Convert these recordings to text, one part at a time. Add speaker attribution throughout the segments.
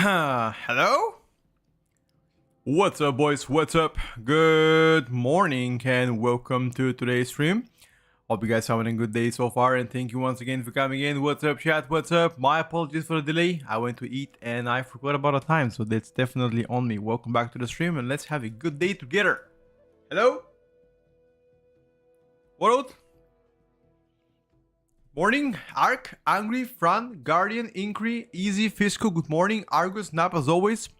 Speaker 1: Hello? What's up, boys? What's up? Good morning and welcome to today's stream. Hope you guys having a good day so far, and thank you once again for coming in. What's up, chat? What's up? My apologies for the delay. I went to eat and I forgot about the time, so that's definitely on me. Welcome back to the stream and let's have a good day together. Hello? World? Morning, Ark, Angry, Fran, Guardian, Incri, Easy, Fiscal, good morning, Argus, Nap as always.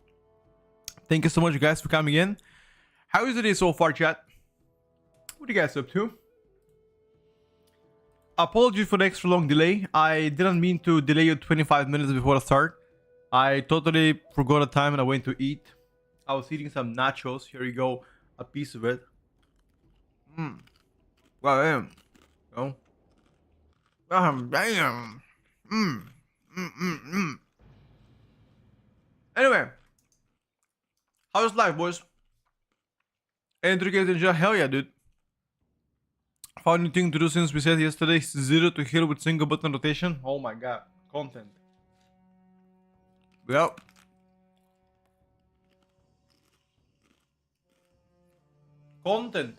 Speaker 1: Thank you so much, guys, for coming in. How is the day so far, chat? What are you guys up to? Apologies for the extra long delay. I didn't mean to delay you 25 minutes before the start. I totally forgot the time and I went to eat. I was eating some nachos. Here you go, a piece of it. Well, damn. Oh. Damn. Anyway. How's life, boys? Intricate ninja, hell yeah, dude. Found new thing to do since we said yesterday. 0 to hero with single button rotation. Oh my god, content. Yep. Content.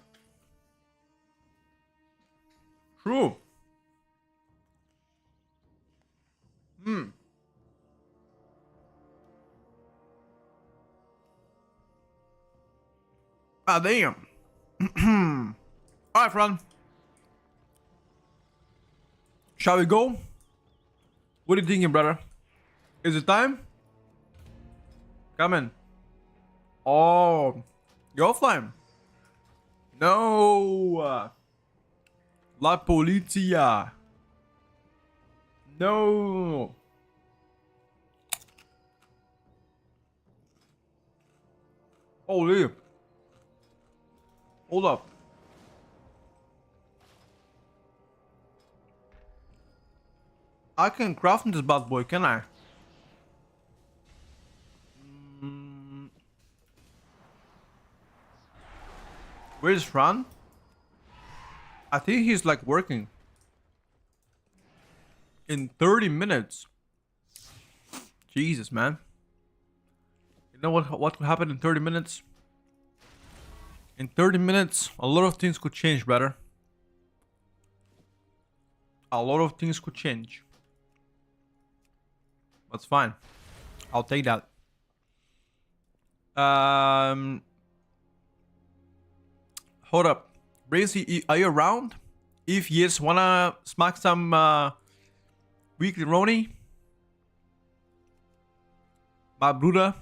Speaker 1: True. Ah, damn. Alright, friend. Shall we go? What are you thinking, brother? Is it time? Come in. Oh, you're offline. No. La Polizia. No. Holy. Hold up. I can craft this bad boy, can I? Where's Fran? I think he's like working. In 30 minutes. Jesus, man. You know what could happen in 30 minutes? In 30 minutes, a lot of things could change, brother. A lot of things could change. That's fine. I'll take that. Hold up. Brazy, are you around? If yes, wanna smack some weekly Roni? My brother.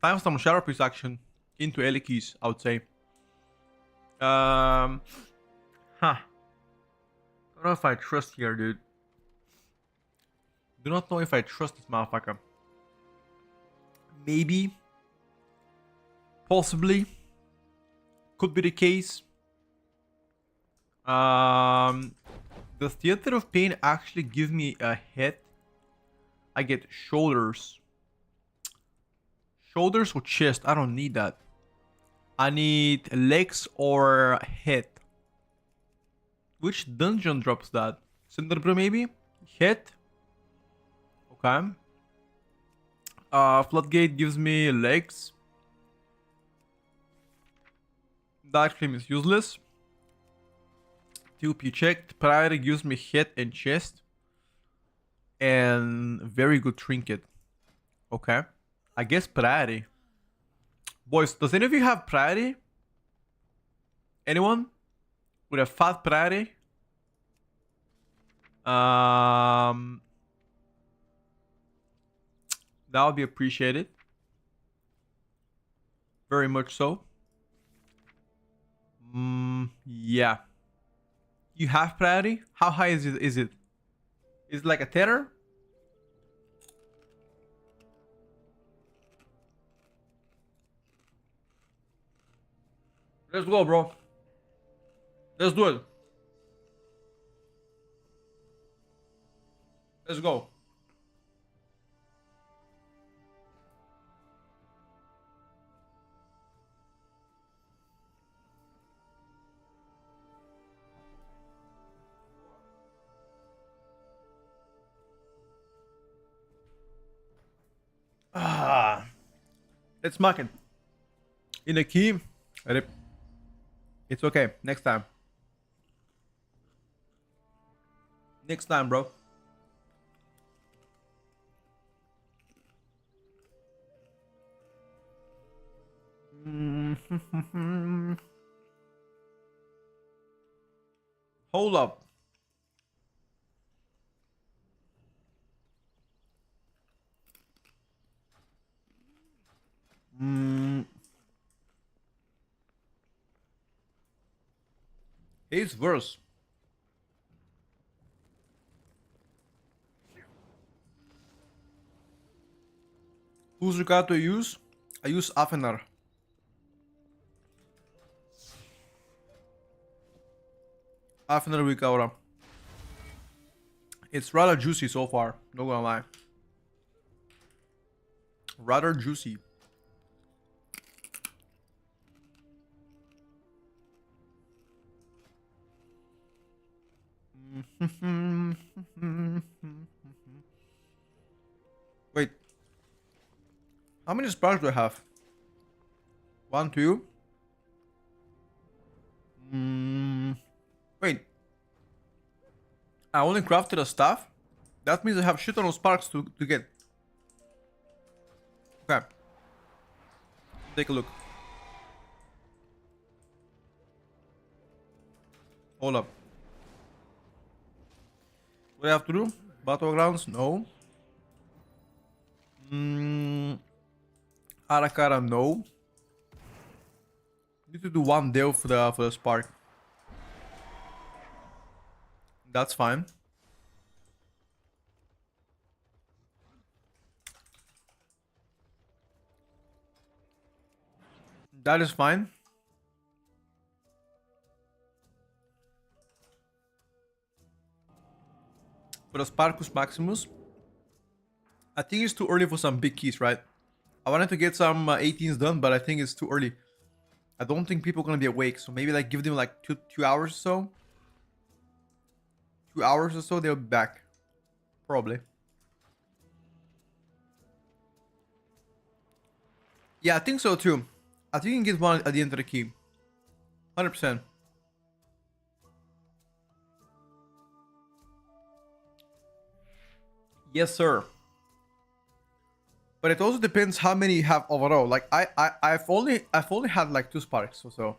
Speaker 1: Time for some shadow piece action into Elikis, I would say. Don't know if I trust here, dude. Do not know if I trust this motherfucker. Maybe. Possibly. Could be the case. Does Theater of Pain actually give me a head? I get shoulders. Shoulders or chest? I don't need that. I need legs or head. Which dungeon drops that? Cinderbro maybe? Head? Okay. Floodgate gives me legs. Dark Flame is useless. TUP checked. Priority gives me head and chest. And very good trinket. Okay. I guess priority. Boys, does any of you have priority? Anyone? With a fat priority? That would be appreciated. Very much so. Yeah. You have priority? How high is it? Is it like a tether? Let's go, bro. Let's do it. Let's go. Let's smack it. In a key. Rip. It's okay. Next time. Next time, bro. Hold up. He's worse. Who's the card to use? I use Afenar. Afenar with Aura. It's rather juicy so far, not gonna lie. Rather juicy. Wait. How many sparks do I have? 1, 2. Wait. I only crafted a staff? That means I have shit ton of sparks to get. Okay. Take a look. Hold up. What do I have to do? Battlegrounds? No. Arakara? No. Need to do one deal for the spark. That's fine. That is fine. For the Sparkus Maximus, I think it's too early for some big keys, right? I wanted to get some 18s done, but I think it's too early. I don't think people are gonna be awake, so maybe like give them like two hours or so. 2 hours or so, they'll be back. Probably. Yeah, I think so too. I think you can get one at the end of the key. 100%. Yes, sir. But it also depends how many you have overall. Like I've only had like 2 sparks or so.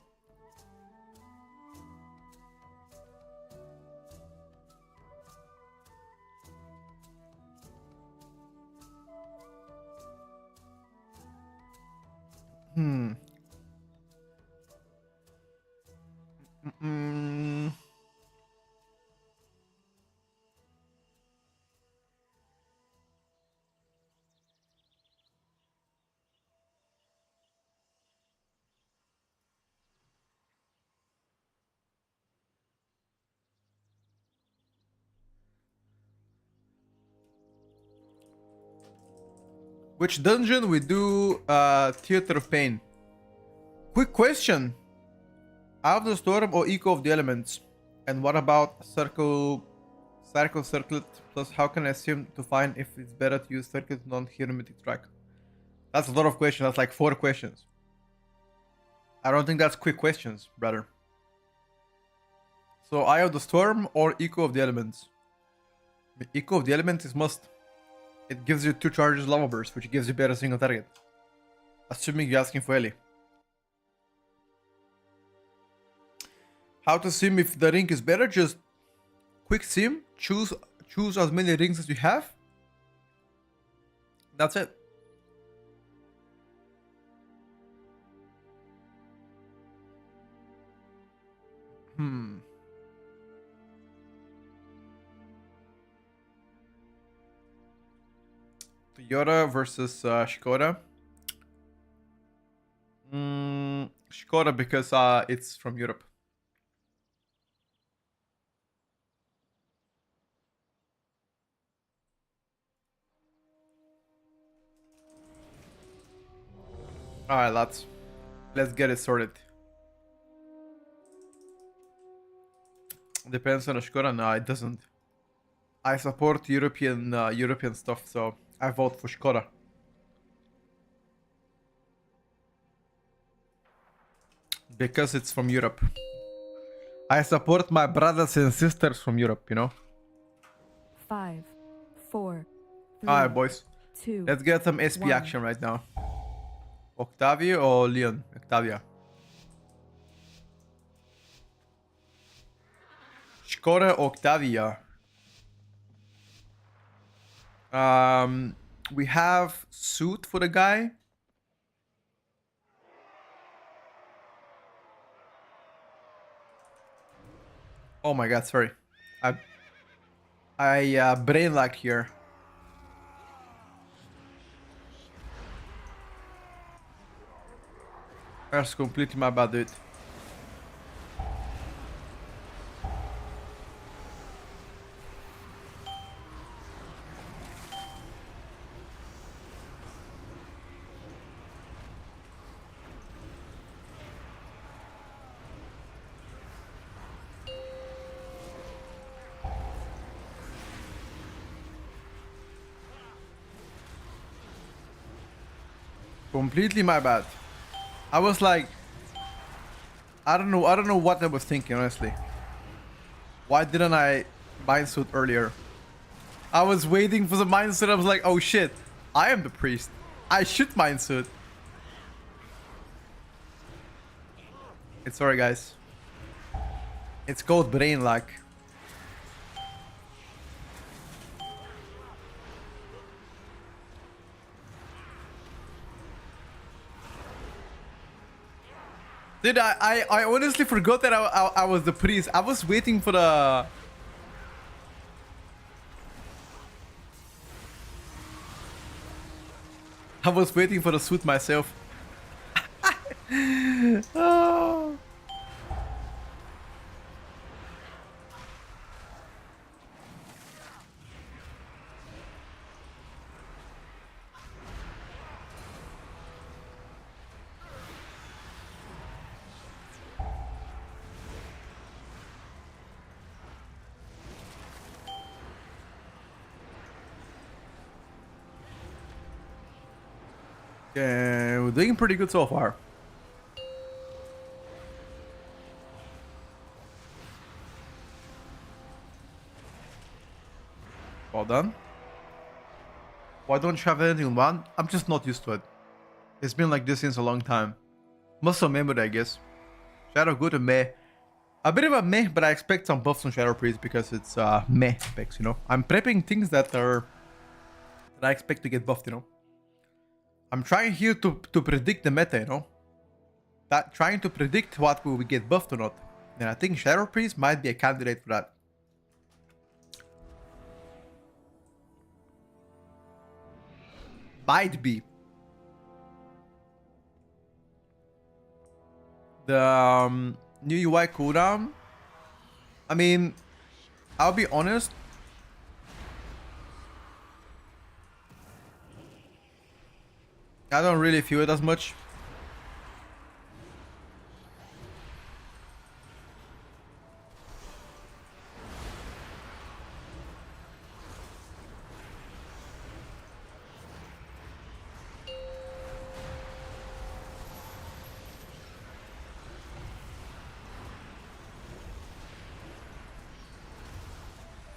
Speaker 1: Which dungeon we do Theater of Pain? Quick question. Eye of the Storm or Echo of the Elements? And what about Circlet? Plus, how can I assume to find if it's better to use Circlet non-hero Mythic track? That's a lot of questions. That's like 4 questions. I don't think that's quick questions, brother. So, Eye of the Storm or Echo of the Elements? Echo of the Elements is must. It gives you 2 charges lava burst, which gives you better single target. Assuming you're asking for Ellie. How to sim if the ring is better? Just quick sim. Choose as many rings as you have. That's it. Toyota versus Shikoda. Shikoda because it's from Europe. Alright, let's get it sorted. Depends on the Shikoda. No, it doesn't. I support European stuff, so I vote for Shikoda. Because it's from Europe. I support my brothers and sisters from Europe, you know?
Speaker 2: 5, 4, 3,
Speaker 1: Alright, boys.
Speaker 2: 2.
Speaker 1: Let's get some SP
Speaker 2: 1.
Speaker 1: action right now. Octavio or Leon? Octavia. Skoda Octavia. We have suit for the guy. Oh my god, sorry. I brain lag here. That's completely my bad, dude. Completely my bad. I was like, I don't know what I was thinking, honestly. Why didn't I mind suit earlier? I was waiting for the mind suit. I was like, oh shit, I am the priest. I should mind suit. It's sorry, guys. It's called brain lag. Dude, I honestly forgot that I was the priest. I was waiting for the... I was waiting for the suit myself. Oh. Yeah, we're doing pretty good so far. Well done. Why don't you have anything on one? I'm just not used to it. It's been like this since a long time. Muscle memory, I guess. Shadow good and meh. A bit of a meh, but I expect some buffs on Shadow Priest because it's meh specs, you know. I'm prepping things that I expect to get buffed, you know. I'm trying here to predict the meta, you know. Trying to predict what will we get buffed or not. And I think Shadow Priest might be a candidate for that. Might be. The new UI cooldown. I mean, I'll be honest. I don't really feel it as much.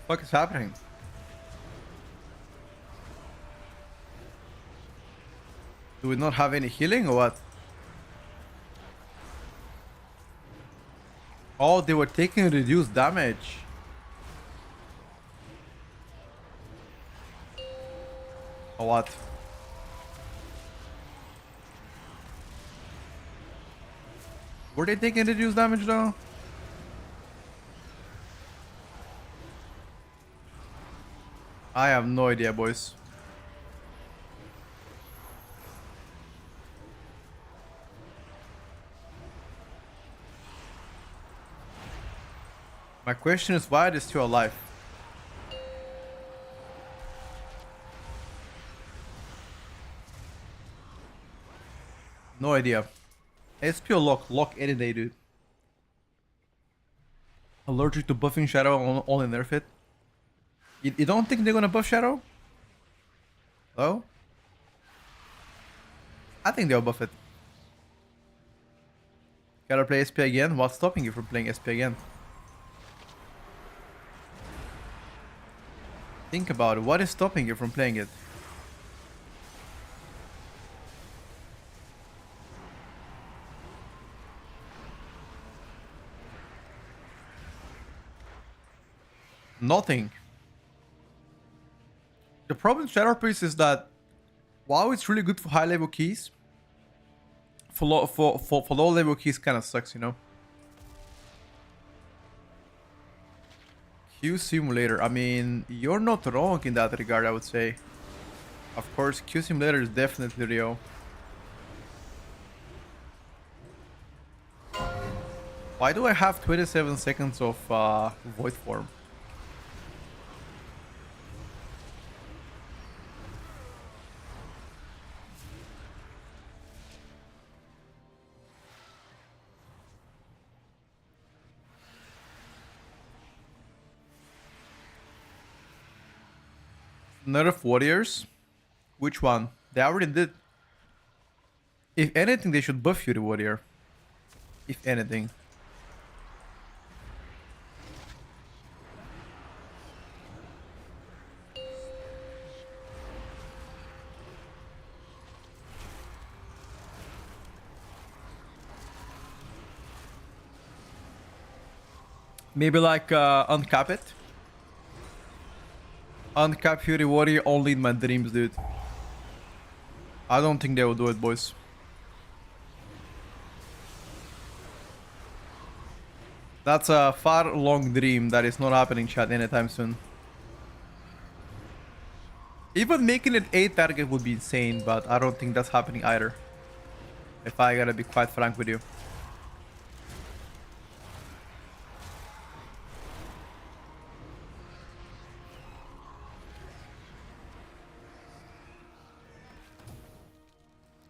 Speaker 1: What is happening? Do we not have any healing or what? Oh, they were taking reduced damage. Or what? Were they taking reduced damage though? I have no idea, boys. My question is why are they still alive? No idea. SPO lock any day, dude. Allergic to buffing Shadow, only nerf it. You don't think they're gonna buff Shadow? Oh? I think they'll buff it. Gotta play SP again? What's stopping you from playing SP again? Think about it. What is stopping you from playing it? Nothing. The problem with Shadow Priest is that while it's really good for high level keys, for low level keys kind of sucks, you know. Q Simulator. I mean, you're not wrong in that regard, I would say. Of course, Q Simulator is definitely real. Why do I have 27 seconds of void form? Nerf Warriors? Which one? They already did. If anything, they should buff Fury Warrior. If anything. Maybe like uncap it. Uncap Fury Warrior only in my dreams, dude. I don't think they will do it, boys. That's a far long dream that is not happening, chat, anytime soon. Even making it 8 target would be insane, but I don't think that's happening either. If I gotta be quite frank with you.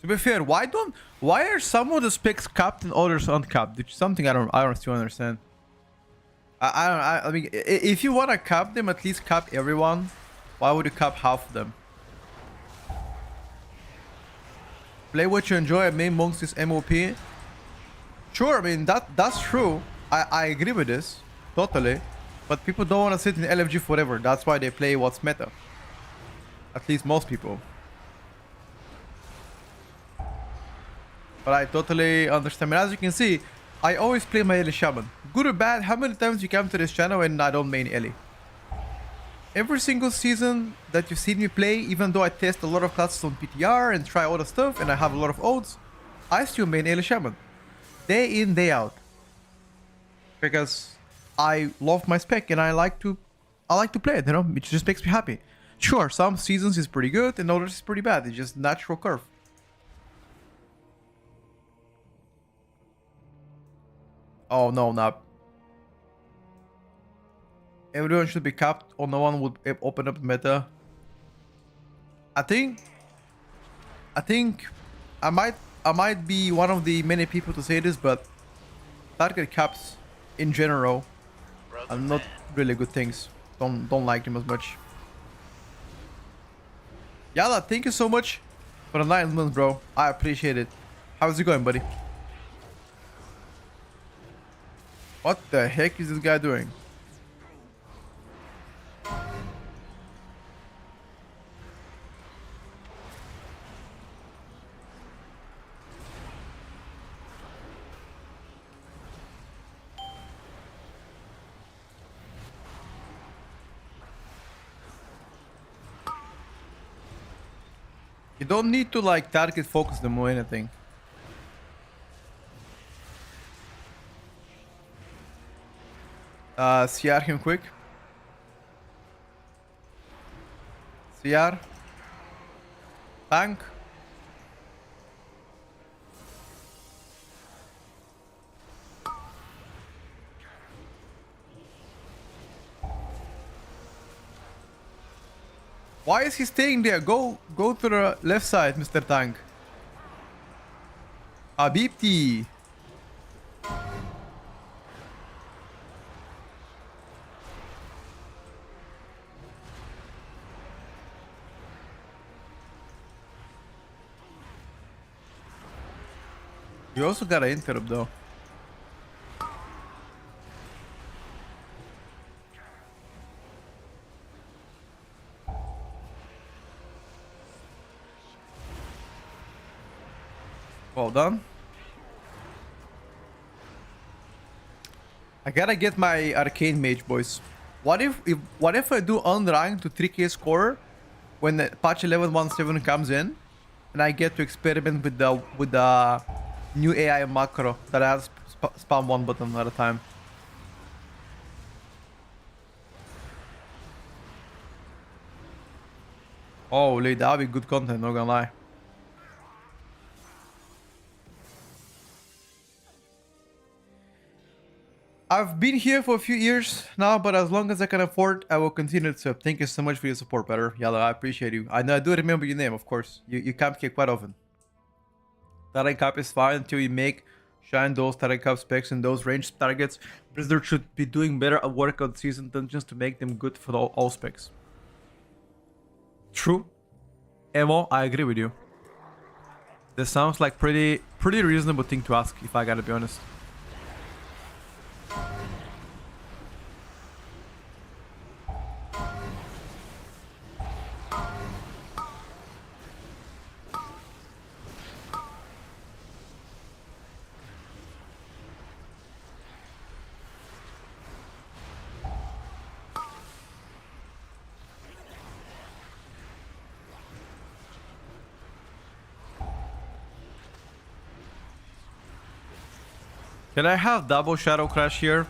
Speaker 1: To be fair, why are some of the specs capped and others uncapped? Which is something I don't still understand. I mean, if you wanna cap them, at least cap everyone. Why would you cap half of them? Play what you enjoy and main monks is MOP. Sure, I mean that's true. I agree with this totally, but people don't want to sit in LFG forever. That's why they play what's meta. At least most people. But I totally understand. And as you can see, I always play my Ellie Shaman. Good or bad, how many times you come to this channel and I don't main Ellie? Every single season that you've seen me play, even though I test a lot of classes on PTR and try all the stuff and I have a lot of odds, I still main Ellie Shaman. Day in, day out. Because I love my spec and I like to play it, you know? It just makes me happy. Sure, some seasons is pretty good and others is pretty bad. It's just natural curve. Oh no, not. Everyone should be capped or no one would open up meta. I think I might be one of the many people to say this, but target caps in general are not really good things. Don't like them as much. Yala, thank you so much for the 9 months, bro. I appreciate it. How's it going, buddy? What the heck is this guy doing? You don't need to like target focus them or anything. CR him quick. CR. Tank. Why is he staying there? Go to the left side, Mr. Tank. Habibti. You also gotta interrupt though. Hold on. I gotta get my arcane mage, boys. What if I do unrank to 3k score when the patch 11.17 comes in, and I get to experiment with the new AI macro that has spam one button at a time. Holy, that'll be good content, not gonna lie. I've been here for a few years now, but as long as I can afford, I will continue to sub. Thank you so much for your support, brother. Yellow, I appreciate you. I know I do remember your name, of course. You camp here quite often. Target cap is fine until you make shine those target cap specs and those ranged targets. Blizzard should be doing better at work on season dungeons to make them good for all specs. True. Emo, I agree with you. This sounds like pretty reasonable thing to ask, if I gotta be honest. Can I have double Shadow Crash here?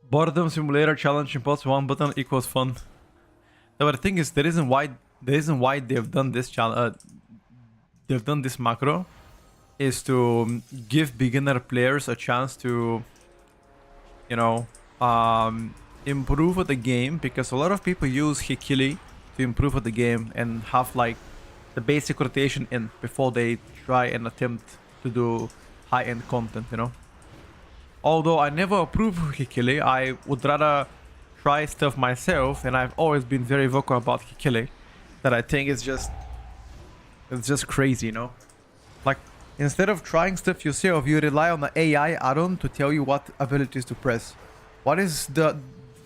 Speaker 1: Boredom Simulator Challenge Impulse 1 button equals fun. No, but the thing is, the reason why they've done this macro is to give beginner players a chance to, you know, improve at the game, because a lot of people use Hikili to improve at the game and have like the basic rotation in before they try and attempt to do high-end content, you know. Although I never approve of Hikili, I would rather try stuff myself, and I've always been very vocal about Hikili, that I think it's just crazy, you know. Like, instead of trying stuff yourself, you rely on the AI add-on to tell you what abilities to press. What is the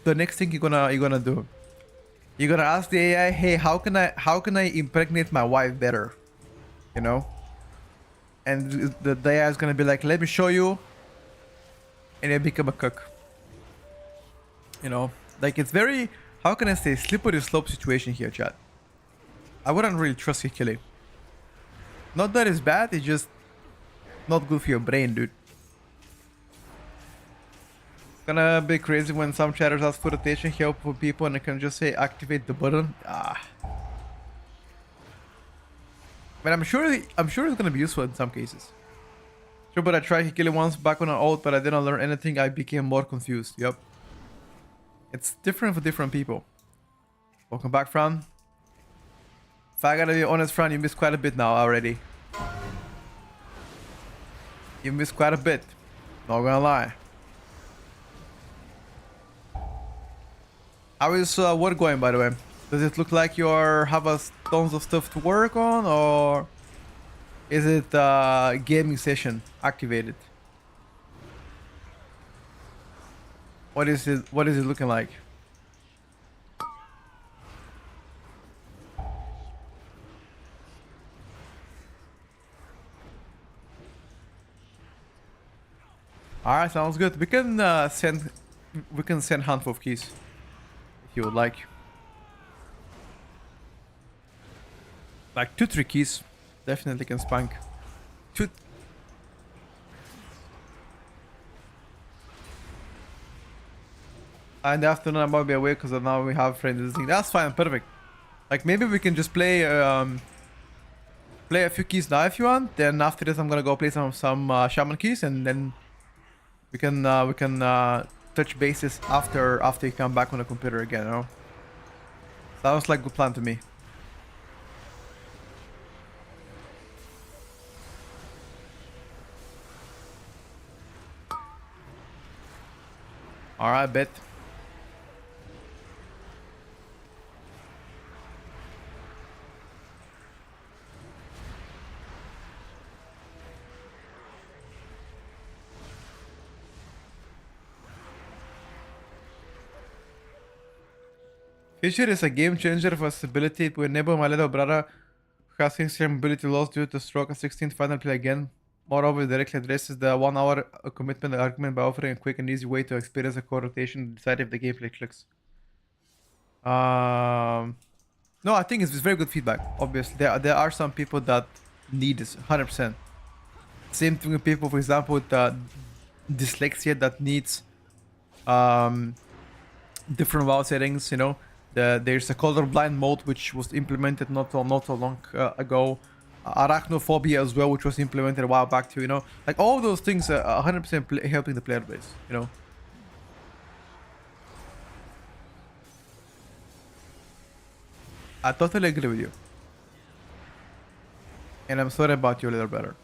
Speaker 1: next thing you're gonna do? You're gonna ask the AI, hey, how can I impregnate my wife better? You know? And the AI is gonna be like, let me show you, and then become a cook. You know? Like, it's very, how can I say, slippery slope situation here, chat. I wouldn't really trust Hikili. Not that it's bad, it's just not good for your brain, dude. It's gonna be crazy when some chatters ask for rotation help for people and I can just say activate the button. But I'm sure it's gonna be useful in some cases. Sure, but I tried Hikili once back when I old, but I didn't learn anything. I became more confused. Yep. It's different for different people. Welcome back, Fran. If I gotta be honest, Fran, you missed quite a bit now already. You missed quite a bit. Not gonna lie. How is work going, by the way? Does it look like you have tons of stuff to work on, or is it gaming session activated? What is it looking like? Alright, sounds good. We can send handful of keys if you would like. Like 2-3 keys. Definitely can spank. In the afternoon I might be away because now we have friends visiting. That's fine, perfect. Like, maybe we can just play play a few keys now if you want. Then after this I'm gonna go play some shaman keys, and then we can touch bases after you come back on the computer again, you know? Sounds like a good plan to me. Alright, bet. Fisher is a game changer for stability. It will enable my little brother who has extreme mobility loss due to stroke a 16th final play again. Moreover, it directly addresses the 1 hour commitment argument by offering a quick and easy way to experience a core rotation and decide if the gameplay clicks. No, I think it's very good feedback. Obviously, there are some people that need this 100%. Same thing with people, for example, with dyslexia that needs different WoW settings. You know, there's a colorblind mode which was implemented not so long ago. Arachnophobia as well, which was implemented a while back too. You know, like all those things are 100% helping the player base. You know. I totally agree with you. And I'm sorry about your little brother.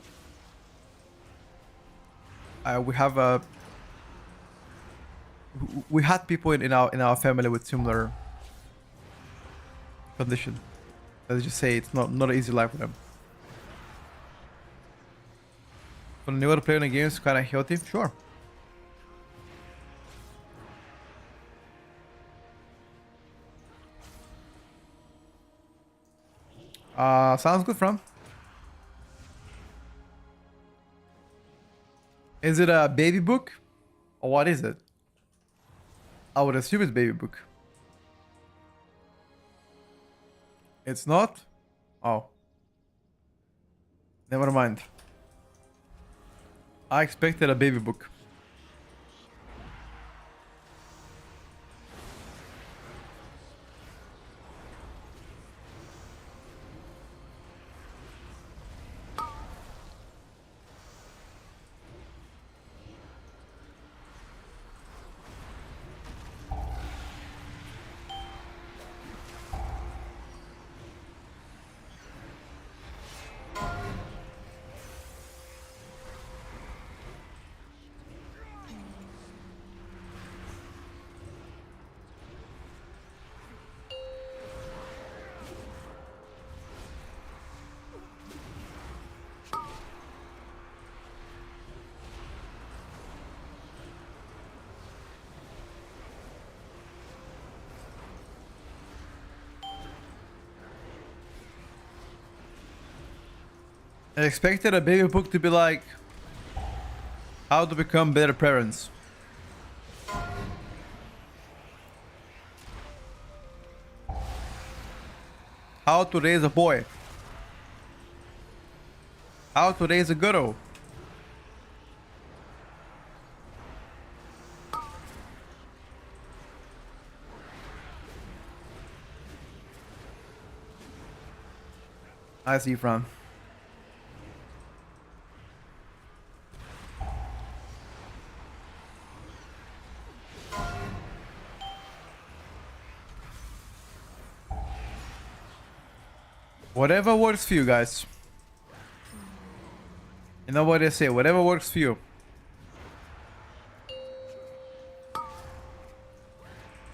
Speaker 1: We had people in our family with similar condition. Let's just say it's not an easy life for them. For the newer player in the game, it's kind of healthy. Sure. Sounds good, from. Is it a baby book? Or what is it? I would assume it's baby book. It's not? Oh. Never mind. I expected a baby book. I expected a baby book to be like how to become better parents. How to raise a boy. How to raise a girl. I see, Fran. Whatever works for you guys. You know what I say, whatever works for you.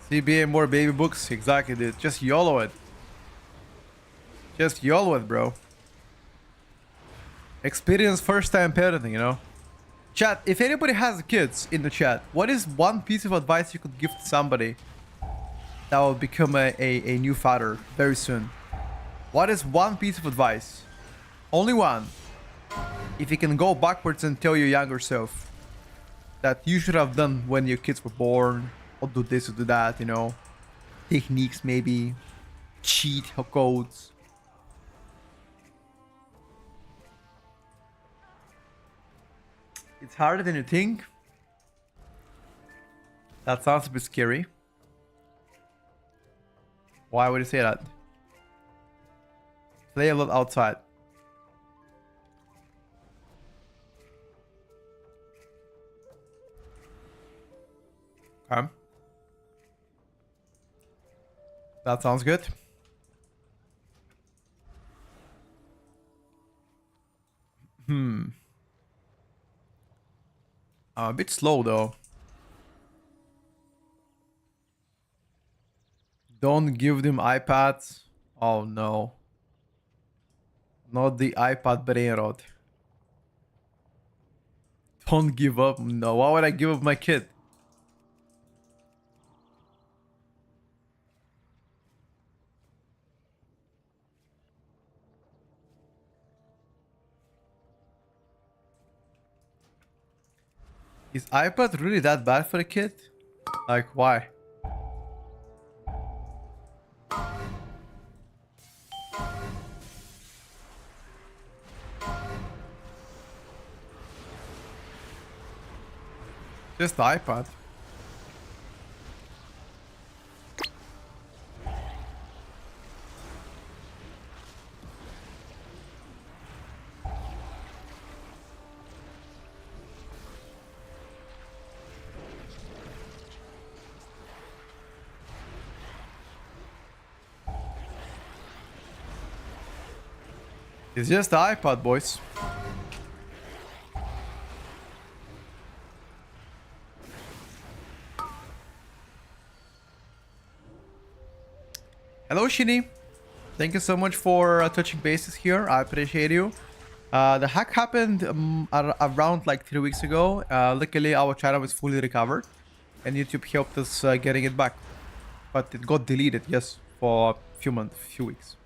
Speaker 1: CBA more baby books? Exactly, dude. Just YOLO it. Just YOLO it, bro. Experience first time parenting, you know? Chat, if anybody has kids in the chat, what is one piece of advice you could give to somebody that will become a new father very soon? What is one piece of advice? Only one. If you can go backwards and tell your younger self that you should have done when your kids were born, or do this or do that, you know? Techniques maybe, cheat codes. It's harder than you think. That sounds a bit scary. Why would you say that? Play a lot outside. Okay. That sounds good. I'm a bit slow though. Don't give them iPads. Oh no. Not the iPad brain rot. Don't give up. No, why would I give up my kid? Is iPad really that bad for a kid? Like, why? Just the iPad. It's just the iPad, boys. Hello, Shini. Thank you so much for touching bases here. I appreciate you. The hack happened around like 3 weeks ago. Luckily, our channel was fully recovered, and YouTube helped us getting it back. But it got deleted, yes, for a few weeks.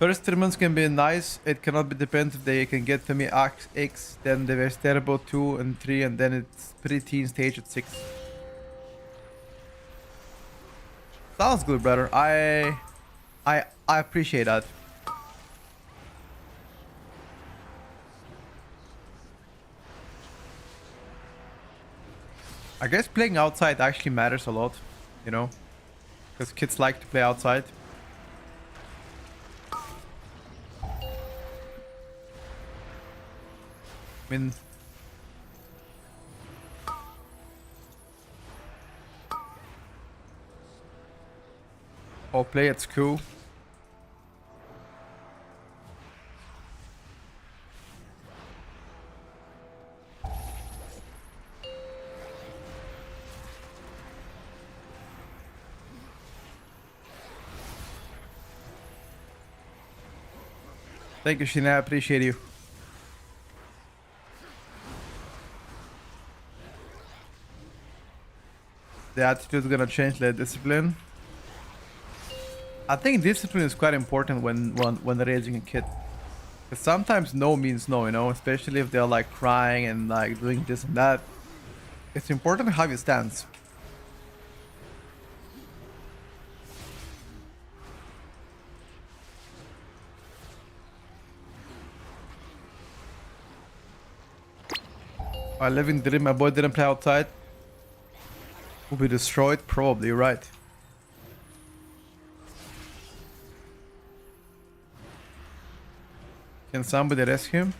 Speaker 1: First 3 months can be nice. It cannot be dependent if they can get to me X, then they were terrible 2 and 3, and then it's pre-teen stage at 6. Sounds good, brother. I appreciate that. I guess playing outside actually matters a lot, you know, because kids like to play outside. I mean, or play at school. Thank you, Shina. I appreciate you. The attitude is gonna change the discipline. I think discipline is quite important when raising a kid. Because sometimes no means no, you know, especially if they're like crying and like doing this and that. It's important to have your stance. I live in dream, my boy didn't play outside. Will be destroyed? Probably, right. Can somebody rescue him?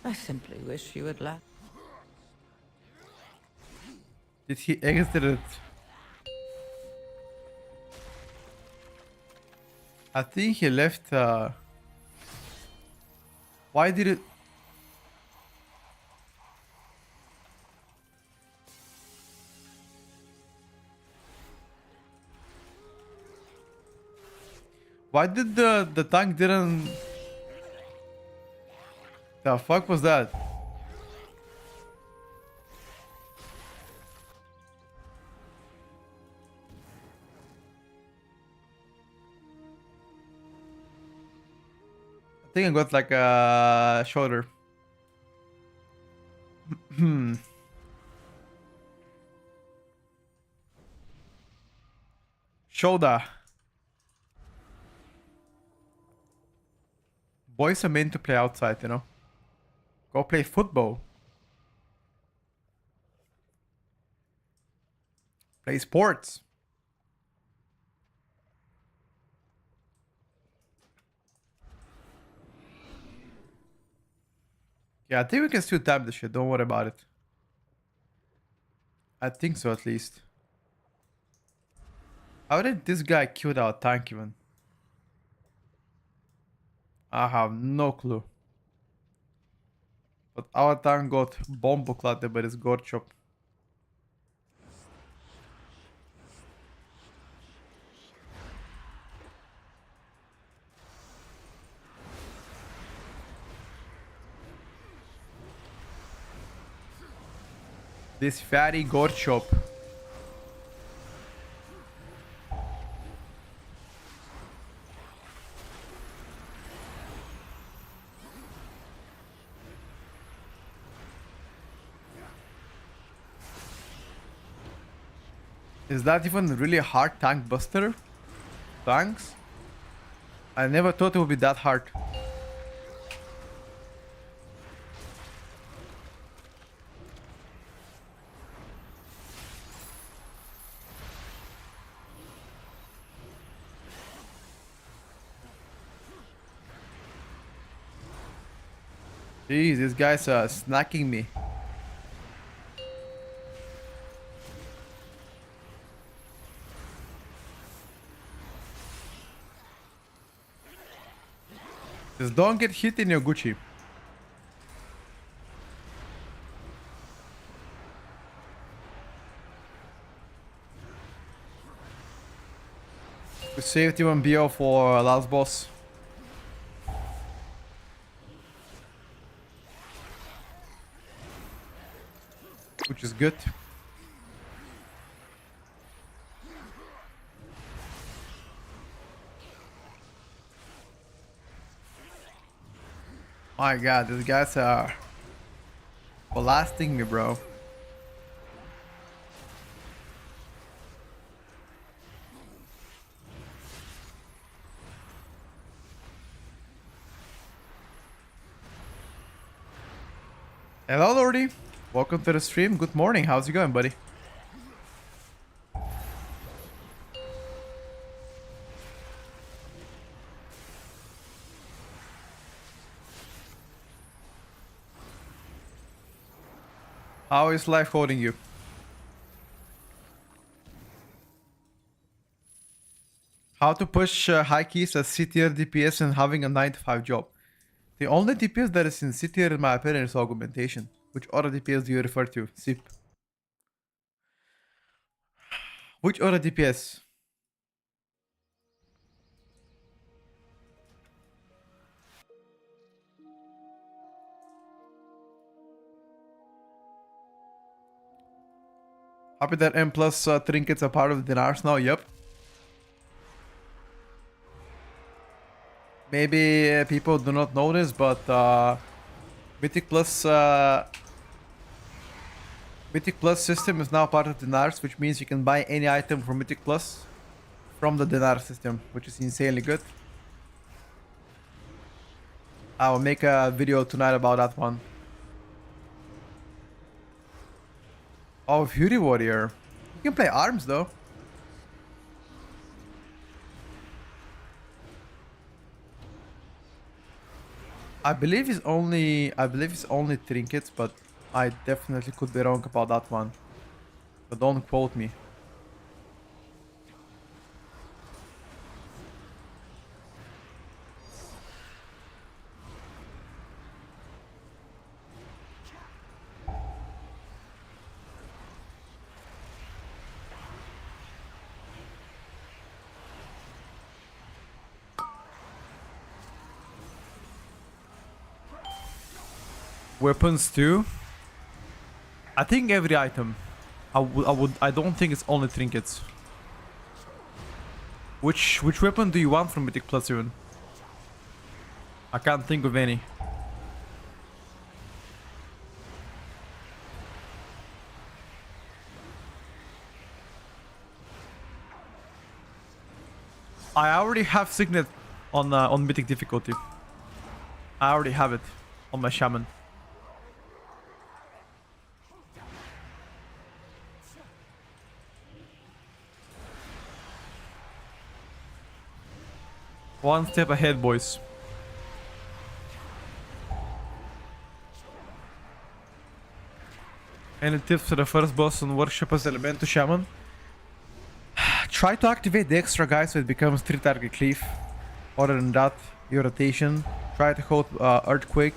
Speaker 3: I simply wish you had left.
Speaker 1: Did he exit it? I think he left, why did it... Why did the tank didn't... The fuck was that? I think I got like a shoulder. Shoulder. Boys are meant to play outside, you know. Go play football. Play sports. Yeah, I think we can still tap the shit. Don't worry about it. I think so, at least. How did this guy kill our tank even? I have no clue. But our tank got bomb clatted by this god chop. This fatty god chop. Is that even really a hard tank buster? Thanks. I never thought it would be that hard. Jeez, this guy's snacking me. Just don't get hit in your Gucci. We saved even BO for last boss. Which is good. My god, these guys are blasting me, bro. Hello, Lordy. Welcome to the stream. Good morning. How's it going, buddy? How is life holding you? How to push high keys as C tier DPS and having a 9 to 5 job. The only DPS that is in C tier, in my opinion, is augmentation. Which other DPS do you refer to? Sip. Which other DPS? Happy that M plus trinkets are part of the dinars now. Yep. Maybe people do not know this, but Mythic Plus system is now part of dinars, which means you can buy any item from Mythic Plus from the dinar system, which is insanely good. I will make a video tonight about that one. Oh, Fury Warrior. You can play arms though. I believe it's only trinkets, but I definitely could be wrong about that one. But don't quote me. Weapons too. I think every item. I don't think it's only trinkets. Which weapon do you want from Mythic Plus even? I can't think of any. I already have Signet on Mythic difficulty. I already have it on my Shaman. One step ahead, boys. Any tips for the first boss on Worship as Elemental Shaman? Try to activate the extra guy so it becomes 3 target cleave. Other than that, your rotation. Try to hold Earthquake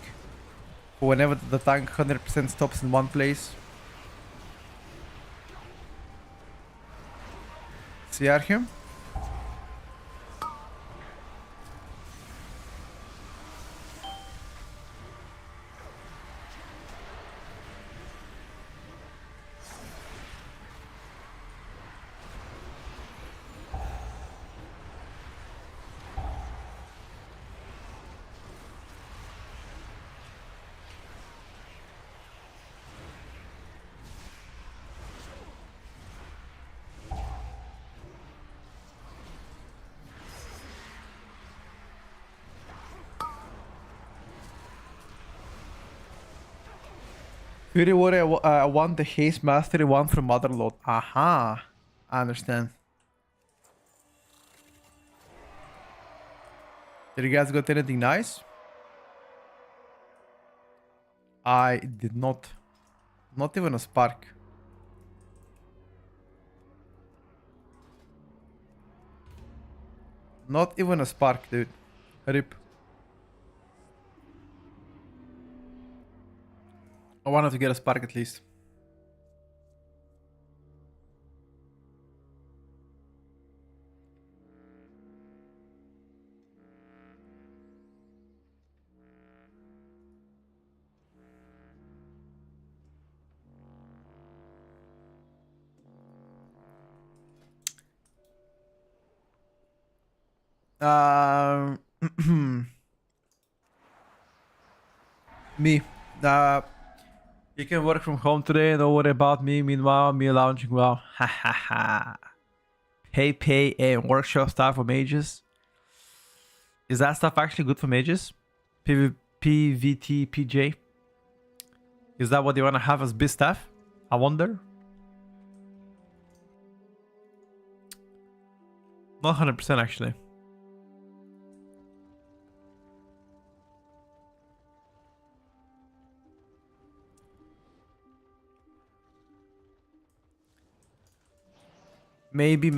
Speaker 1: for whenever the tank 100% stops in one place. CR him. Purity Water, I want the Haste Mastery one from Motherlode. Aha. I understand. Did you guys got anything nice? I did not. Not even a spark. Not even a spark, dude. Rip. I wanted to get a spark at least. Me. You can work from home today. Don't worry about me. Meanwhile, me lounging well. Ha ha ha. Pay and workshop stuff for mages. Is that stuff actually good for mages? PVT PJ. Is that what they want to have as biz staff? I wonder. Not 100% actually. Maybe.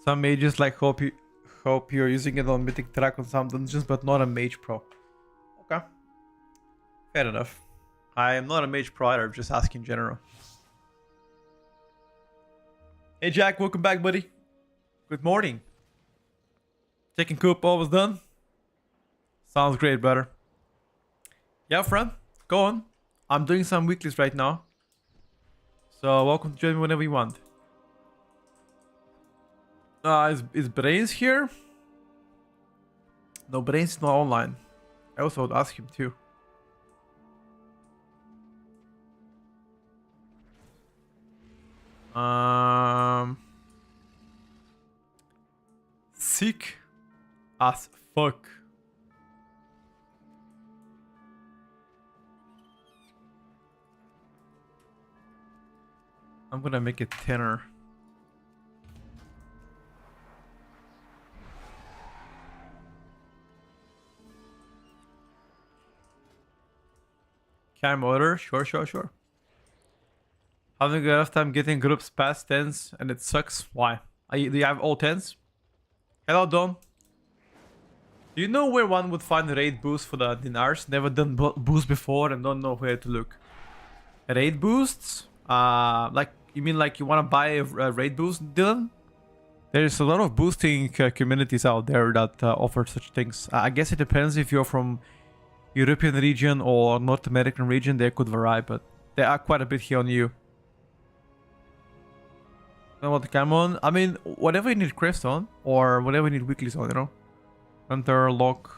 Speaker 1: Some mages like hope you're using it on Mythic track on some dungeons, but not a mage pro. Okay. Fair enough. I am not a mage pro either, just asking in general. Hey Jack, welcome back, buddy. Good morning. Taking coop almost done. Sounds great, brother. Yeah, friend, go on. I'm doing some weeklies right now. So welcome to join me whenever you want. Is Brains here? No, Brains is not online. I also would ask him too. Sick as fuck. I'm gonna make it 10er. Cam order? Sure. Having a rough time getting groups past 10s and it sucks. Why? Do you have all 10s? Hello, Don. Do you know where one would find raid boost for the dinars? Never done boost before and don't know where to look. Raid boosts? Like, you mean like you want to buy a raid boost, Dylan? There's a lot of boosting communities out there that offer such things. I guess it depends if you're from European region or North American region. They could vary, but they are quite a bit here on you. Know what to come on? I mean, whatever you need crafts on, or whatever you need weeklies on, you know? Hunter, Lock,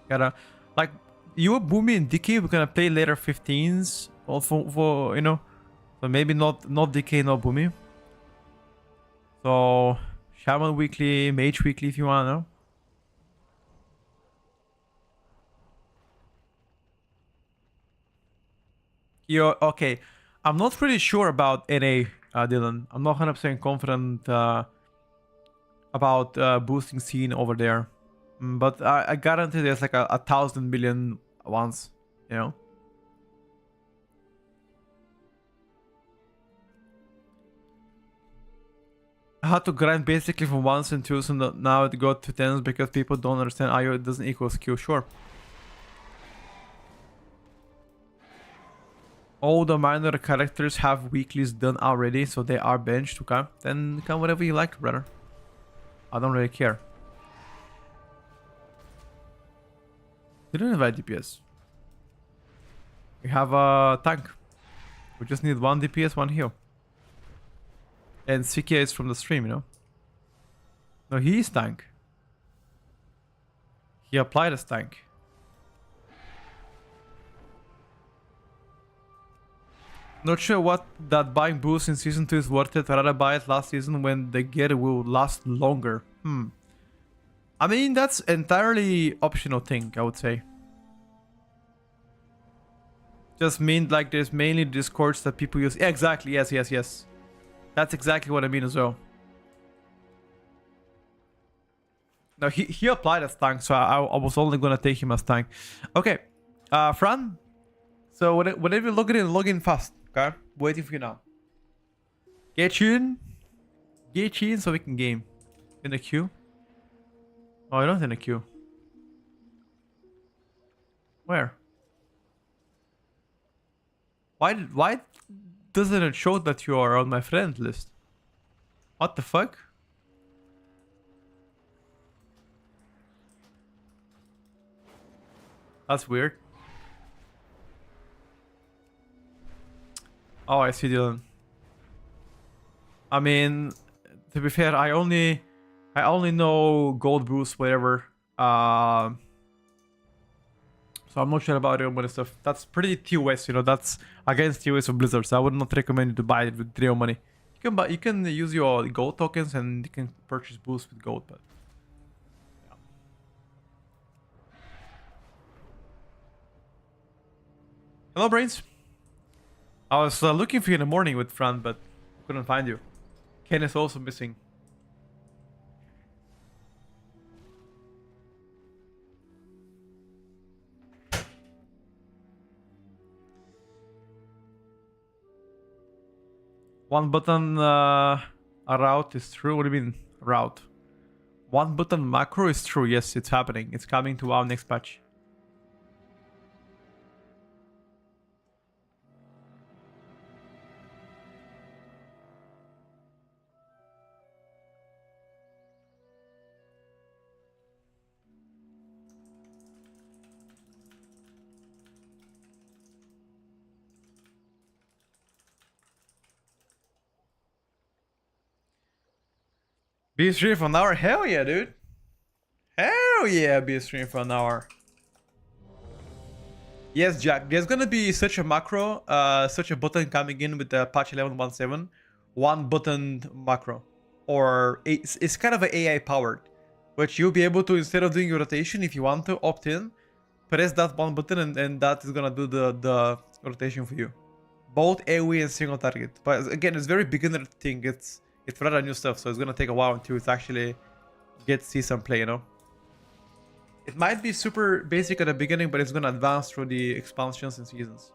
Speaker 1: gotta... Like, you, Boomy, and Dicky, we're gonna play later 15s, or for you know? So maybe not DK, not Boomy. So, Shaman weekly, Mage weekly if you want, no? You're okay. I'm not pretty sure about NA, Dylan. I'm not 100% confident about boosting scene over there. But I guarantee there's like 1,000 million ones, you know? I had to grind basically from 1s and 2s and now it got to 10s because people don't understand IO doesn't equal skill. Sure. All the minor characters have weeklies done already, so they are benched. Okay, then come whatever you like, brother. I don't really care. You don't invite DPS. We have a tank. We just need 1 DPS, 1 heal. And CK is from the stream, you know? No, he is tank. He applied as tank. Not sure what that buying boost in season 2 is worth it. I'd rather buy it last season when the gear will last longer. I mean, that's entirely optional thing, I would say. Just mean like there's mainly discords that people use. Yeah, exactly. Yes. That's exactly what I mean as well. No, he applied as tank, so I was only gonna take him as tank. Okay, Fran. So whenever you log in fast. Okay, waiting for you now. Get you in so we can game. In the queue. Oh, you're not in the queue. Where? Why doesn't it show that you are on my friend list? What the fuck? That's weird. Oh, I see, Dylan. I mean, to be fair, I only know gold boost, whatever. So I'm not sure about real money stuff. That's pretty TOS, you know. That's against TOS of Blizzard. So I would not recommend you to buy it with real money. You can use your gold tokens and you can purchase boost with gold, but yeah. Hello, brains. I was looking for you in the morning with Fran, but couldn't find you. Ken is also missing. One button a route is true. What do you mean route? One button macro is true. Yes, it's happening. It's coming to our next patch. Be stream for an hour? Hell yeah, dude. Hell yeah, be stream for an hour. Yes, Jack. There's gonna be such a macro, such a button coming in with the patch 11.17. One button macro. Or it's kind of an AI powered. Which you'll be able to, instead of doing your rotation, if you want to opt in, press that one button and that is gonna do the rotation for you. Both AoE and single target. But again, it's very beginner thing. It's rather new stuff, so it's gonna take a while until it's actually see some play, you know. It might be super basic at the beginning, but it's gonna advance through the expansions and seasons.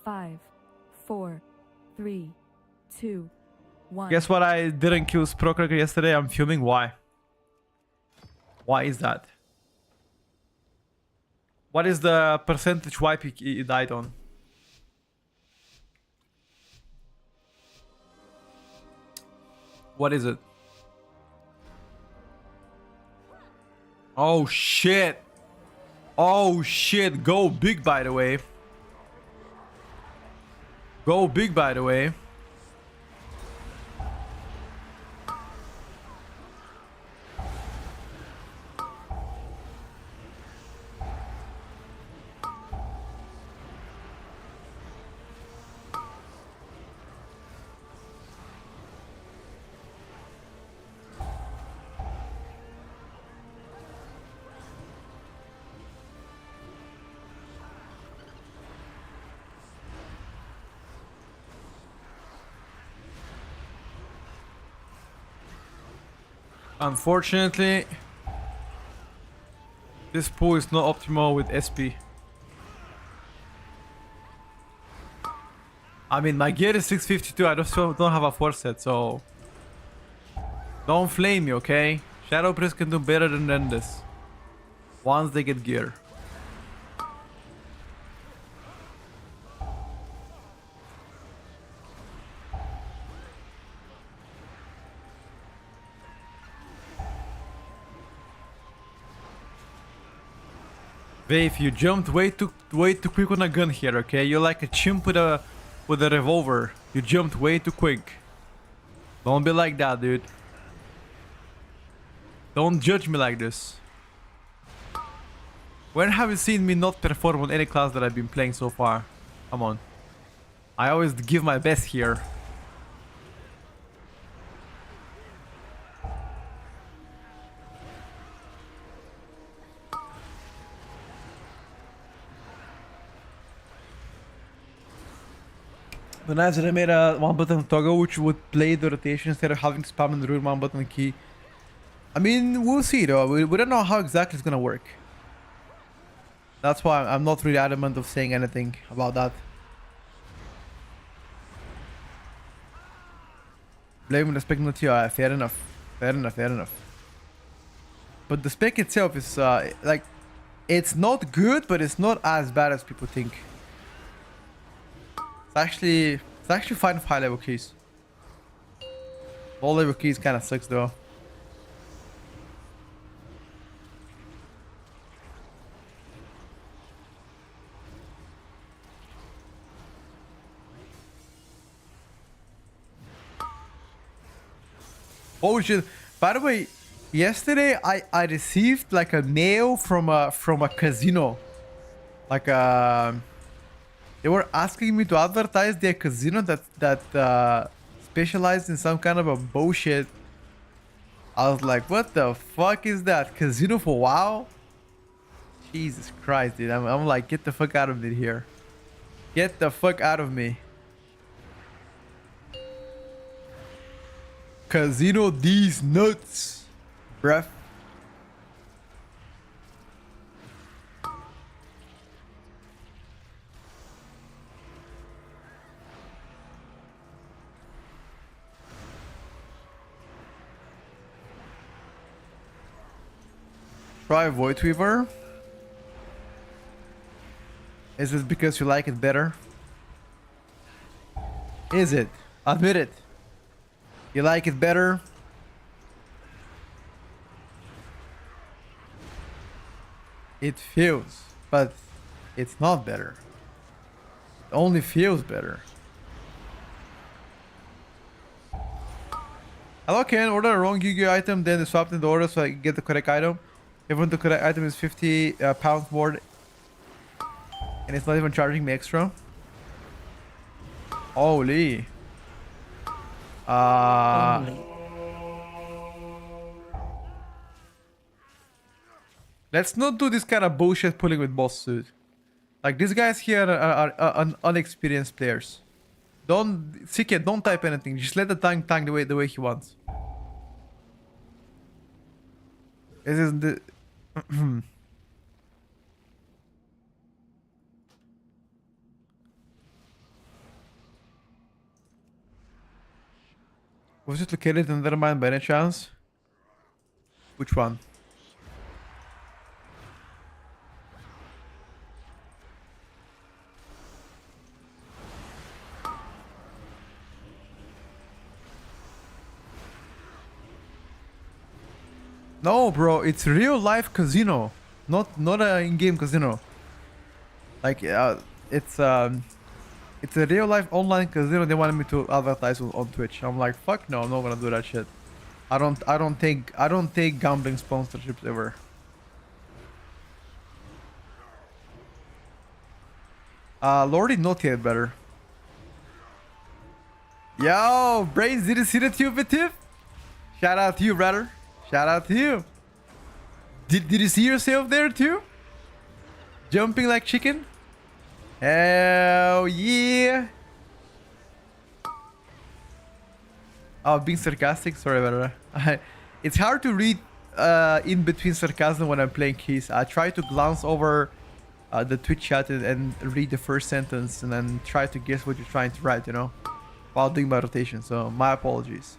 Speaker 2: 5, 4, 3, 2, 1.
Speaker 1: Guess what? I didn't kill Sprocracker yesterday. I'm fuming. Why? Why is that? What is the percentage wipe he died on? What is it? Oh shit. Oh shit. Go big, by the way. Go big, by the way. Unfortunately, this pool is not optimal with SP. I mean, my gear is 652. I don't have a 4 set, so don't flame me, okay? Shadow Priest can do better than this once they get gear. Wave, you jumped way too quick on a gun here, okay? You're like a chimp with a revolver. You jumped way too quick. Don't be like that, dude. Don't judge me like this. When have you seen me not perform on any class that I've been playing so far? Come on. I always give my best here. But nice that I made a one button toggle which would play the rotation instead of having to spam and root one button key. I mean, we'll see though. We don't know how exactly it's gonna work. That's why I'm not really adamant of saying anything about that. Blaming the spec not here, fair enough. Fair enough, fair enough. But the spec itself is like, it's not good, but it's not as bad as people think. It's actually fine with high level keys. Low level keys kind of sucks though. Oh shit! By the way, yesterday I received like a mail from a casino, like they were asking me to advertise their casino that specialized in some kind of a bullshit. I was like, what the fuck is that? Casino for WoW? Jesus Christ, dude! I'm like, get the fuck out of me here. Get the fuck out of me. Casino these nuts, bruh. Try Void Weaver. Is it because you like it better? Is it? Admit it. You like it better? It feels, but it's not better. It only feels better. Hello Ken, order a wrong Yu-Gi-Oh item, then swap in the order so I can get the correct item. Even the correct item is 50 pounds more, and it's not even charging me extra. Holy.
Speaker 3: Only.
Speaker 1: Let's not do this kind of bullshit pulling with boss suit. Like, these guys here are unexperienced players. Don't, CK, don't type anything. Just let the tank the way he wants. This is the... Was it located in Nethermind by any chance? Which one? No, bro, it's real life casino, not a in-game casino. Like, it's a real life online casino. They wanted me to advertise on Twitch. I'm like, fuck no, I'm not gonna do that shit. I don't take gambling sponsorships ever. Lordy, not yet better. Yo, Brains, did you see the tube, Tiff? Shout out to you, brother. Shout out to you. Did you see yourself there too? Jumping like chicken? Hell yeah. Oh, being sarcastic? Sorry about that. It's hard to read in between sarcasm when I'm playing keys. I try to glance over the Twitch chat and read the first sentence and then try to guess what you're trying to write, you know, while doing my rotation. So my apologies.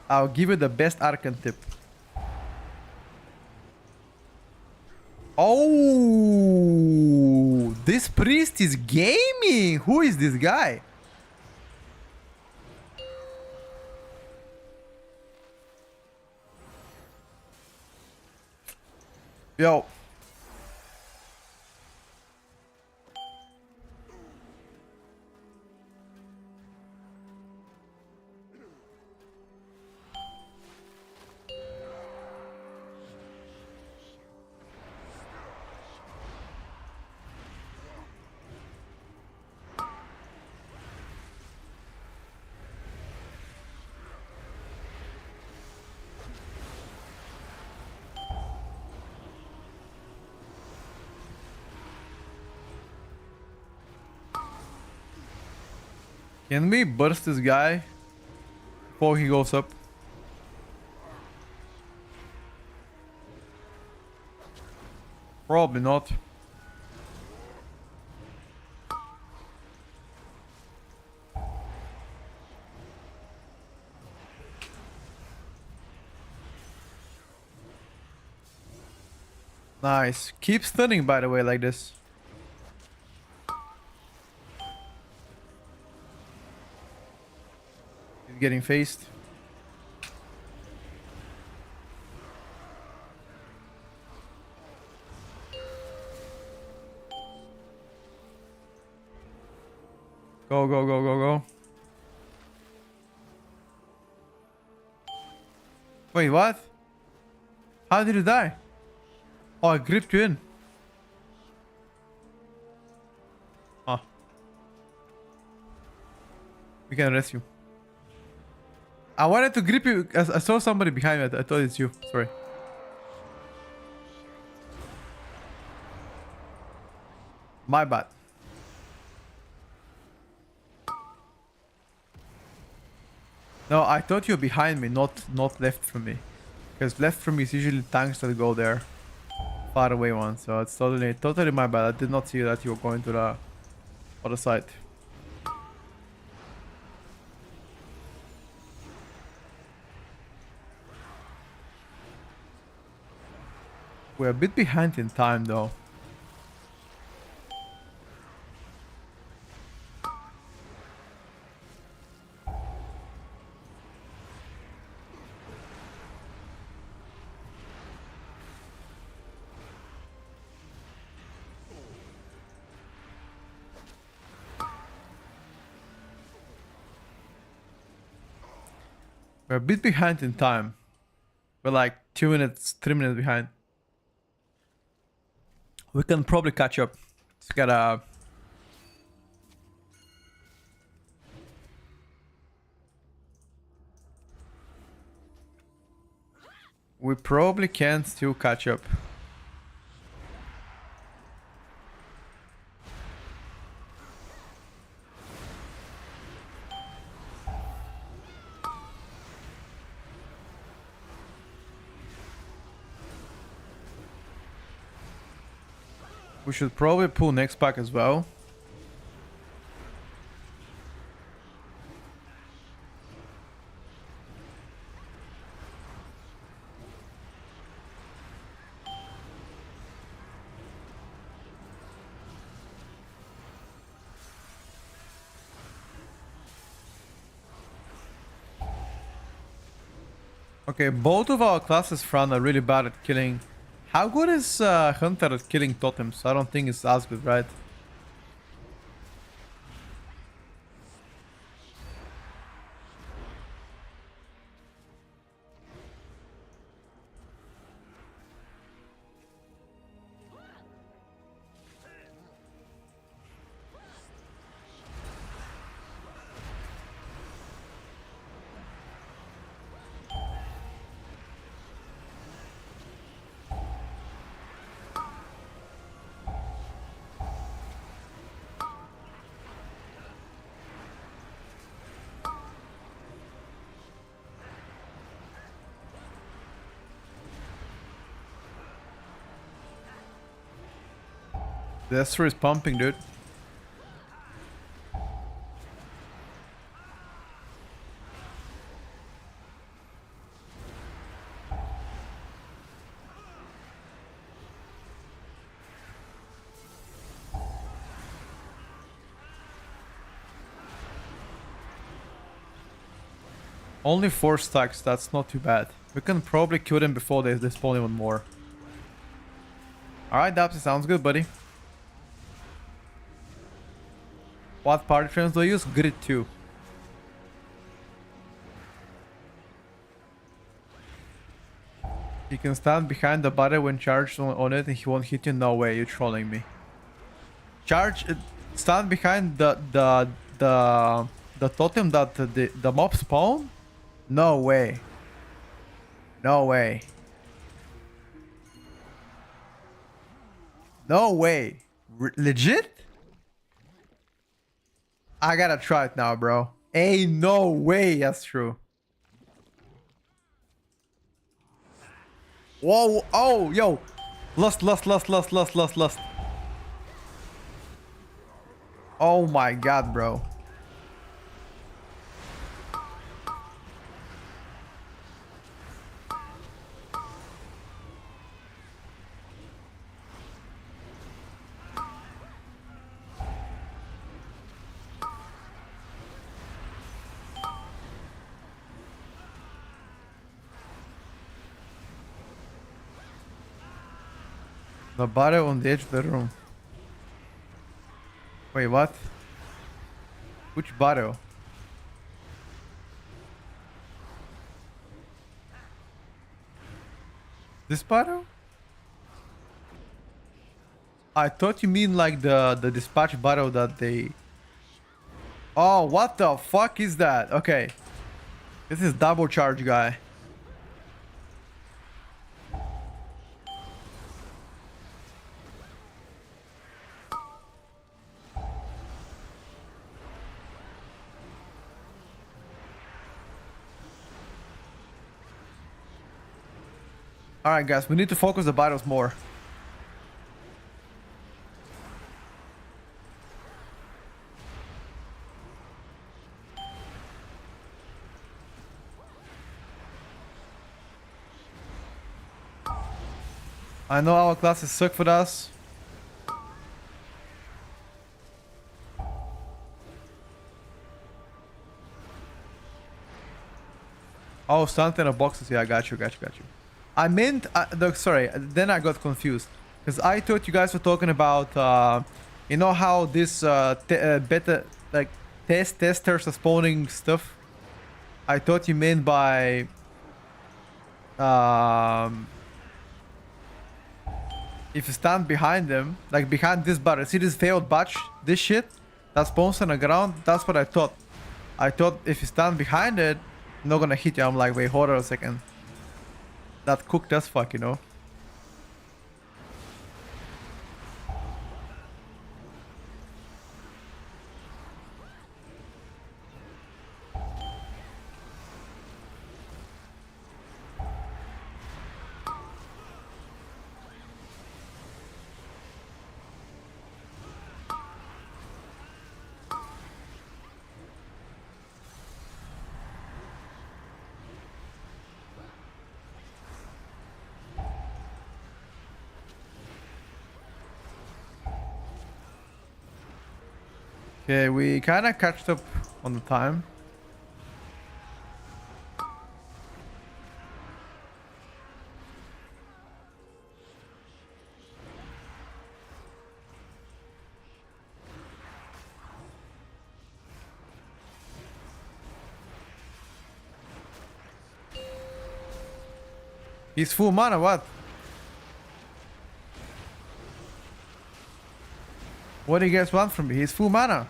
Speaker 1: I'll give you the best Arcan tip. Oh, this priest is gaming. Who is this guy? Yo. Can we burst this guy before he goes up? Probably not. Nice. Keep stunning, by the way, like this. He's getting faced. Go, go, go, go, go. Wait, what? How did you die? Oh, I gripped you in. Huh. We can arrest you. I wanted to grip you. I saw somebody behind me. I thought it's you. Sorry. My bad. No, I thought you were behind me, not left from me. Because left from me is usually tanks that go there. Far away one, so it's totally my bad. I did not see that you were going to the other side. We're a bit behind in time though. We're a bit behind in time. We're like 2 minutes, 3 minutes behind. We can probably catch up. Just gotta... We probably can still catch up. We should probably pull next pack as well. Okay, both of our classes front are really bad at killing. How good is Hunter at killing totems? I don't think it's as good, right? The Esther is pumping, dude. Only 4 stacks, that's not too bad. We can probably kill them before they spawn even more. Alright, Dapsy, sounds good, buddy. What party frames do I use? Grid 2. You can stand behind the barrier when charged on it and he won't hit you? No way, you're trolling me. Charge, stand behind the totem that the mob spawn? No way. No way. No way. Legit? I gotta try it now, bro. Ain't no way that's true. Whoa, oh, yo. Lust. Oh my god, bro. The barrel on the edge of the room. Wait, what? Which barrel? This barrel? I thought you mean like the dispatch barrel that they... Oh, what the fuck is that? Okay. This is double charge guy. Alright guys, we need to focus the battles more. I know our classes suck for us. Oh, something of boxes. Yeah, I got you. I meant, sorry, then I got confused. Because I thought you guys were talking about, you know how this beta, like, testers are spawning stuff? I thought you meant by, if you stand behind them, like behind this barrel, see this failed batch, this shit that spawns on the ground? That's what I thought. I thought if you stand behind it, not gonna hit you. I'm like, wait, hold on a second. That cooked as fuck, you know? Okay, we kind of catched up on the time. He's full mana, what? What do you guys want from me? He's full mana.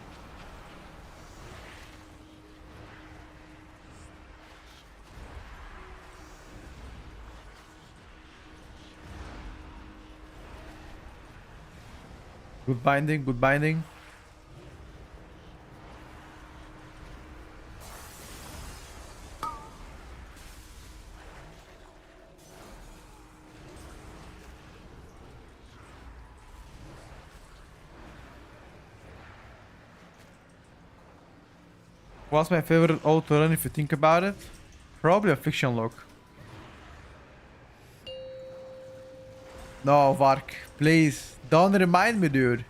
Speaker 1: Good binding, good binding. What's my favorite auto run if you think about it? Probably a fiction lock. No, Vark, please don't remind me, dude.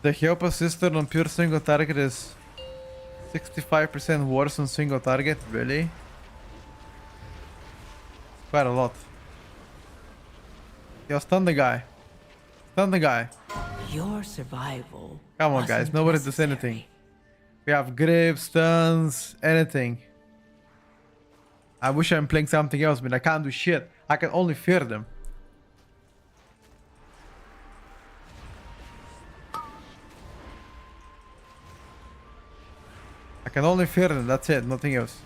Speaker 1: The help assistant on pure single target is 65% worse on single target, really? Quite a lot. Yo, stun the guy. Stun the guy.
Speaker 3: Your survival.
Speaker 1: Come on, guys.
Speaker 3: wasn't
Speaker 1: Nobody does anything.
Speaker 3: necessary.
Speaker 1: We have grip, stuns, anything. I wish I'm playing something else, but I can't do shit. I can only fear them. I can only fear them, that's it, nothing else.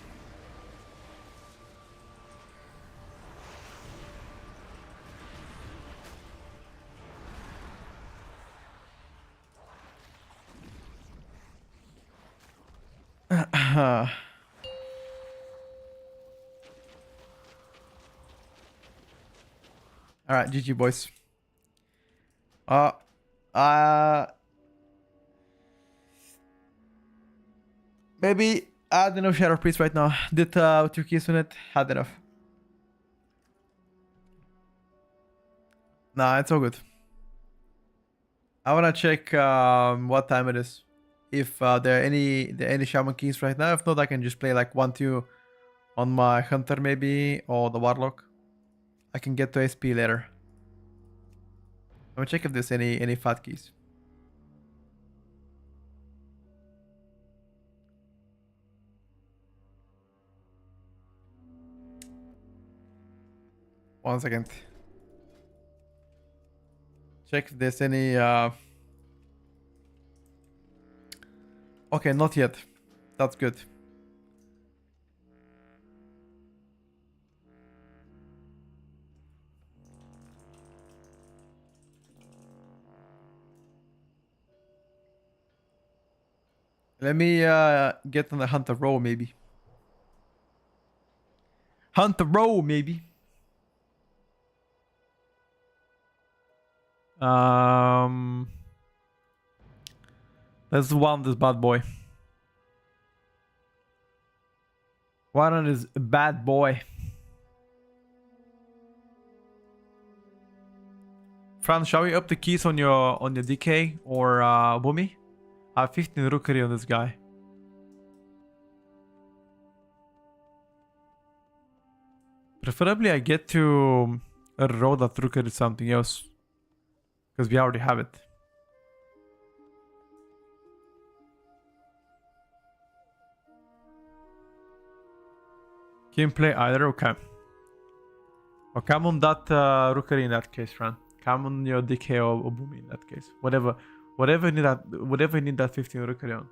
Speaker 1: Alright, GG boys. Uh maybe I don't know Shadow Priest right now. Did 2 keys on it? Had enough. Nah, it's all good. I wanna check what time it is. If there are any shaman keys right now. If not, I can just play like 1-2 on my hunter maybe or the warlock. I can get to SP later. I'm gonna check if there's any fat keys. One second. Check if there's any okay, not yet. That's good. Let me get on the hunter row maybe. Hunter row maybe. Let's one this bad boy. One on this bad boy. Fran, shall we up the keys on your DK or Boomy? I have 15 rookery on this guy. Preferably I get to roll that rookery something else. Because we already have it. Can play either? Okay. Or come on that rookery in that case, Fran. Come on your DK or Boomy in that case. Whatever you need that 15 rookery on.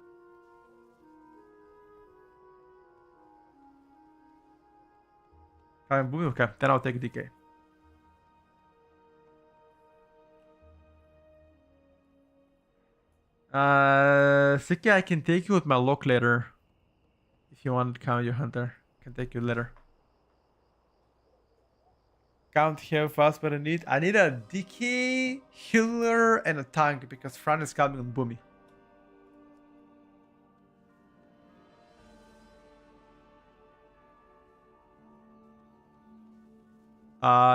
Speaker 1: Boomy, okay. Then I'll take DK. Siki, I can take you with my lock later. If you want to count your hunter. I can take you later. Count here fast, but I need a DK, healer, and a tank because Fran is coming on Boomy.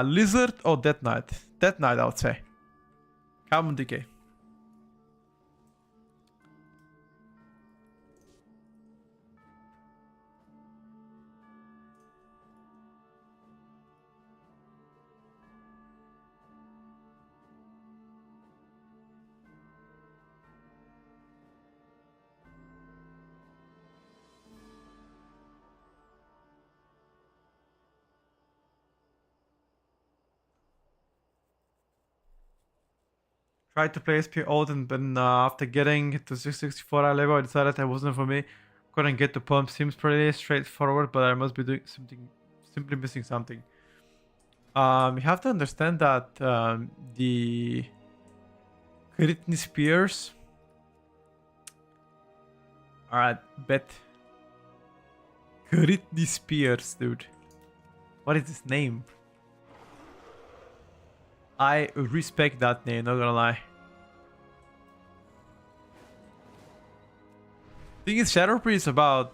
Speaker 1: Lizard or Death Knight? Death Knight, I would say. Come on, DK. Tried to play SP Odin, but after getting to 664 level, I decided that wasn't for me. Couldn't get the pump. Seems pretty straightforward, but I must be doing something, simply missing something. You have to understand that the Britney Spears. Alright, bet. Britney Spears, dude. What is his name? I respect that name, not gonna lie. Thing is, Shadow Priest is about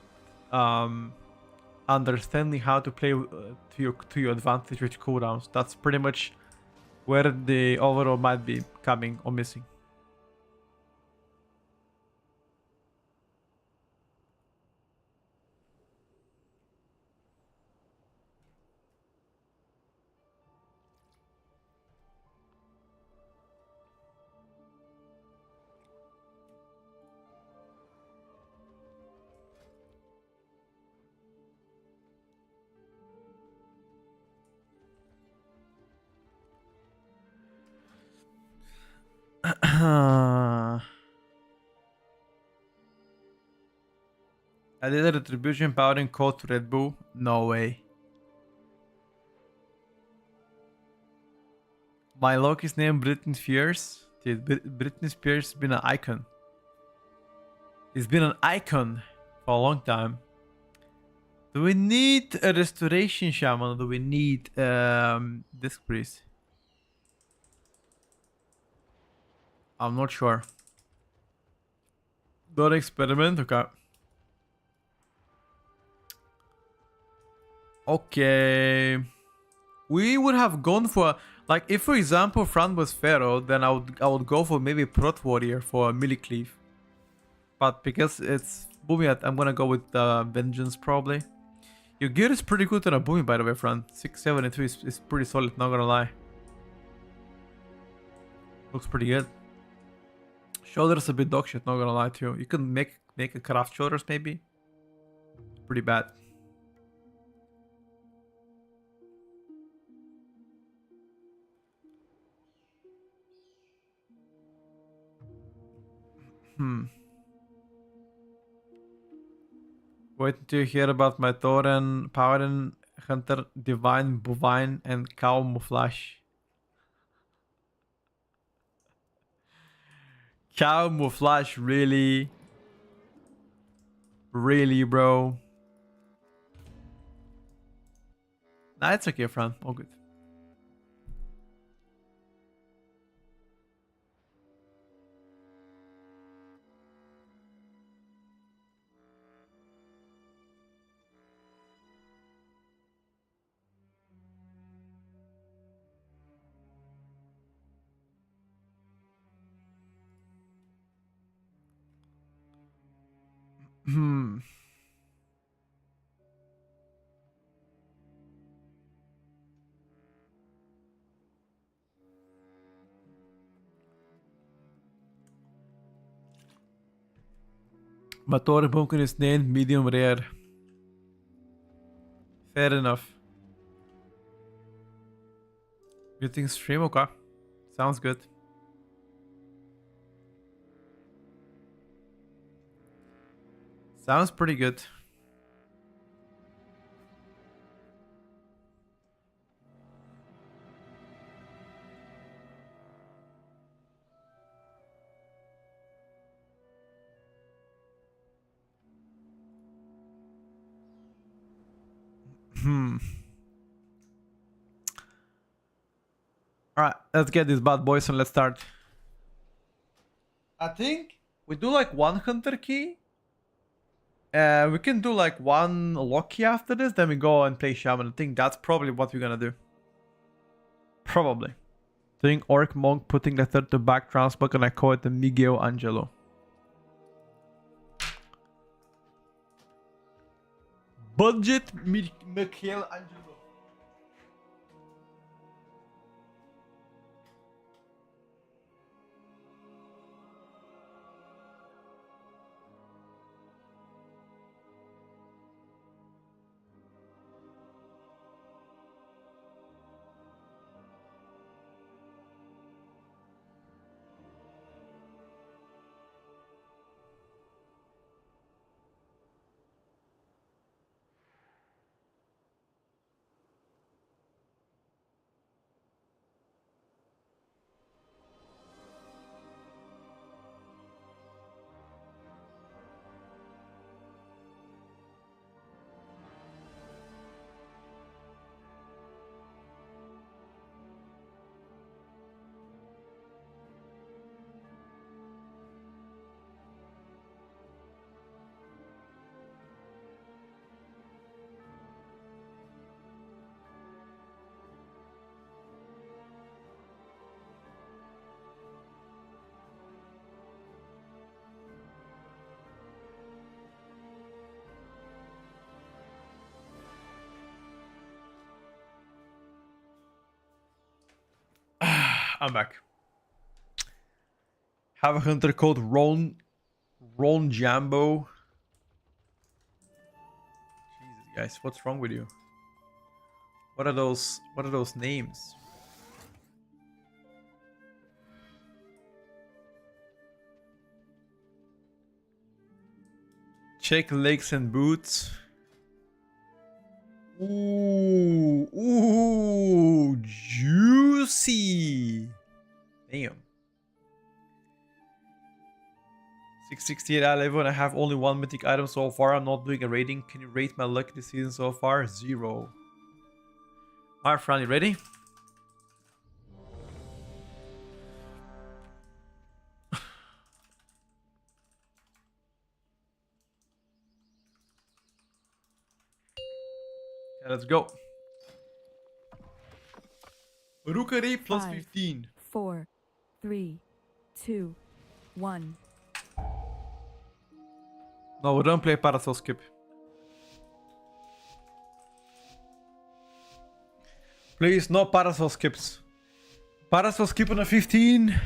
Speaker 1: understanding how to play to your advantage with cooldowns. That's pretty much where the overall might be coming or missing. I did a retribution powering code to Red Bull. No way. My Loki's name Britney Spears. Dude, Britney Spears has been an icon. It's been an icon for a long time. Do we need a restoration shaman or do we need disc priest? I'm not sure. Don't experiment, okay. Okay. We would have gone for like if for example Fran was Pharaoh, then I would go for maybe Prot Warrior for a melee cleave. But because it's Boomy, I'm gonna go with Vengeance probably. Your gear is pretty good on a Boomy, by the way, Fran. 672 is pretty solid, not gonna lie. Looks pretty good. Shoulders a bit dog shit, not gonna lie to you. You can make a craft shoulders maybe. Pretty bad. Wait to hear about my Thorin, Paladin, Hunter, Divine, Bovine, and Camouflage. Camouflage, really? Really, bro? Nah, it's okay, Fran. All good. Hmm. But Thorin Pumpkin is named medium rare. Fair enough. You think stream? Okay. Sounds good. Sounds pretty good. Hmm. Alright, let's get these bad boys and let's start. I think we do like one hunter key. We can do like one Loki after this, then we go and play Shaman. I think that's probably what we're gonna do. Probably. Doing Orc Monk, putting the third to back transmog, and I call it the Miguel Angelo. Budget Miguel Angelo. I'm back. Have a hunter called Ron Jambo. Jesus, guys, what's wrong with you? What are those names? Check legs and boots. Ooh, ooh, juicy. Damn. 668 out of 11. I have only one mythic item so far. I'm not doing a rating. Can you rate my luck this season so far? 0. Alright, Fran, you ready? Okay, let's go. Rukari plus
Speaker 2: 5,
Speaker 1: 15.
Speaker 2: 4, 3, 2, 1.
Speaker 1: No, we don't play Parasol Skip. Please, no Parasol Skips. Parasol Skip on a 15.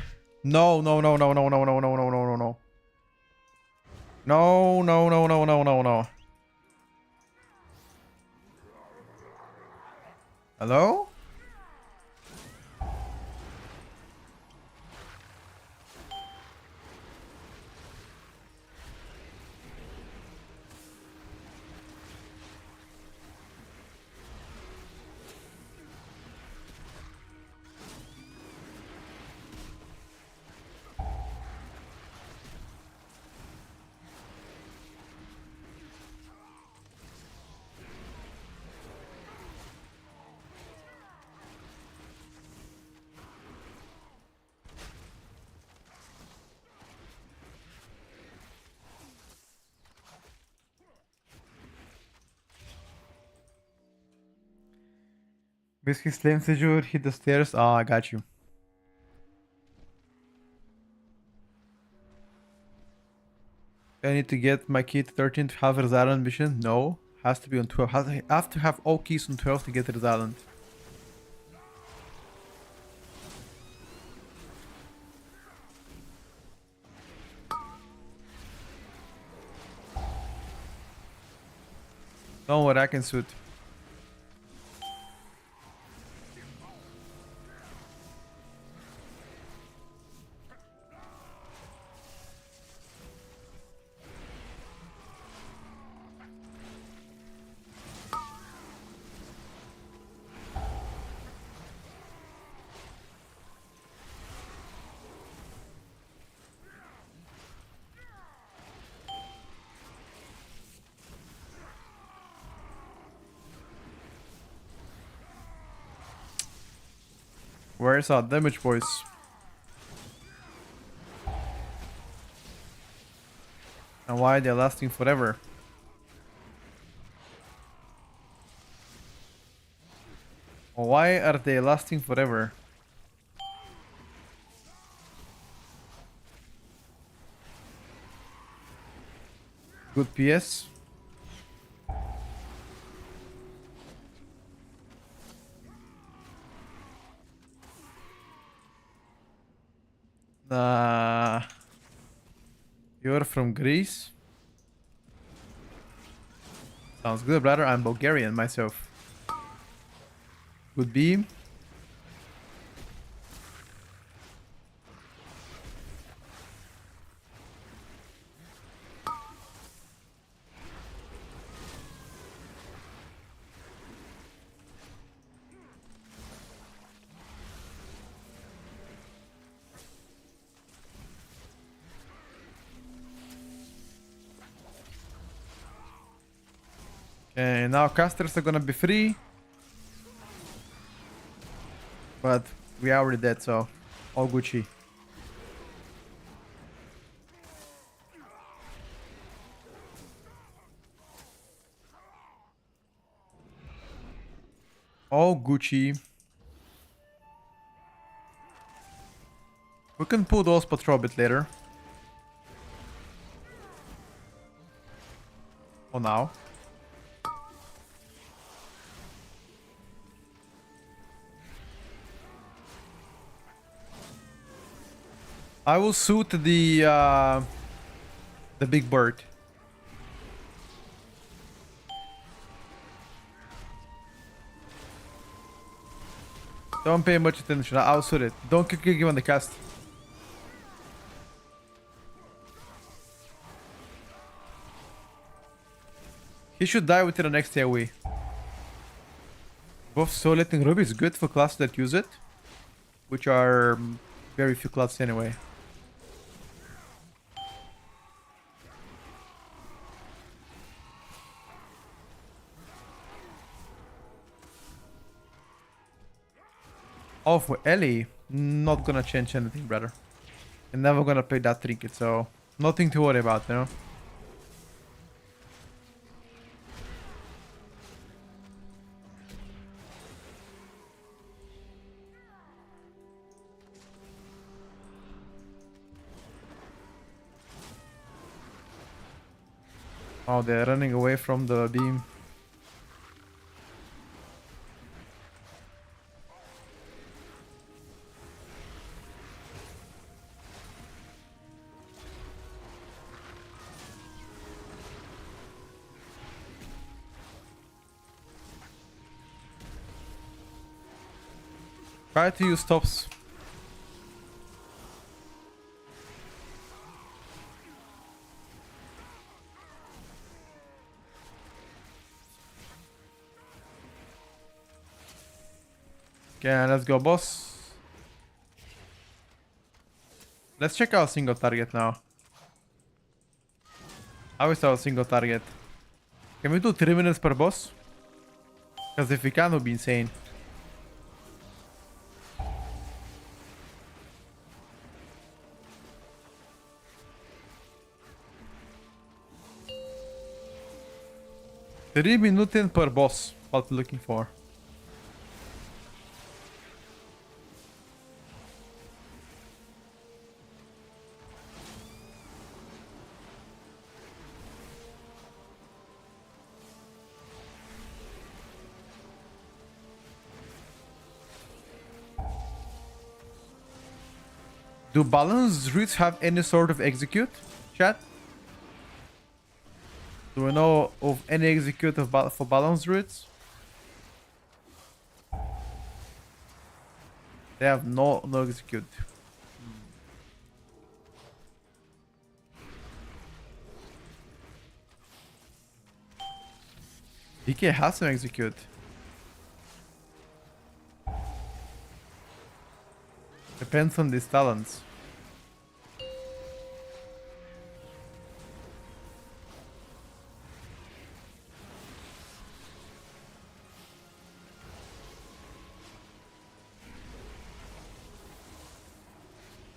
Speaker 1: No, no, no, no, no, no, no, no, no, no, no, no. No, no, no, no, no, no, no. Hello? Basically, Slime Sejour hit the stairs. Ah, I got you. I need to get my key to 13 to have Res Island mission? No. Has to be on 12. Have to have all keys on 12 to get Res Island. Don't worry, I can suit. Where's our damage, boys? And why they're lasting forever? Why are they lasting forever? Good PS. You're from Greece? Sounds good, brother. I'm Bulgarian myself. Good beam. Okay, now casters are gonna be free. But we are already dead, so all Gucci. All Gucci. We can pull those patrol a bit later. Or now. I will suit the big bird. Don't pay much attention. I'll suit it. Don't kick him on the cast. He should die within the next AoE. Buff Soul Letting Ruby is good for classes that use it, which are very few classes anyway. Oh, for Ellie, not gonna change anything, brother. I'm never gonna play that trinket, so nothing to worry about, you know? Oh, they're running away from the beam. Try to use stops. Okay, let's go, boss. Let's check our single target now. How is our single target? Can we do 3 minutes per boss? Because if we can, it would be insane. Three minutes per boss. What we're looking for. Do balance routes have any sort of execute, chat? Do we know of any execute for balance routes? They have no execute. DK has some execute. Depends on these talents.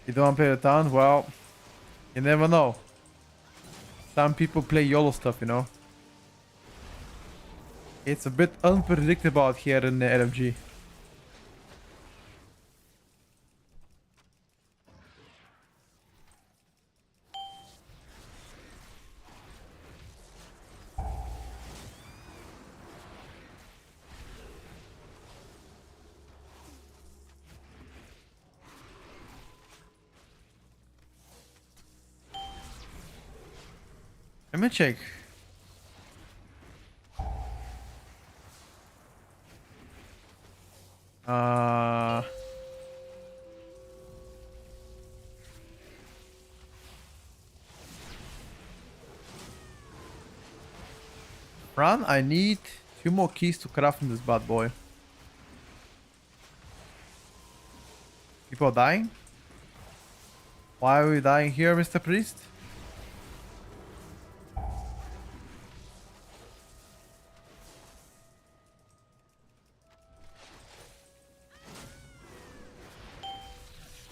Speaker 1: You don't play the town? Well, you never know. Some people play YOLO stuff, you know. It's a bit unpredictable out here in the LFG. Let me check. Run, I need 2 more keys to craft in this bad boy. People are dying? Why are we dying here, Mr. Priest?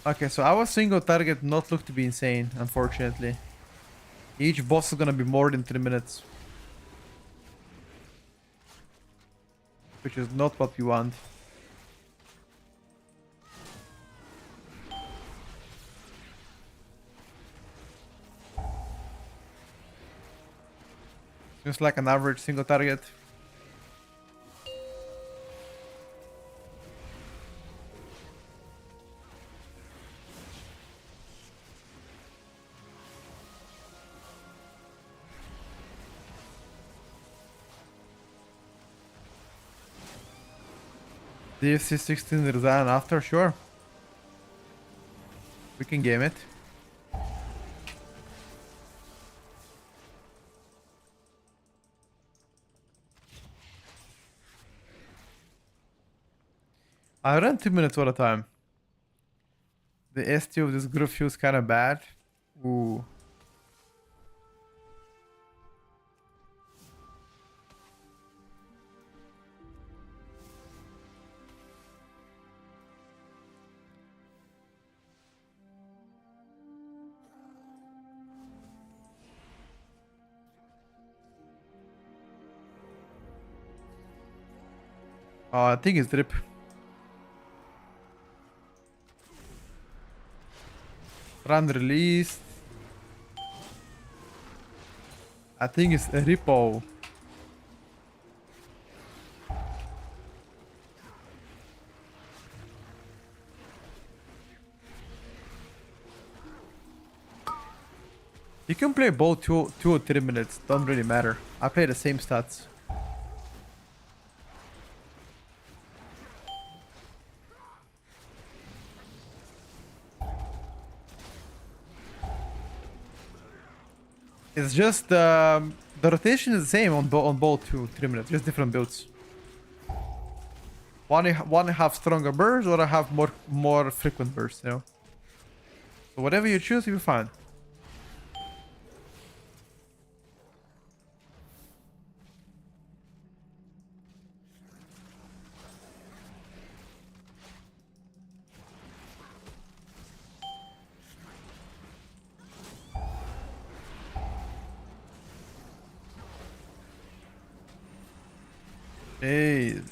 Speaker 1: Okay, so our single target not look to be insane, unfortunately. Each boss is gonna be more than 3 minutes. Which is not what we want. Just like an average single target. DFC 16 resign after, sure. We can game it. I run 2 minutes all the time. The ST of this group feels kind of bad. Ooh. I think it's drip. Run released. I think it's a repo. You can play both 2 or 3 minutes. Don't really matter. I play the same stats. It's just the rotation is the same on both 2 3 minutes, just different builds. One have stronger bursts, or I have more frequent bursts. You know. So whatever you choose, you'll be fine. Jeez.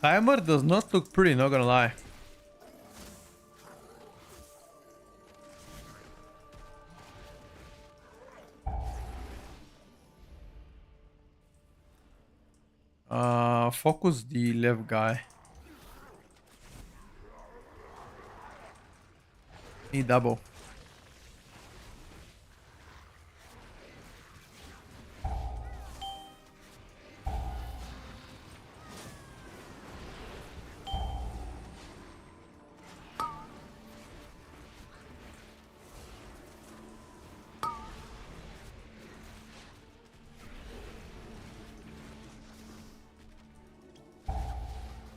Speaker 1: Timer does not look pretty, not gonna lie. Focus the left guy. Need double.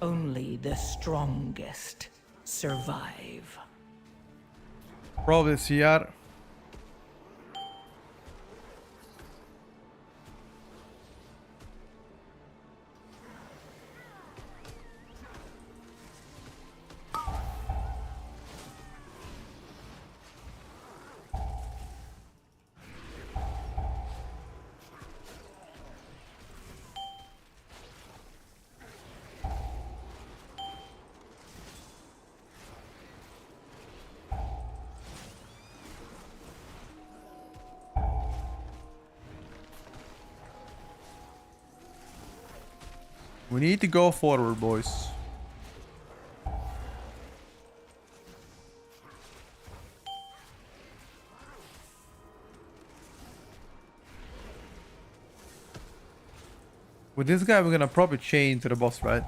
Speaker 3: Only the strongest survive.
Speaker 1: Probably CR. We need to go forward, boys. With this guy, we're gonna probably chain to the boss, right?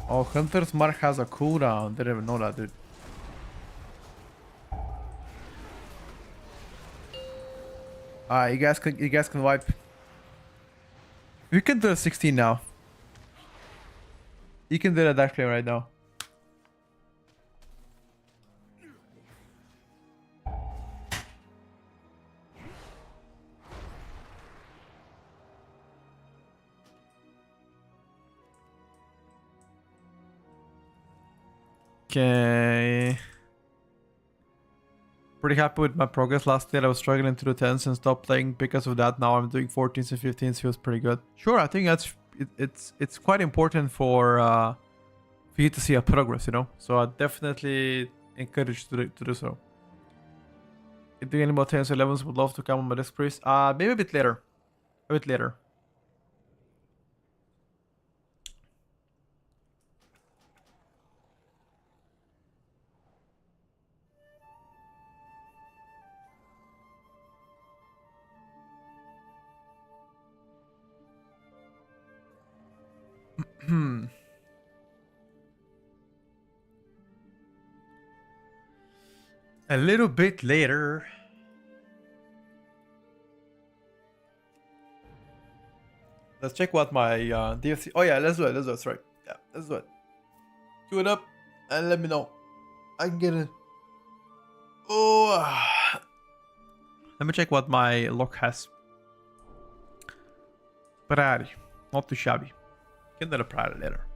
Speaker 1: Oh, Hunter's Mark has a cooldown. Didn't even know that, dude. You guys can wipe. We can do a 16 now. You can do that dash play right now. Okay. Pretty happy with my progress last year. I was struggling to do 10s and stopped playing because of that. Now I'm doing 14s and 15s. Feels pretty good. Sure, I think that's it's quite important for you to see a progress, you know. So I definitely encourage you to do so. If doing any more 10s or 11s, would love to come on my disc priest. Maybe a bit later. A bit later. A little bit later. Let's check what my DFC. Oh yeah, let's do it. Let's do it. That's right. Yeah, let's do it. Queue it up and let me know. I can get it. Oh, let me check what my lock has. Ferrari, not too shabby. Can do the Ferrari later.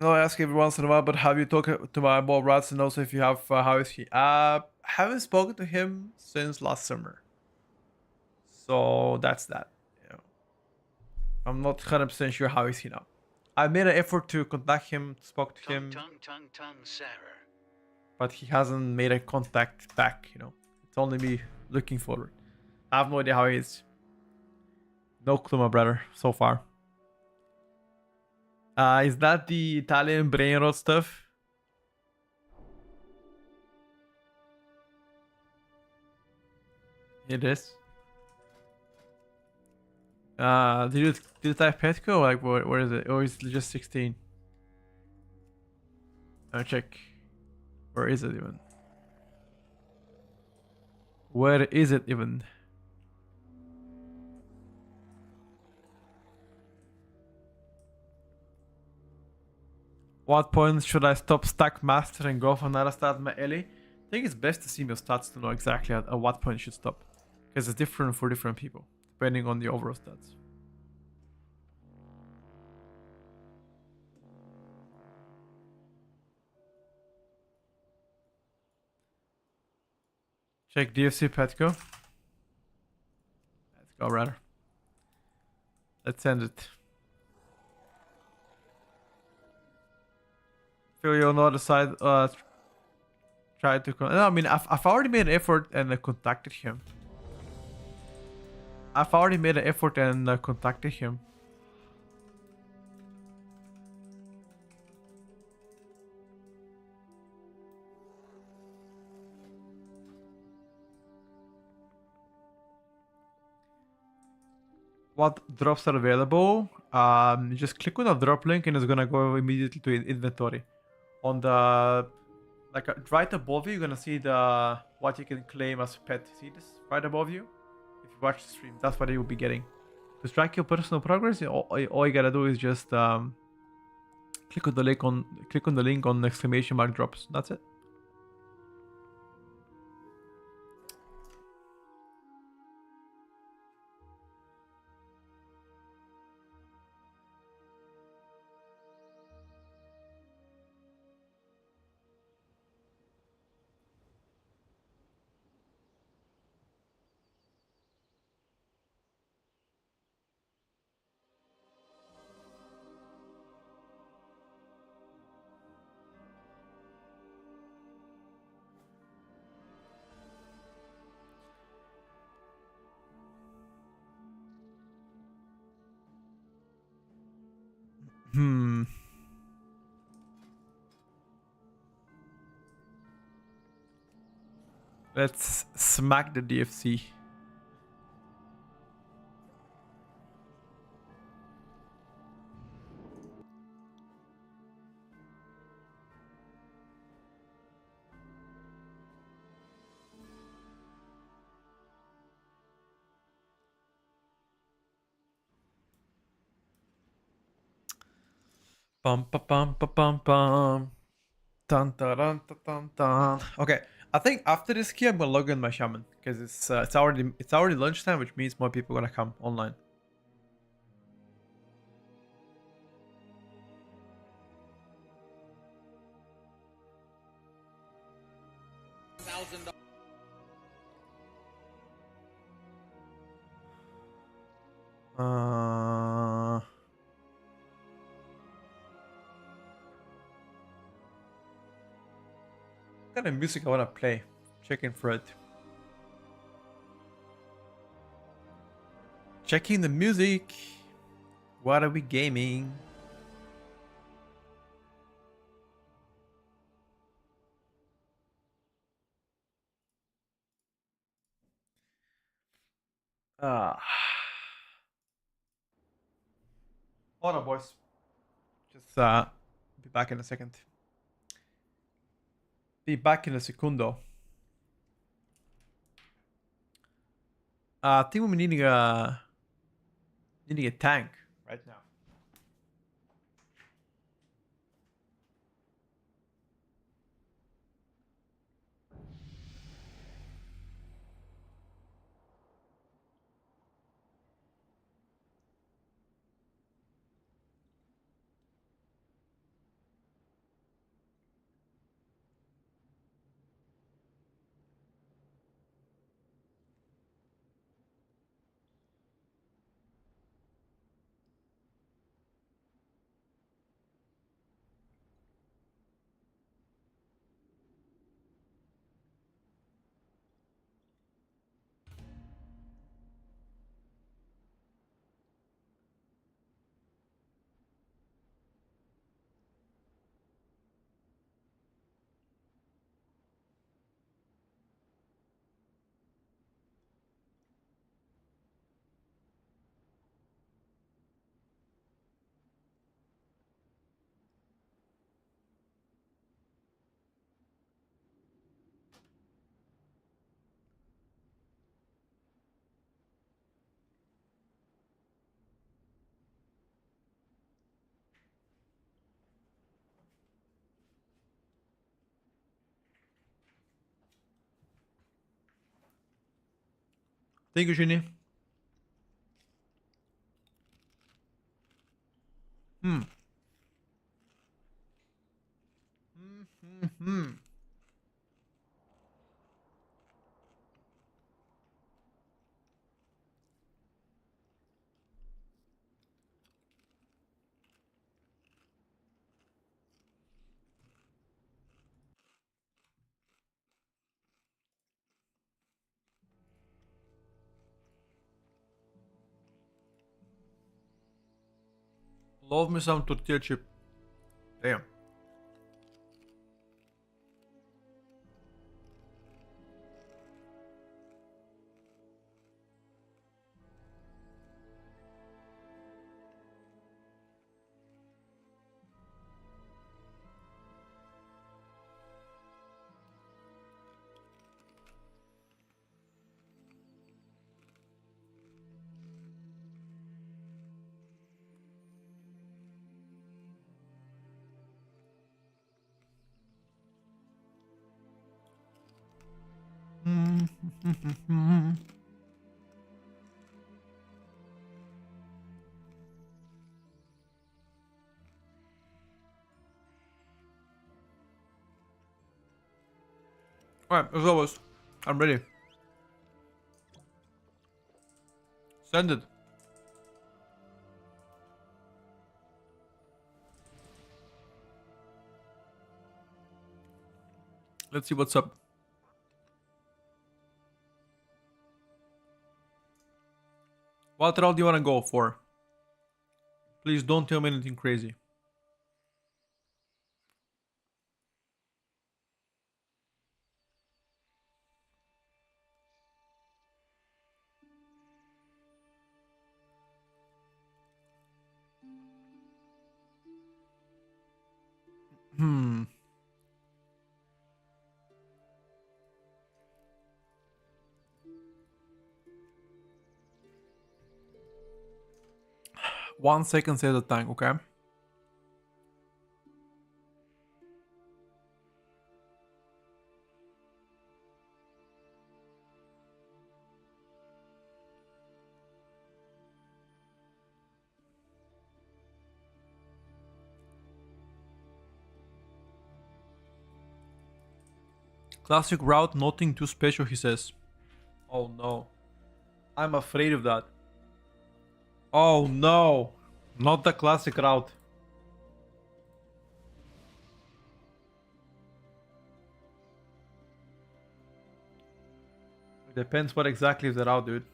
Speaker 1: No, I ask every once in a while, but have you talked to my boy Rats and also if you have, how is he? Haven't spoken to him since last summer. So that's that. You know, I'm not 100% sure how is he now. I made an effort to contact him, spoke to him,
Speaker 4: Sarah.
Speaker 1: but he hasn't made a contact back, you know. It's only me looking forward. I have no idea how he is. No clue, my brother, so far. Is that the Italian brain rot stuff? It is. Did you type Petco? Like, where is it? Or is it just 16? I'll check. Where is it even? Where is it even? What point should I stop stack master and go for another start my Ellie? I think it's best to see your stats to know exactly at what point you should stop. Because it's different for different people, depending on the overall stats. Check DFC Petco. Let's go, rather. Let's end it. Feel you'll know the side. Try to. No, I mean, I've already made an effort and contacted him. I've already made an effort and contacted him. What drops are available? You just click on the drop link and it's gonna go immediately to inventory. On the right above you, you're gonna see the what you can claim as pet. See this right above you? If you watch the stream, that's what you will be getting. To track your personal progress, all you gotta do is just click on the link on exclamation mark drops. That's it. Hmm. Let's smack the DFC. Bum ba bum ba bum bum. Dun dun dun dun dun dun. Okay, I think after this key I'm gonna log in my shaman because it's already lunchtime, which means more people are gonna come online. What kind of music I wanna play? Checking for it. Checking the music. What are we gaming? Ah. Hold on, boys. Just be back in a second. Be back in a secundo. I think we're needing a tank right now. Thank you, Shinny. Hmm. Hmm. Love me some tortilla chip. Damn. Alright, as always, I'm ready. Send it. Let's see what's up. What route do you want to go for? Please don't tell me anything crazy. Hmm. One second, say the tank, okay? Classic route, nothing too special, he says. Oh no. I'm afraid of that. Oh no. Not the classic route. It depends what exactly is the route, dude.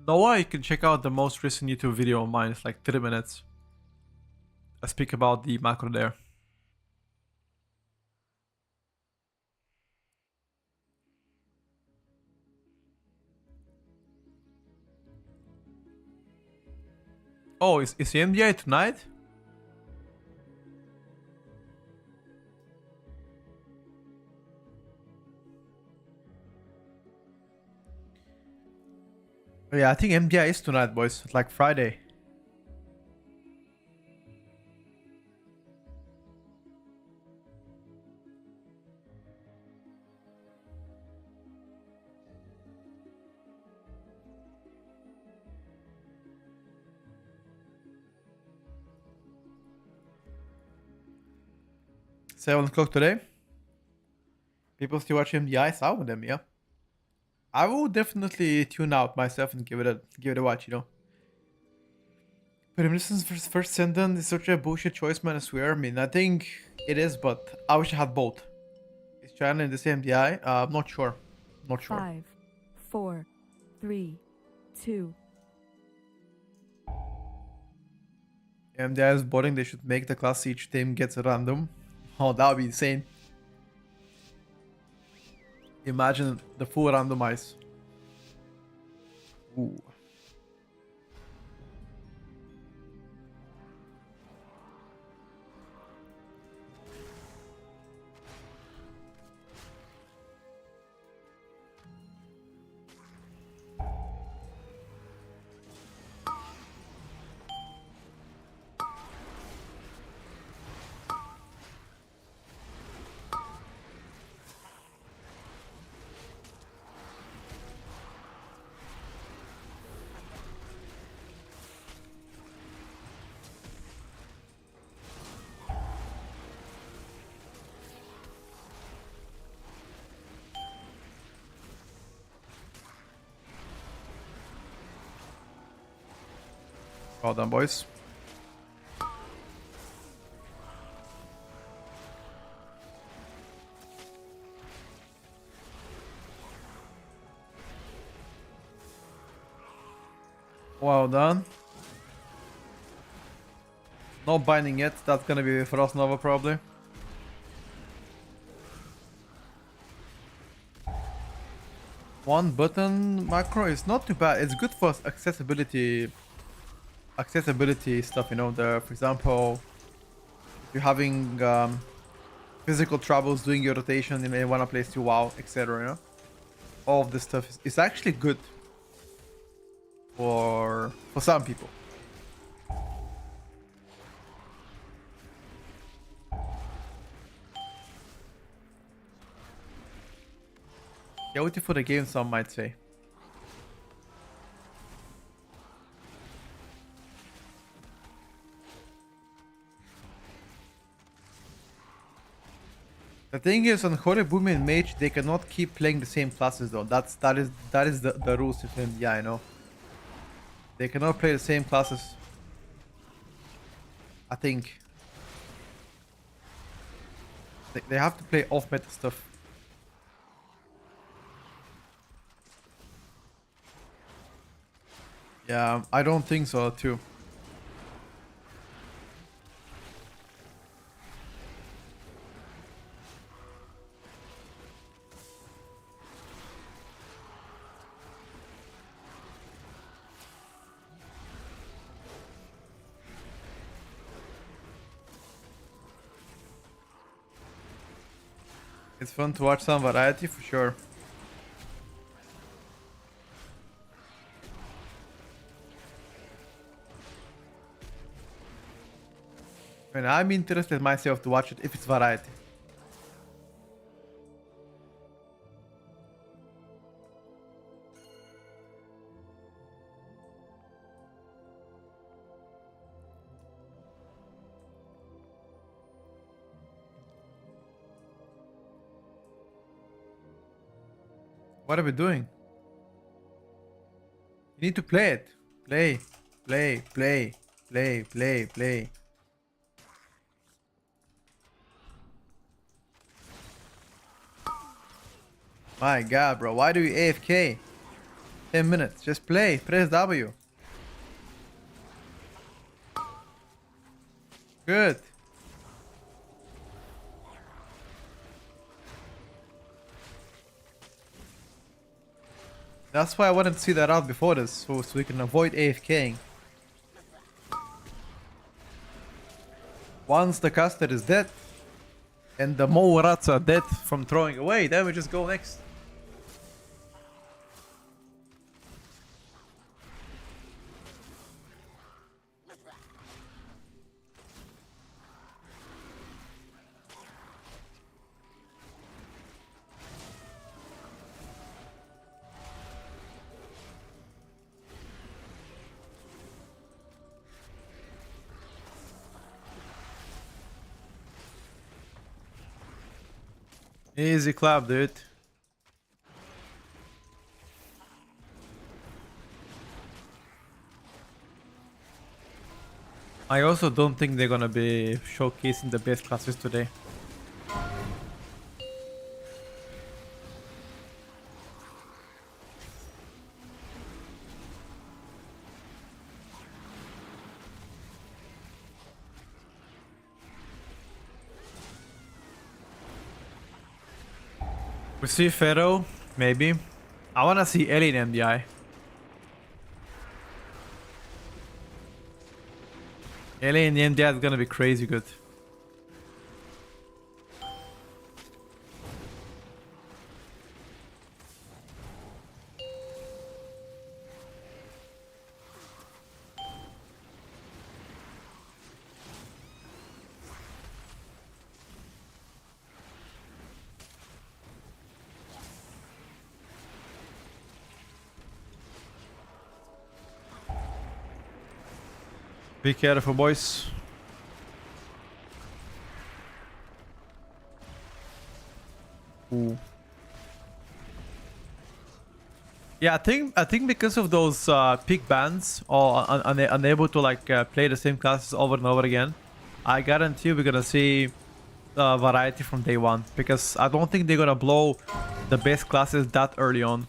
Speaker 1: Noah, you can check out the most recent YouTube video of mine. It's like 3 minutes. I speak about the macro there. Oh, is the MDI tonight? Oh, yeah, I think MDI is tonight, boys. It's like Friday. Seven o'clock today. People still watch MDI. Some of them, yeah. I will definitely tune out myself and give it a watch, you know. But Emerson's first sentence is such a bullshit choice, man. I swear. I mean, I think it is, but I wish I had both. Is China in the same DI? I'm not sure. Not sure.
Speaker 2: 5, 4, 3, 2.
Speaker 1: MDI is boring. They should make the class each team gets a random. Oh, that would be insane. Imagine the full randomize. Ooh. Well done, boys. Well done. No binding yet. That's gonna be Frost Nova probably. One button macro is not too bad. It's good for accessibility stuff, you know. For example, if you're having physical troubles doing your rotation, you may want to place to WoW, etc. You know, all of this stuff is actually good for some people. Yeah, waiting for the game, some might say. The thing is, on Holy Boomy and Mage, they cannot keep playing the same classes though. That is the rules of him. Yeah, I know. They cannot play the same classes. I think they have to play off meta stuff. Yeah, I don't think so too. It's fun to watch some variety for sure. And I'm interested myself to watch it if it's variety. What are we doing? You need to play it. Play, play, play, play, play, play. My god, bro. Why do you AFK? 10 minutes. Just play. Press W. Good. That's why I wanted to see that out before this, so we can avoid AFKing. Once the caster is dead, and the mole rats are dead from throwing away, then we just go next. Easy clap, dude. I also don't think they're gonna be showcasing the best classes today. We see Pharaoh, maybe. I wanna see Ellie in MDI. Ellie in the MDI is gonna be crazy good. Be careful, boys. Ooh. Yeah, I think because of those pick bans or unable to like play the same classes over and over again, I guarantee we're gonna see variety from day one, because I don't think they're gonna blow the best classes that early on.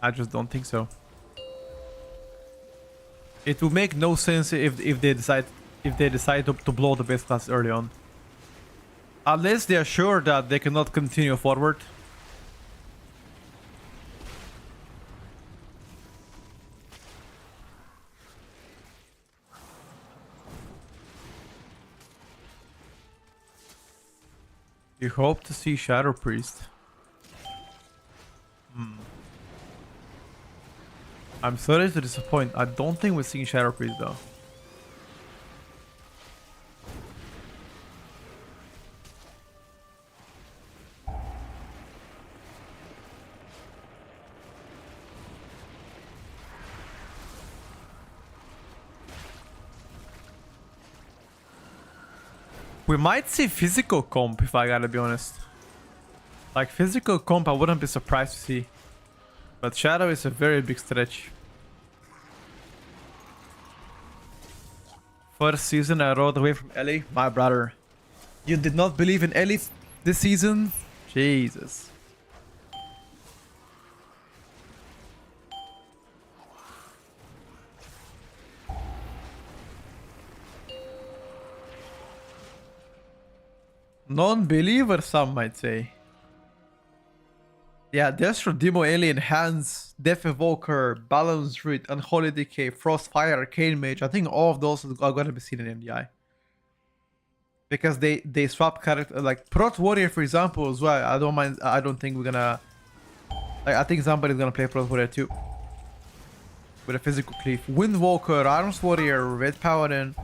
Speaker 1: I just don't think so. It would make no sense if they decide to blow the base class early on. Unless they are sure that they cannot continue forward. You hope to see Shadow Priest. I'm sorry to disappoint. I don't think we're seeing Shadow Priest though. We might see physical comp, if I gotta be honest. Like physical comp, I wouldn't be surprised to see. But Shadow is a very big stretch. First season I rode away from Ellie. My brother. You did not believe in Ellie this season? Jesus. Non-believer, some might say. Yeah, Destro, Demo, Alien, Hands, Death Evoker, Balance Druid, Unholy Decay, Frostfire, Arcane Mage. I think all of those are gonna be seen in MDI. Because they swap character, like Prot Warrior for example as well. I don't think we're gonna, like, I think somebody's gonna play Prot Warrior too. With a physical cleave. Windwalker, Arms Warrior, Red Paladin.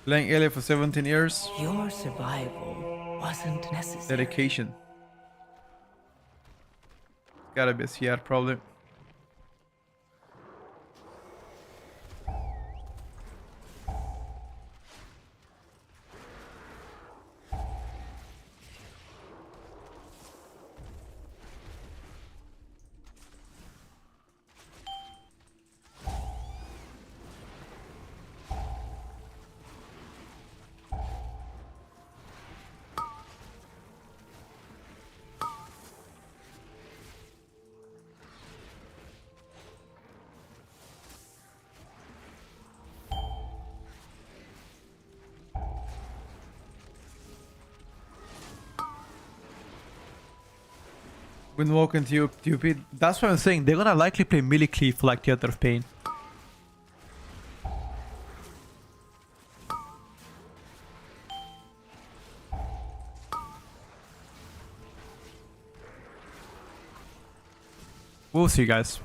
Speaker 1: Playing Ellie for 17 years.
Speaker 3: Your survival wasn't necessary.
Speaker 1: Dedication. Gotta be a CR probably. Windwalk and TUP. That's what I'm saying. They're gonna likely play melee cleave for like Theater of Pain. We'll see, guys.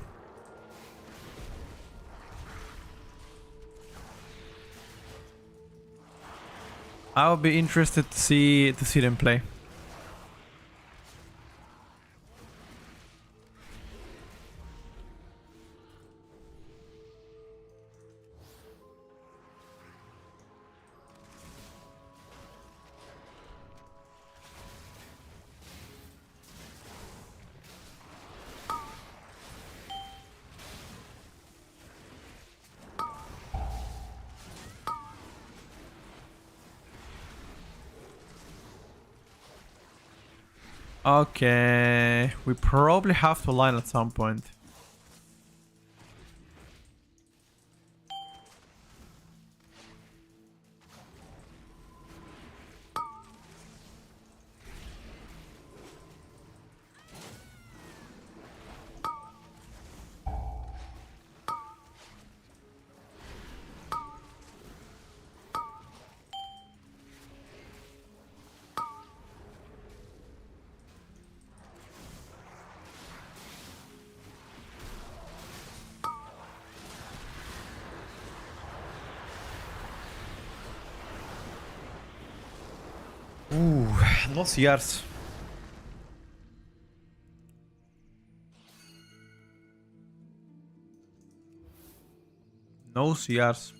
Speaker 1: I'll be interested to see them play. Okay, we probably have to line at some point. Ooh, no CRs. No CRs.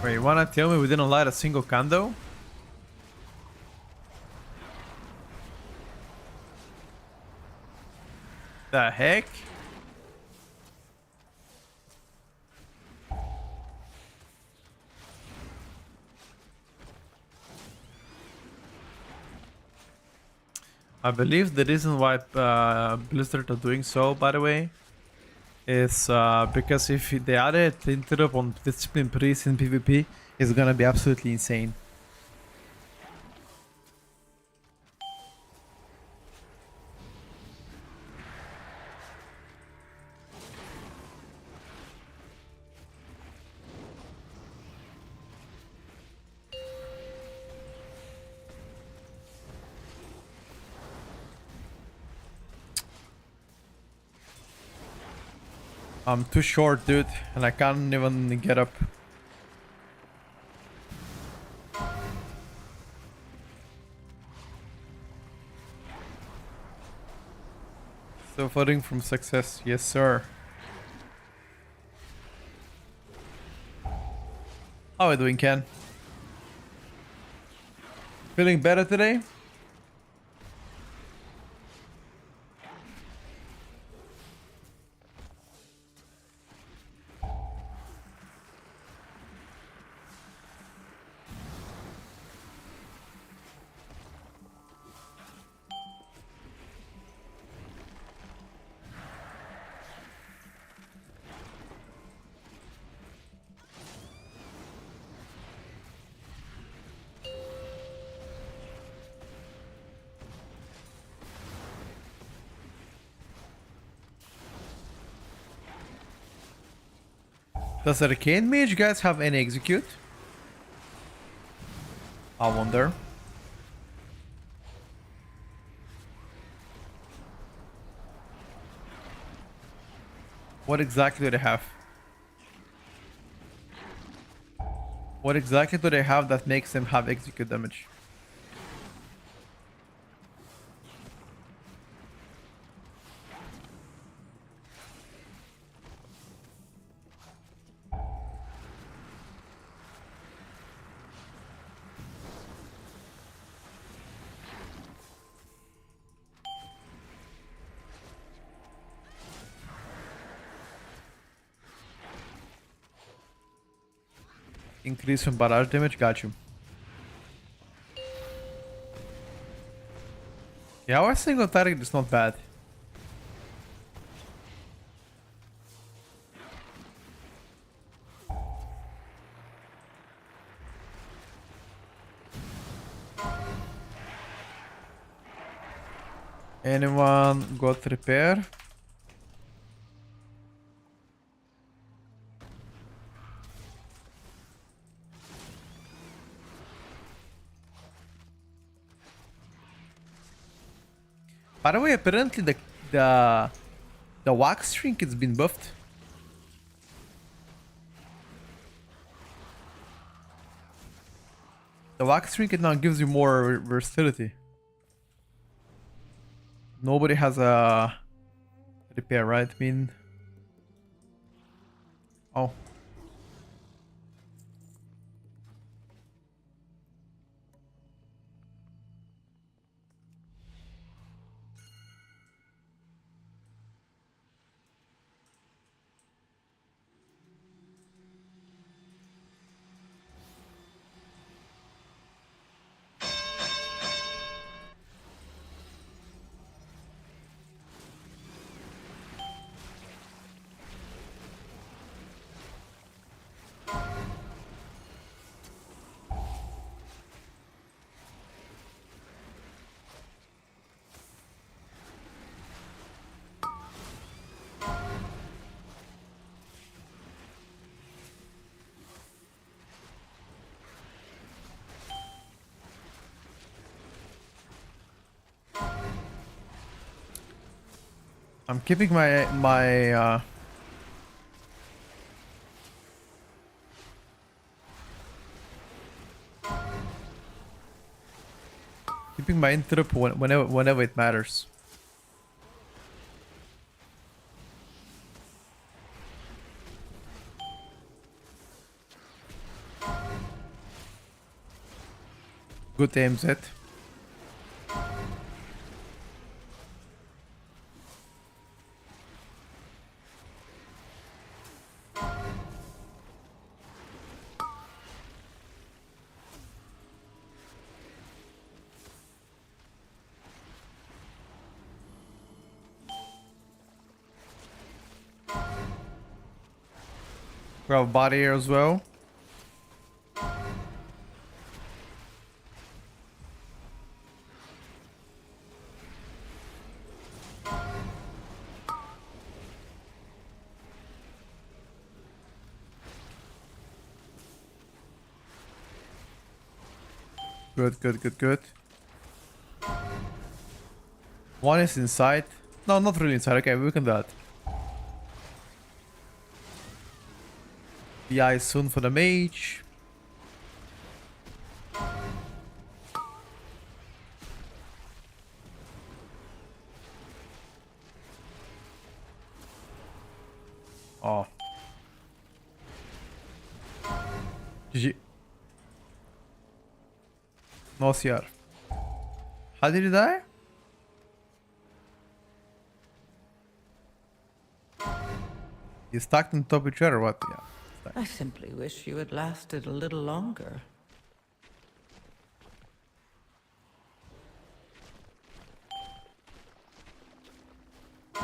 Speaker 1: Wait, you wanna tell me we didn't light a single candle? The heck? I believe the reason why Blizzard are doing so, by the way, is because if they added interrupt on Discipline Priest in PvP, it's gonna be absolutely insane. I'm too short, dude, and I can't even get up. Suffering from success, yes sir. How are we doing, Ken? Feeling better today? Does Arcane Mage guys have any execute? I wonder. What exactly do they have? What exactly do they have that makes them have execute damage? Increase from barrage damage, got you. Yeah, our single target is not bad. Anyone got repair? By the way, apparently the wax shrink has been buffed. The wax shrink now gives you more versatility. Nobody has a repair, right? I mean, oh. I'm keeping my keeping my interrupt whenever it matters. Good aim set. Grab body here as well. Good. One is inside. No, not really inside. Okay, we can do that. BI soon for the mage. Oh. GG. No CR. How did he die? He's stacked on top of each other, what? Yeah.
Speaker 3: I simply wish you had lasted a little longer.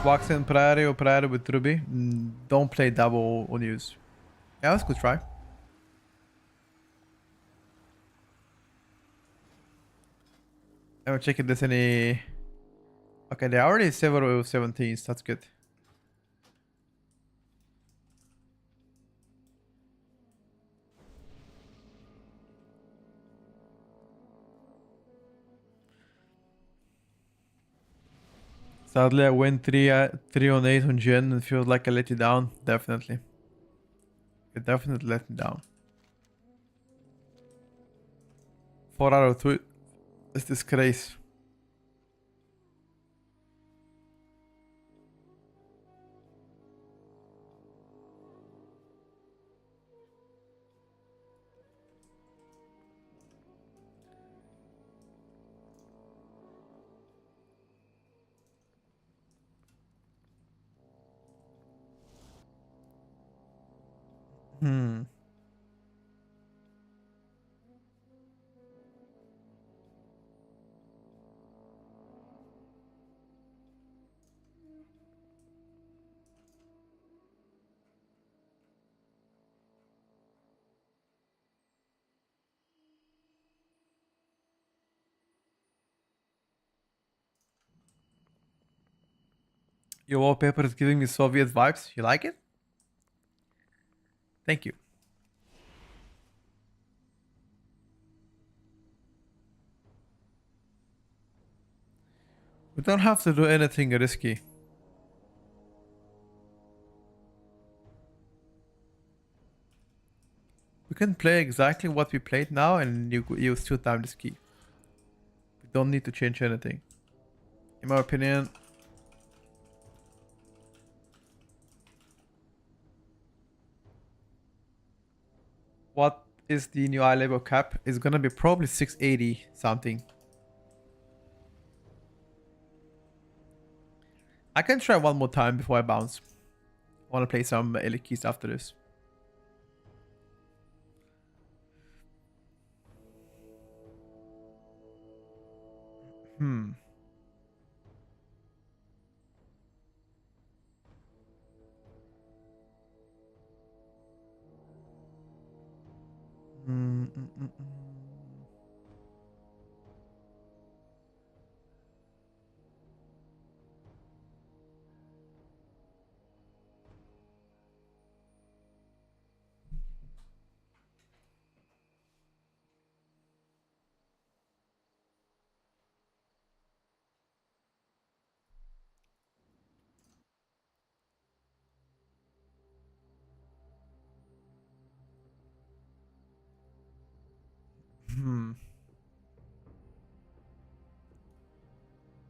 Speaker 1: Wax in Prairie or Prairie with Ruby. Don't play double on use. Yeah, that's a good try. I'm checking if there's any. Okay, there are already several 17s. That's good. Sadly, I went 3 on 8 on Gen and feels like I let you down. Definitely. It definitely let me down. 4 out of 2 is disgrace. Hmm. Your wallpaper is giving me Soviet vibes. You like it? Thank you. We don't have to do anything risky. We can play exactly what we played now and you still time this key. We don't need to change anything. In my opinion. What is the new eye level cap? It's gonna be probably 680 something. I can try one more time before I bounce. I wanna play some elite keys after this. Hmm. Mm, mm, mm, mm. Hmm.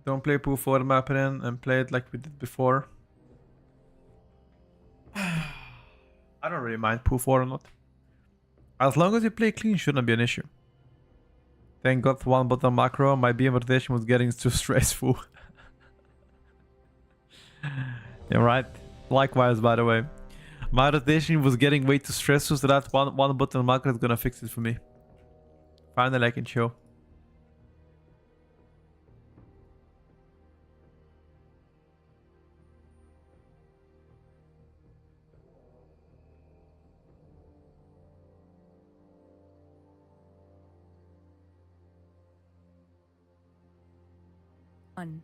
Speaker 1: Don't play pool 4 in my opinion and play it like we did before. I don't really mind pool 4 or not. As long as you play clean, shouldn't be an issue. Thank God for one button macro. My BM rotation was getting too stressful. You're right. Likewise, by the way. My rotation was getting way too stressful, so that one button macro is gonna fix it for me. Finally, I can chill.
Speaker 2: One.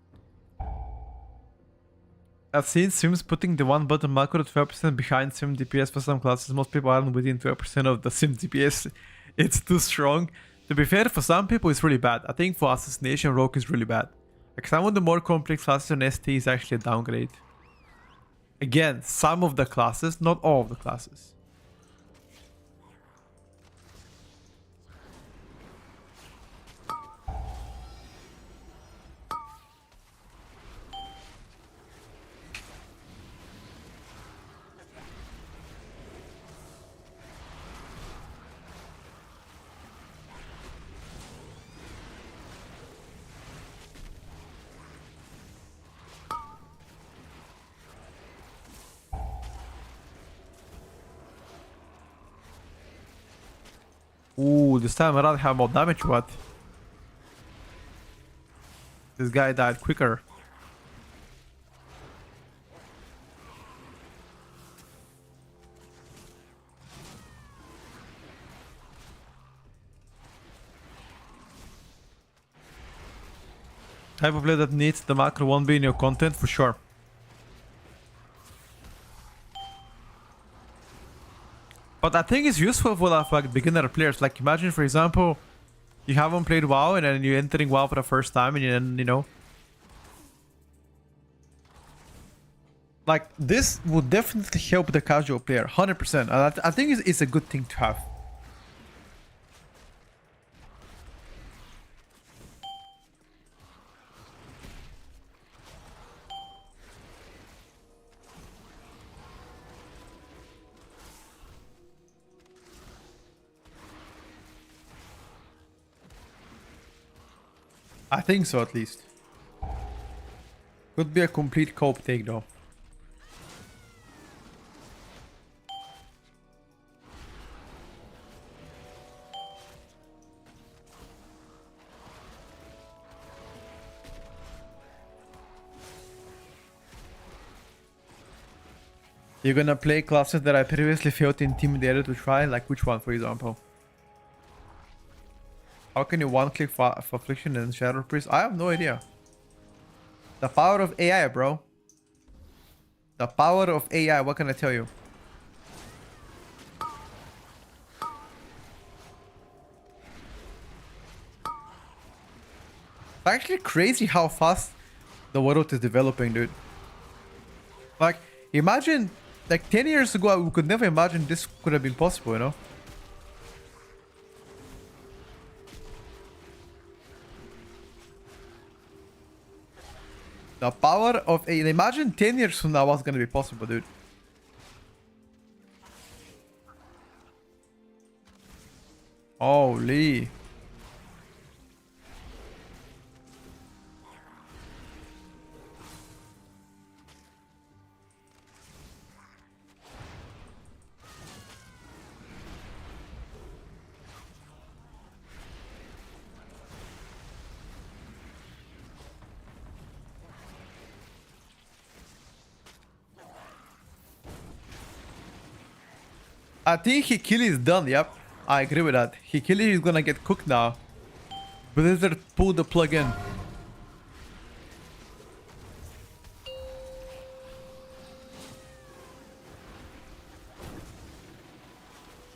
Speaker 1: I've seen Sims putting the one button macro 12% behind Sim DPS for some classes. Most people aren't within 12% of the Sim DPS. It's too strong. To be fair, for some people it's really bad. I think for Assassination, Rogue is really bad. Like some of the more complex classes on ST is actually a downgrade. Again, some of the classes, not all of the classes. Ooh, this time around I have more damage, what? This guy died quicker. Type of play that needs the macro won't be in your content for sure. But I think it's useful for like beginner players. Like imagine for example, you haven't played WoW and then you're entering WoW for the first time and then, you know, Like, this would definitely help the casual player, 100%. And I think it's a good thing to have. I think so, at least. Could be a complete cope take, though. You're gonna play classes that I previously felt intimidated to try? Like which one, for example? How can you one-click for Affliction and Shadow Priest? I have no idea. The power of AI, bro. The power of AI, what can I tell you? It's actually crazy how fast the world is developing, dude. Like, imagine, like 10 years ago, we could never imagine this could have been possible, you know? The power of AI. Imagine 10 years from now what's gonna be possible, dude. Holy. I think Hikili is done, yep. I agree with that. Hikili is gonna get cooked now. Blizzard pull the plug in.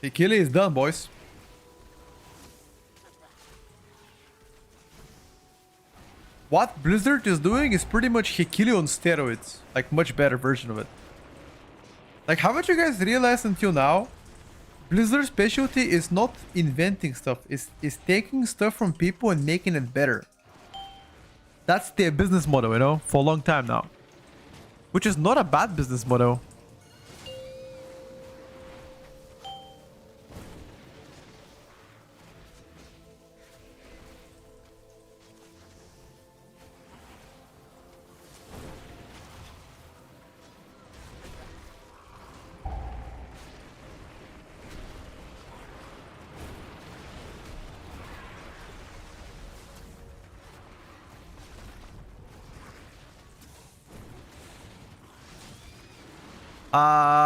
Speaker 1: Hikili is done, boys. What Blizzard is doing is pretty much Hikili on steroids. Like, much better version of it. Like, haven't you guys realized until now? Blizzard's specialty is not inventing stuff. It's taking stuff from people and making it better. That's their business model, you know? For a long time now. Which is not a bad business model.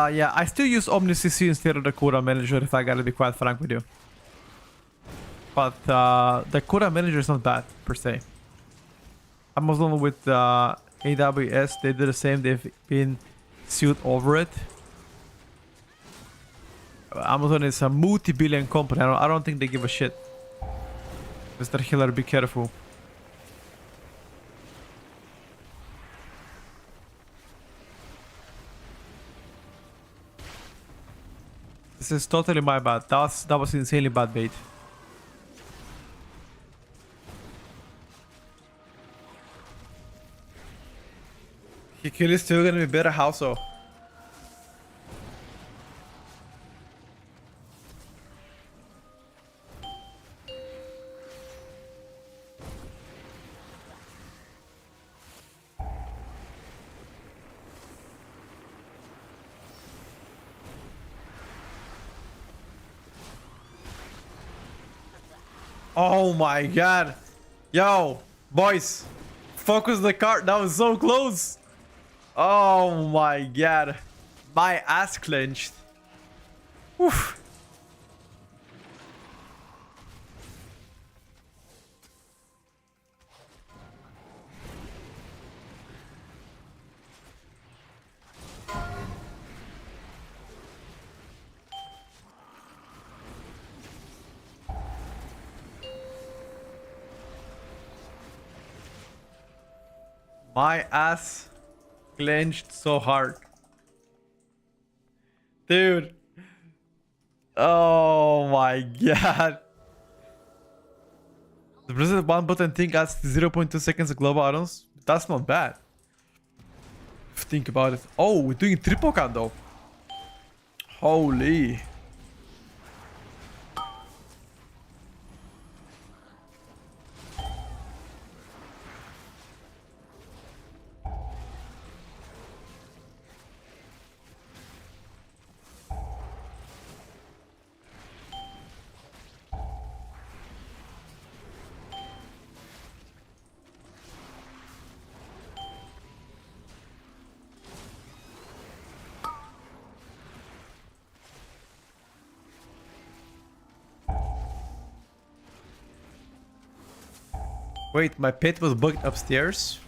Speaker 1: Yeah, I still use OmniCC instead of the Quota Manager if I gotta be quite frank with you. But the Quota Manager is not bad, per se. Amazon with AWS, they did the same, they've been sued over it. Amazon is a multi-billion company, I don't think they give a shit. Mr. Hiller, be careful. This is totally my bad. That was insanely bad bait. Hikili is still gonna be better. How so? Oh my god. Yo, boys. Focus the card. That was so close. Oh my god. My ass clenched. Oof. My ass Clenched so hard. Dude. Oh my god. The press one button thing adds 0.2 seconds of global items. That's not bad. Think about it. Oh, we're doing triple cut though. Holy. Wait, my pet was bugged upstairs?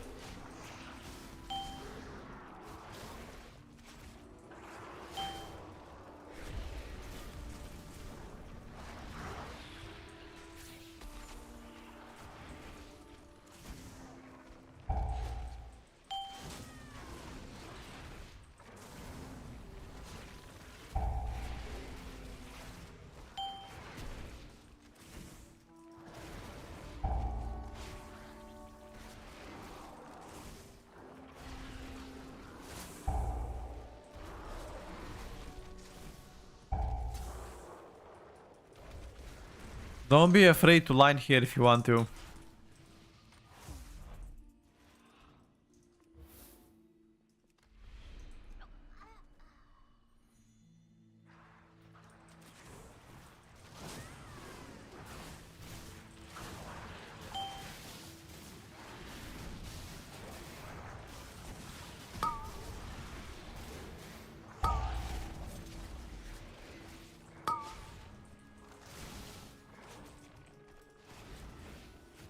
Speaker 1: Don't be afraid to line here if you want to.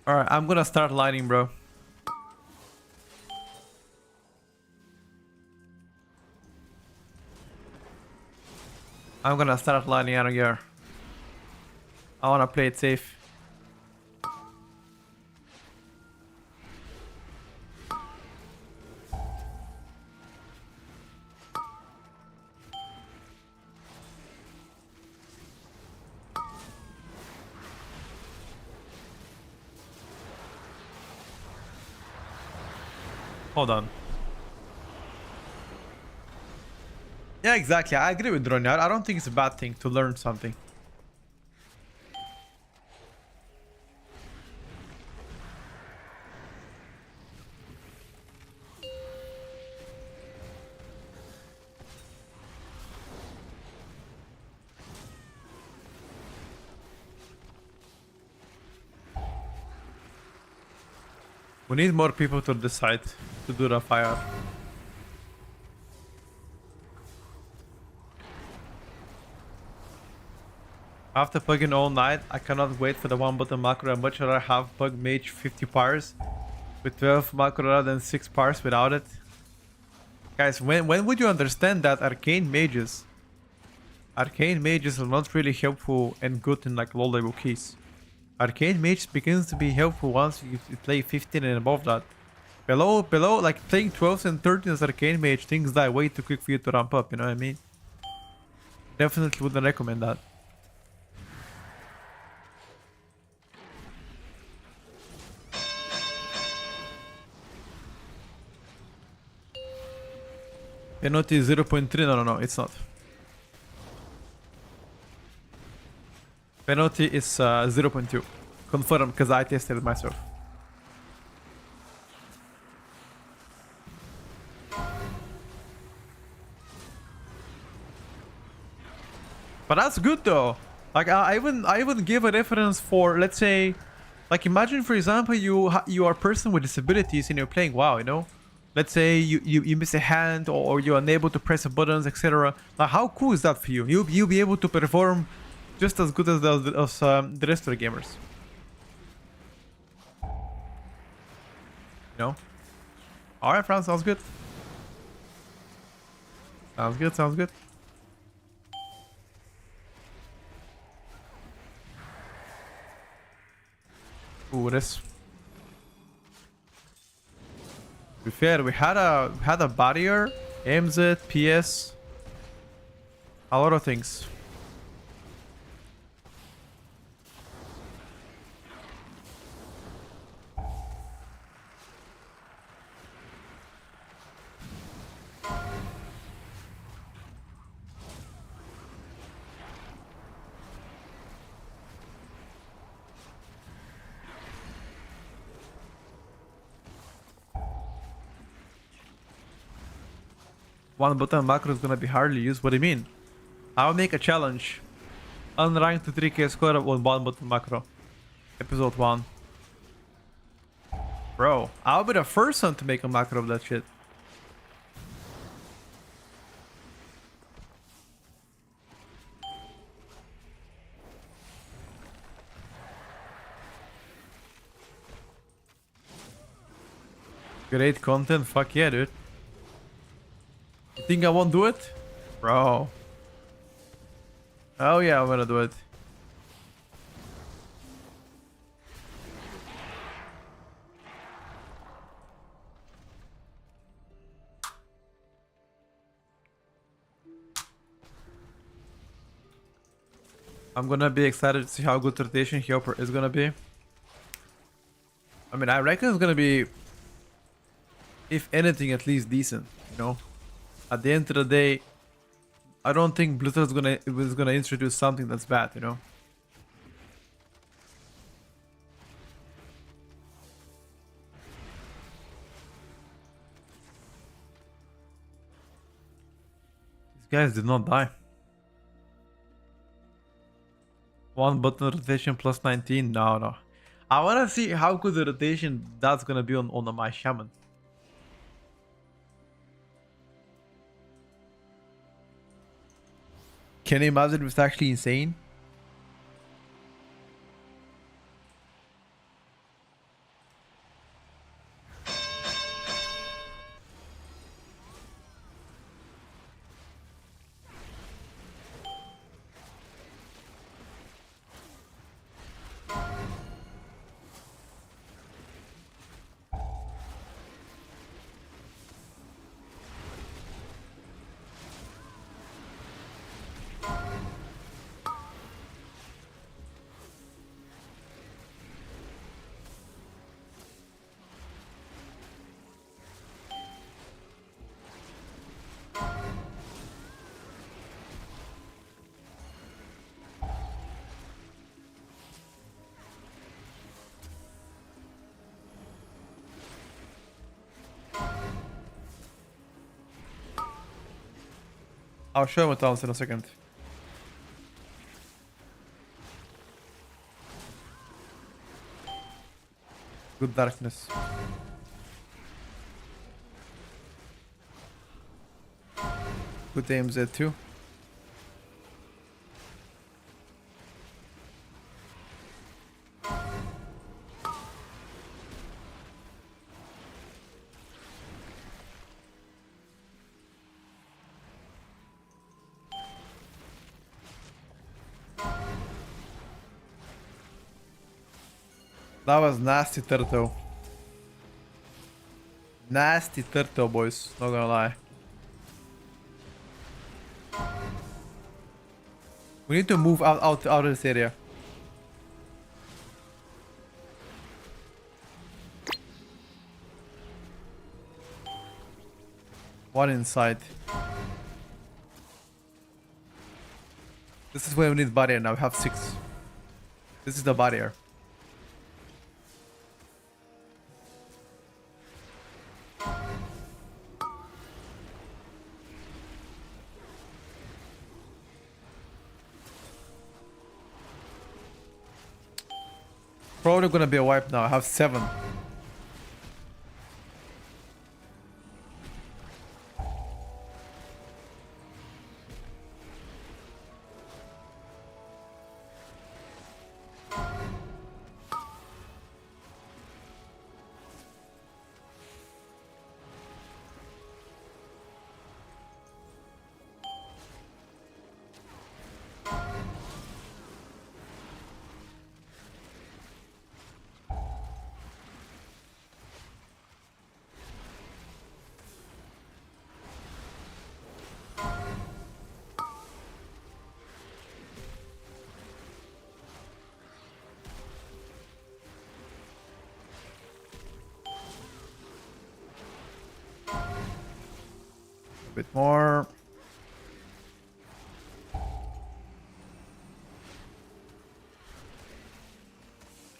Speaker 1: Alright, I'm gonna start lining, bro. I'm gonna start lining out of here. I wanna play it safe. Hold on. Yeah, exactly. I agree with Dronya. I don't think it's a bad thing to learn something. We need more people to decide to do the fire. After plugging all night, I cannot wait for the one button macro. I'd much rather have bug mage 50 pars with 12 macro rather than 6 pars without it. Guys, when would you understand that arcane mages are not really helpful and good in like low level keys? Arcane mage begins to be helpful once you play 15 and above that. Below, like playing 12s and 13s as arcane mage, things die way too quick for you to ramp up, you know what I mean? Definitely wouldn't recommend that. Penalty is 0.3, no, it's not. Penalty is 0.2. Confirm, because I tested it myself. But that's good though. Like I even give a reference for, let's say, like imagine for example you are a person with disabilities and you're playing WoW, you know? Let's say you miss a hand or you're unable to press the buttons, etc. Like how cool is that for you? You'll be able to perform just as good as the rest of the gamers. You know? Alright, Fran, sounds good. Sounds good. Ooh, this. be fair, we had a barrier, AMZ, PS, a lot of things. One button macro is gonna be hardly used. What do you mean? I'll make a challenge. Unranked to 3k score on one button macro. Episode 1. Bro, I'll be the first one to make a macro of that shit. Great content, fuck yeah, dude. You think I won't do it? Bro. Oh yeah, I'm gonna do it. I'm gonna be excited to see how good rotation here is gonna be. I mean, I reckon it's gonna be, if anything, at least decent, you know? At the end of the day, I don't think Blizzard is gonna introduce something that's bad, you know? These guys did not die. One button rotation plus 19? No. I wanna see how good the rotation that's gonna be on my shaman. Can you imagine if it's actually insane? I'll show him what else in a second. Good darkness. Good AMZ too. That was nasty turtle. Nasty turtle, boys. Not gonna lie. We need to move out of this area. One inside. This is where we need barrier now. We have 6. This is the barrier. Probably gonna be a wipe now. I have 7. bit more.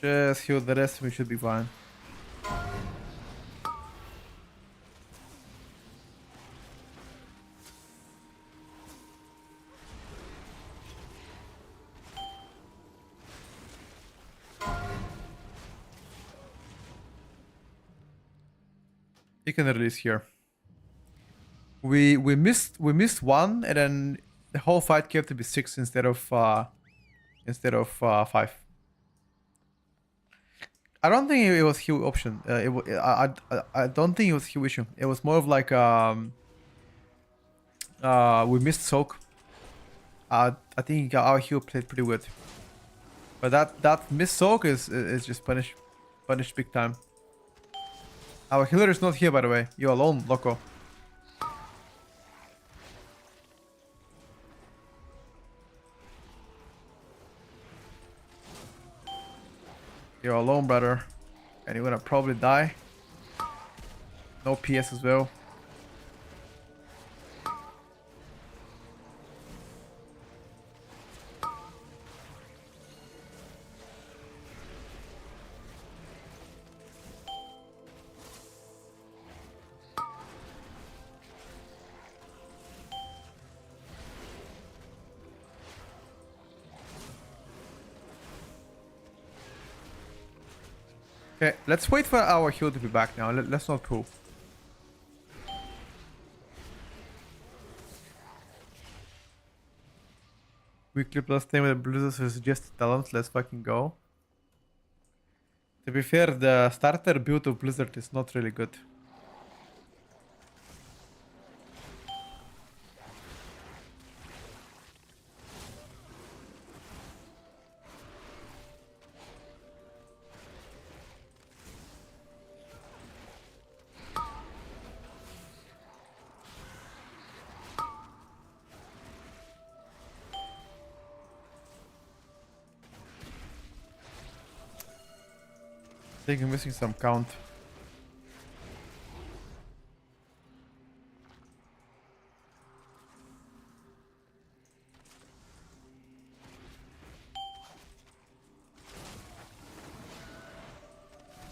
Speaker 1: Just heal the rest, we should be fine. You can release here. We missed one, and then the whole fight came to be 6 instead of 5. I don't think it was heal option. I don't think it was heal issue. It was more of like we missed soak. I think our heal played pretty good, but that missed soak is just punished big time. Our healer is not here, by the way. You're alone, Loco. You're alone, brother. And you're gonna probably die. No PS as well. Okay, let's wait for our heal to be back now. Let's not pull. Weekly plus 10 with the Blizzards with suggested talents. Let's fucking go. To be fair, the starter build of Blizzard is not really good. I think I'm missing some count.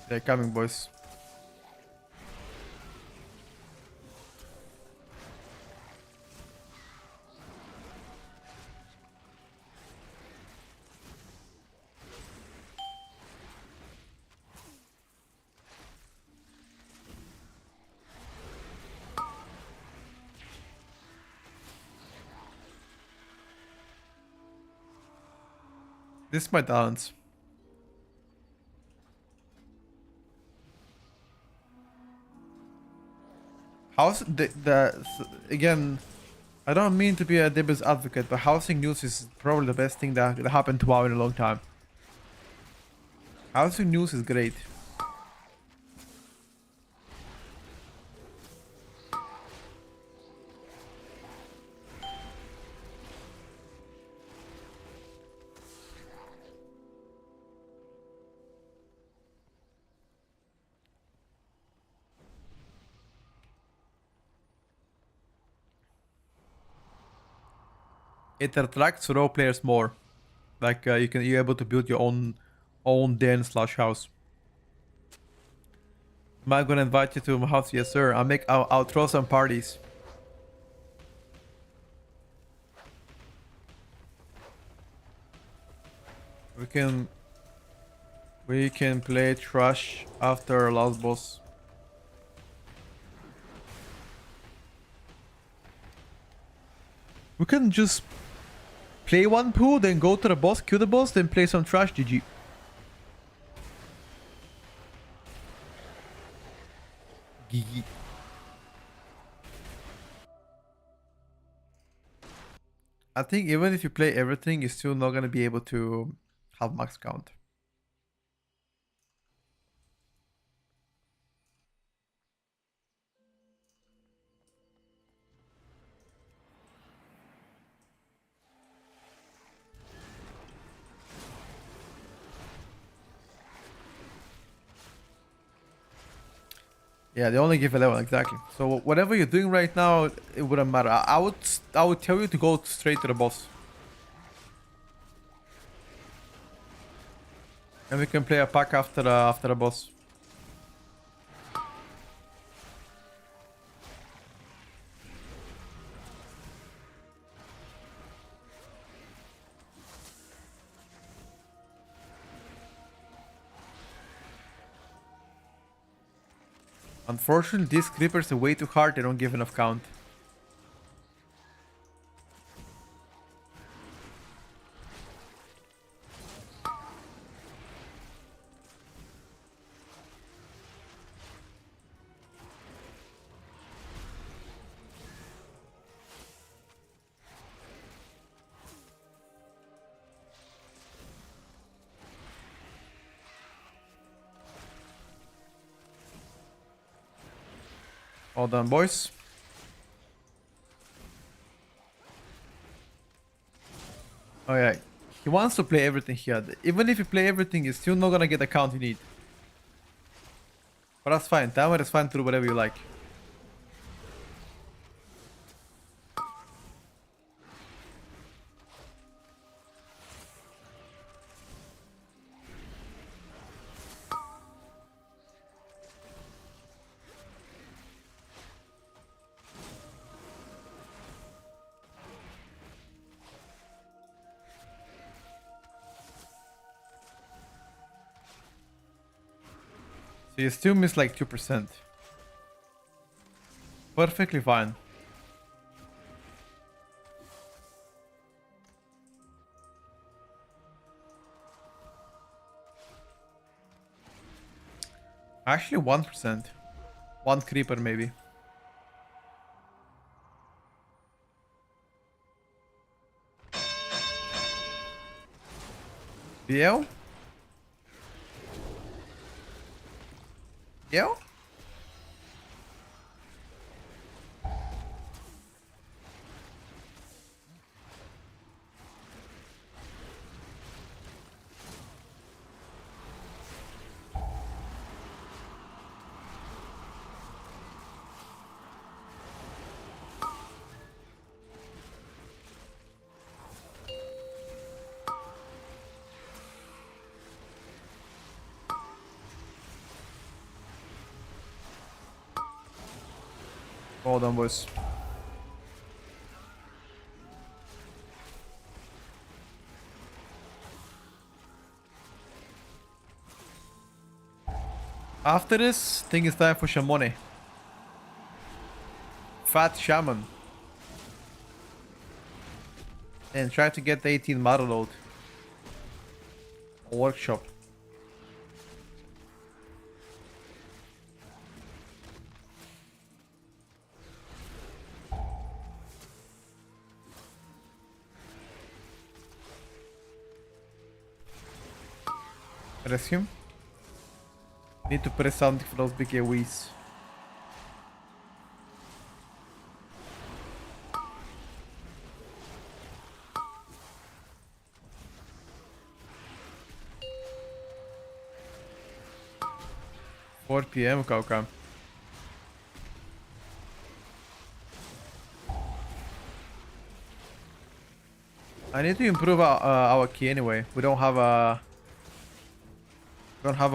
Speaker 1: They're coming, boys. This is my talents. Again, I don't mean to be a Dibbles advocate, but housing news is probably the best thing that happened to WoW in a long time. Housing news is great. It attracts role players more. Like you're able to build your own den / house. Am I gonna invite you to my house? Yes, sir. I'll throw some parties. We can play trash after last boss. We can just play one pool, then go to the boss, kill the boss, then play some trash. GG. GG. I think even if you play everything, you're still not gonna be able to have max count. Yeah, they only give 11 exactly. So whatever you're doing right now, it wouldn't matter. I would tell you to go straight to the boss, and we can play a pack after the boss. Unfortunately, these creepers are way too hard. They don't give enough count. All done, boys. Oh yeah, he wants to play everything here. Even if you play everything, you're still not gonna get the count you need. But that's fine. Timer is fine to do whatever you like. So you still miss like 2%. Perfectly fine. Actually 1%. One creeper maybe. BL? BL? Hold on, boys. After this, I think it's time for Shamone. Fat Shaman. And try to get the 18 model load. Workshop. Resume. Need to press something for those big AoEs. Four PM, okay. I need to improve our key anyway. We don't have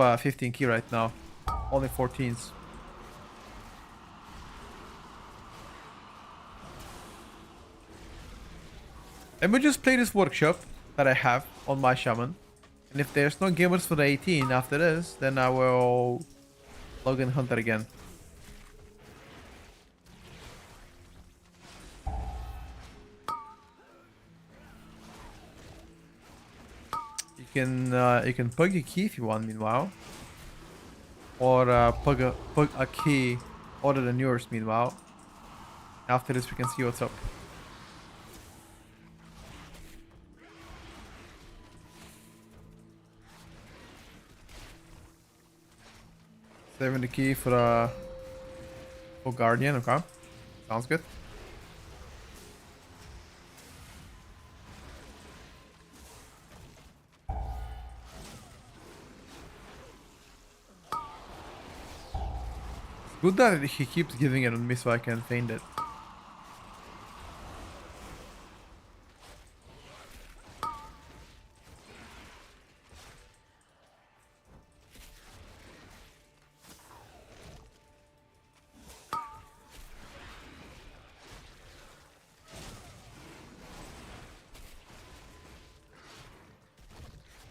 Speaker 1: a 15 key right now. Only 14s. Let me just play this workshop that I have on my shaman. And if there's no gamers for the 18 after this, then I will log in Hunter again. You can plug your key if you want, meanwhile. Or plug a key other than yours, meanwhile. After this, we can see what's up. Saving the key for Guardian, okay. Sounds good. Good that he keeps giving it on me so I can feint it.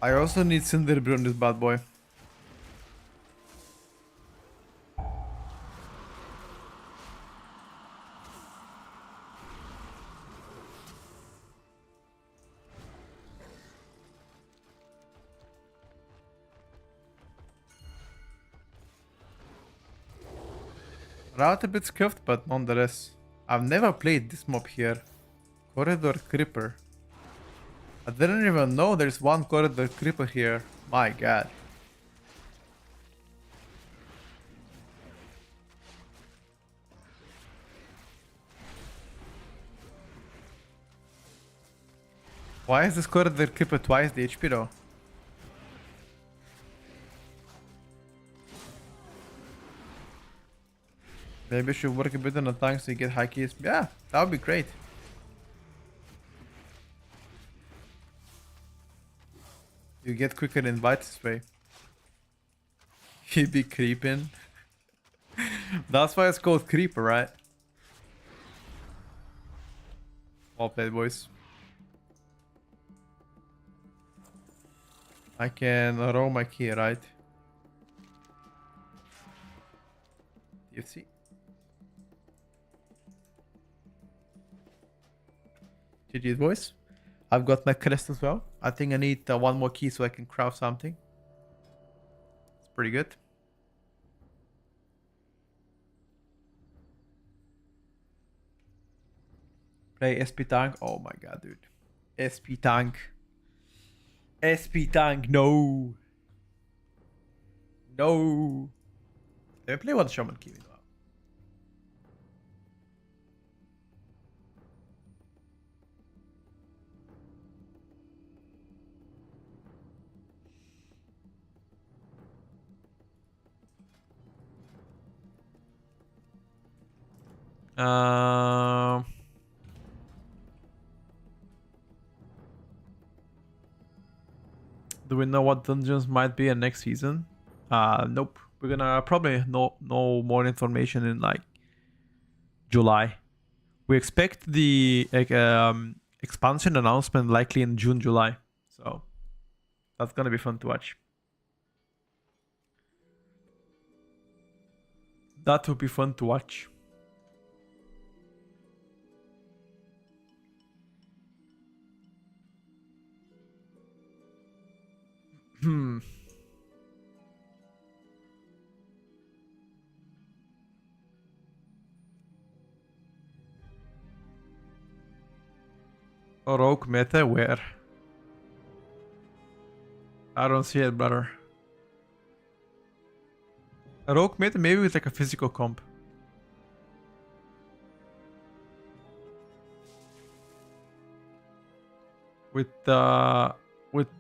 Speaker 1: I also need Cinderbrew on this bad boy. Route a bit scuffed, but nonetheless. I've never played this mob here. Corridor Creeper. I didn't even know there's one Corridor Creeper here. My god. Why is this Corridor Creeper twice the HP though? Maybe I should work a bit on the tanks to get high keys. Yeah, that would be great. You get quicker invites this way. He be creeping. That's why it's called Creeper, right? Well played, boys. I can roll my key, right? TFC. GG's, boys. I've got my crest as well. I think I need one more key so I can craft something. It's pretty good. Play SP tank. Oh my god, dude. SP tank. SP tank. No. No. Let me play one shaman key. Do we know what dungeons might be in next season? Nope. We're gonna probably know more information in like July. We expect the expansion announcement likely in June, July. So that's gonna be fun to watch. That would be fun to watch. Hmm. Rogue meta where? I don't see it, brother. Rogue meta maybe with like a physical comp.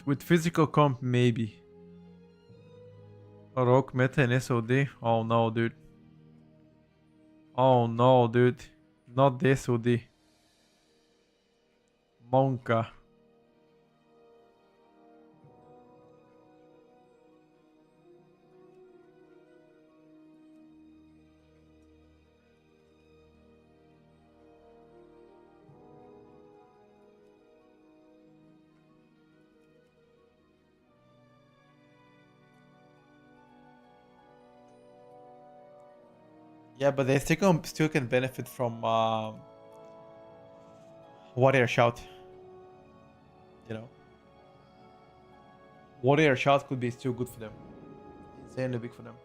Speaker 1: With physical comp maybe. Rogue meta in SOD. Oh no, dude. Oh no, dude. Not the SOD. Monka. Yeah, but they still can benefit from Warrior Shout. You know, Warrior Shout could be still good for them. Insanely big for them.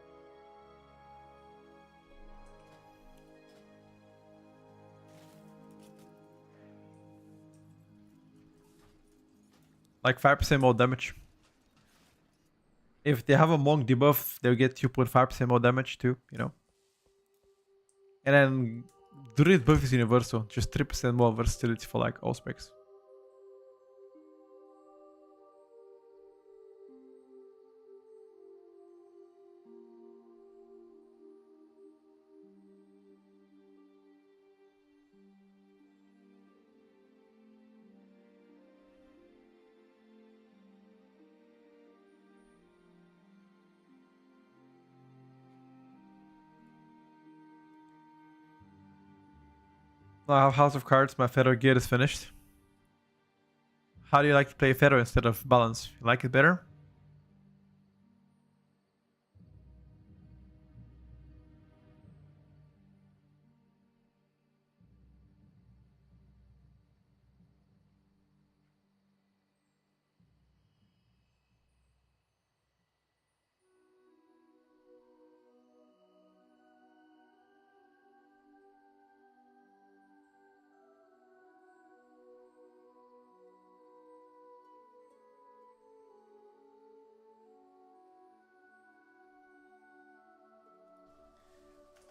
Speaker 1: Like 5% more damage. If they have a Monk debuff, they'll get 2.5% more damage too, you know. And then Druid buff is universal, just 3% more versatility for like all specs. I have House of Cards. My Fedor gear is finished. How do you like to play Fedor instead of Balance? You like it better?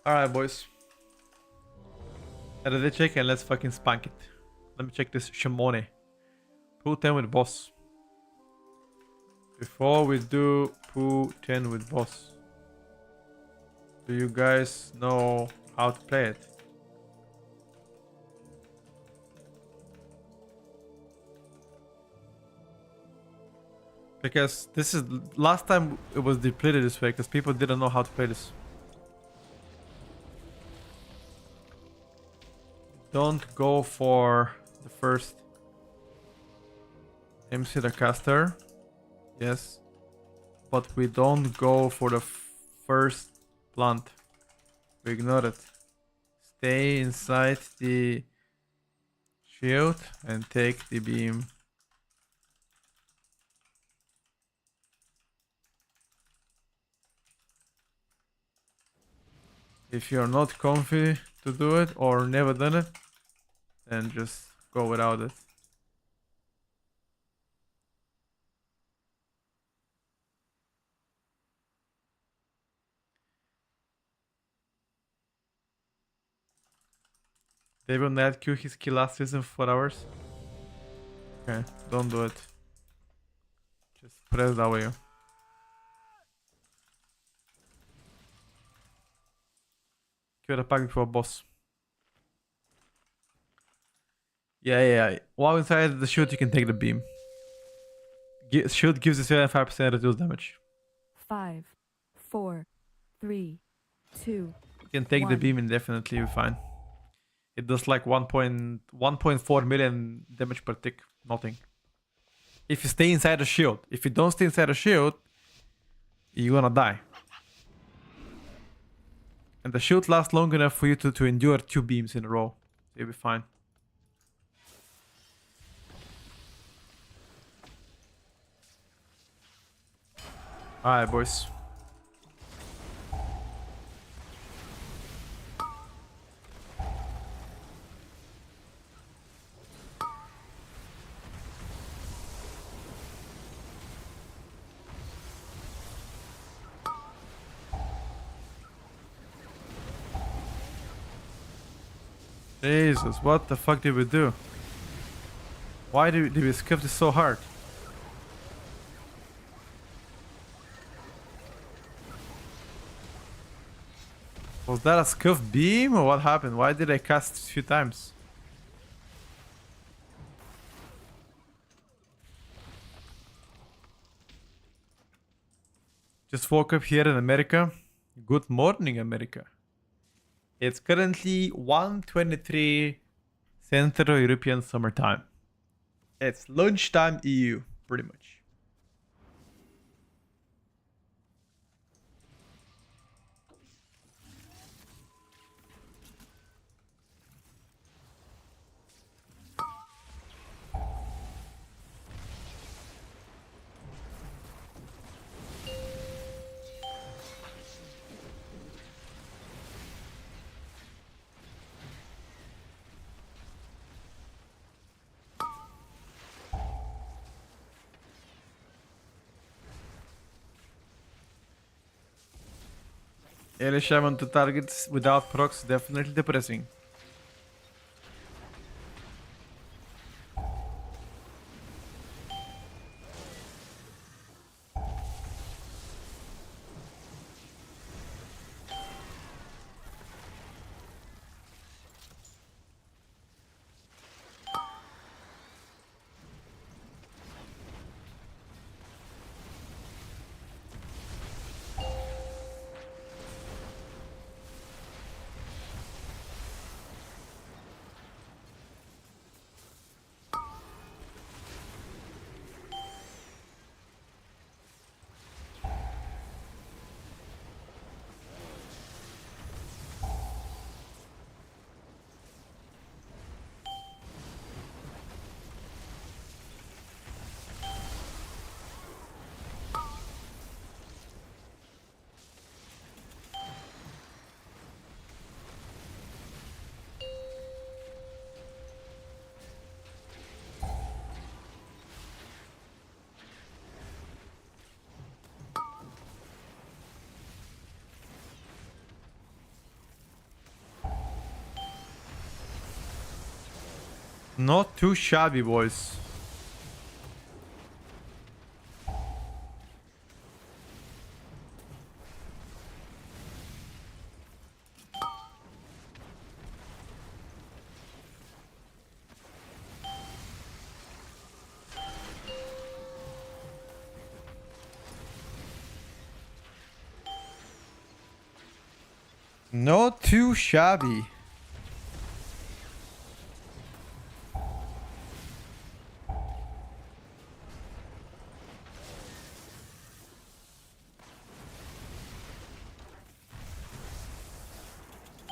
Speaker 1: Alright, boys. Let it check and let's fucking spank it. Let me check this Shimone. Pool 10 with boss. Before we do Pool 10 with boss, do you guys know how to play it? Because this is last time it was depleted this way because people didn't know how to play this. Don't go for the first MC the caster. Yes. But we don't go for the first plant. We ignore it. Stay inside the shield and take the beam. If you're not comfy to do it or never done it, then just go without it. They will not queue his kill last season for 4 hours. Okay, don't do it. Just press W. Queue the pack before boss. Yeah. While inside the shield, you can take the beam. Shield gives you 75% reduced damage.
Speaker 2: 5, 4, 3, 2.
Speaker 1: You can take the
Speaker 2: 1.
Speaker 1: beam indefinitely, you're fine. It does like 1.4 million damage per tick. Nothing. If you stay inside the shield. If you don't stay inside the shield, you're gonna die. And the shield lasts long enough for you to endure 2 beams in a row. You'll be fine. Alright, boys. Jesus, what the fuck did we do? Why did we skip this so hard? Was that a scuffed beam or what happened? Why did I cast a few times? Just woke up here in America. Good morning, America. It's currently 1:23 Central European Summertime. It's lunchtime EU, pretty much. Early shaman to targets without procs, definitely depressing. Not too shabby, boys. Not too shabby.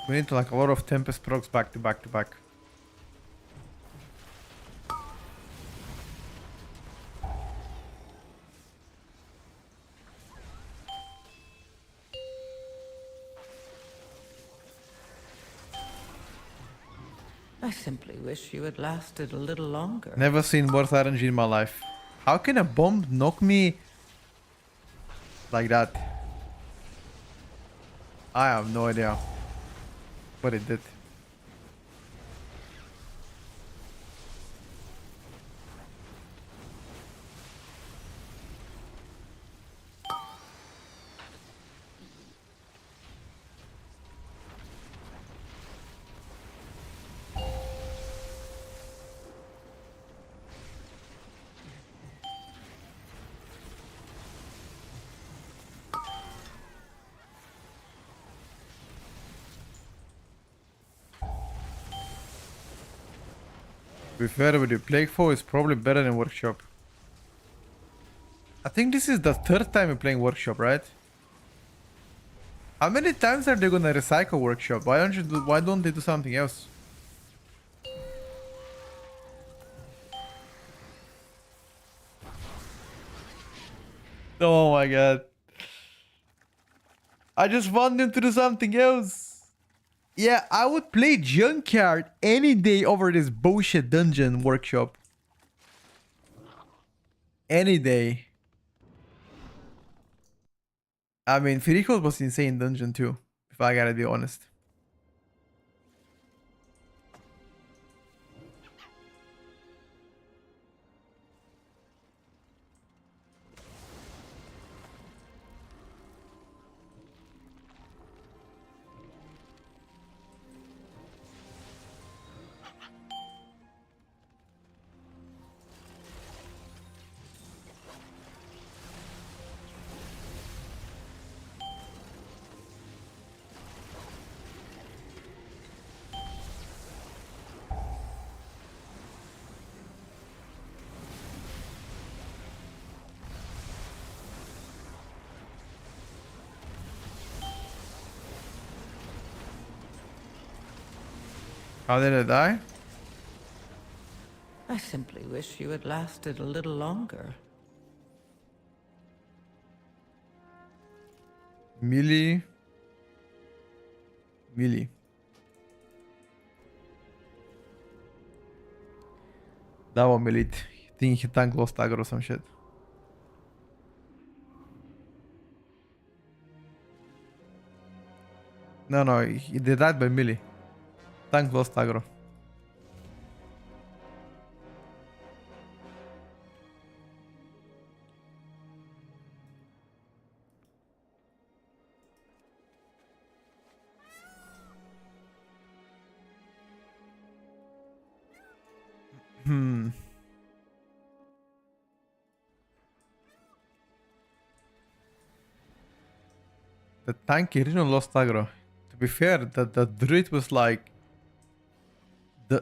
Speaker 1: We need like a lot of Tempest procs back to back to back.
Speaker 3: I simply wish you had lasted a little longer.
Speaker 1: Never seen worse RNG in my life. How can a bomb knock me like that? I have no idea what it did. To be fair with you, Plague Foe is probably better than Workshop. I think this is the third time we're playing Workshop, right? How many times are they gonna recycle Workshop? Why don't they do something else? Oh my god. I just want them to do something else. Yeah, I would play Junkyard any day over this bullshit dungeon Workshop. Any day. I mean, Firikos was insane dungeon too, if I gotta be honest. How did I die?
Speaker 3: I simply wish you had lasted a little longer.
Speaker 1: Melee. Melee. That one melee. I think he tank lost aggro or some shit. No, he did that by melee. Tank lost aggro. The tank original lost aggro. To be fair, the druid was like...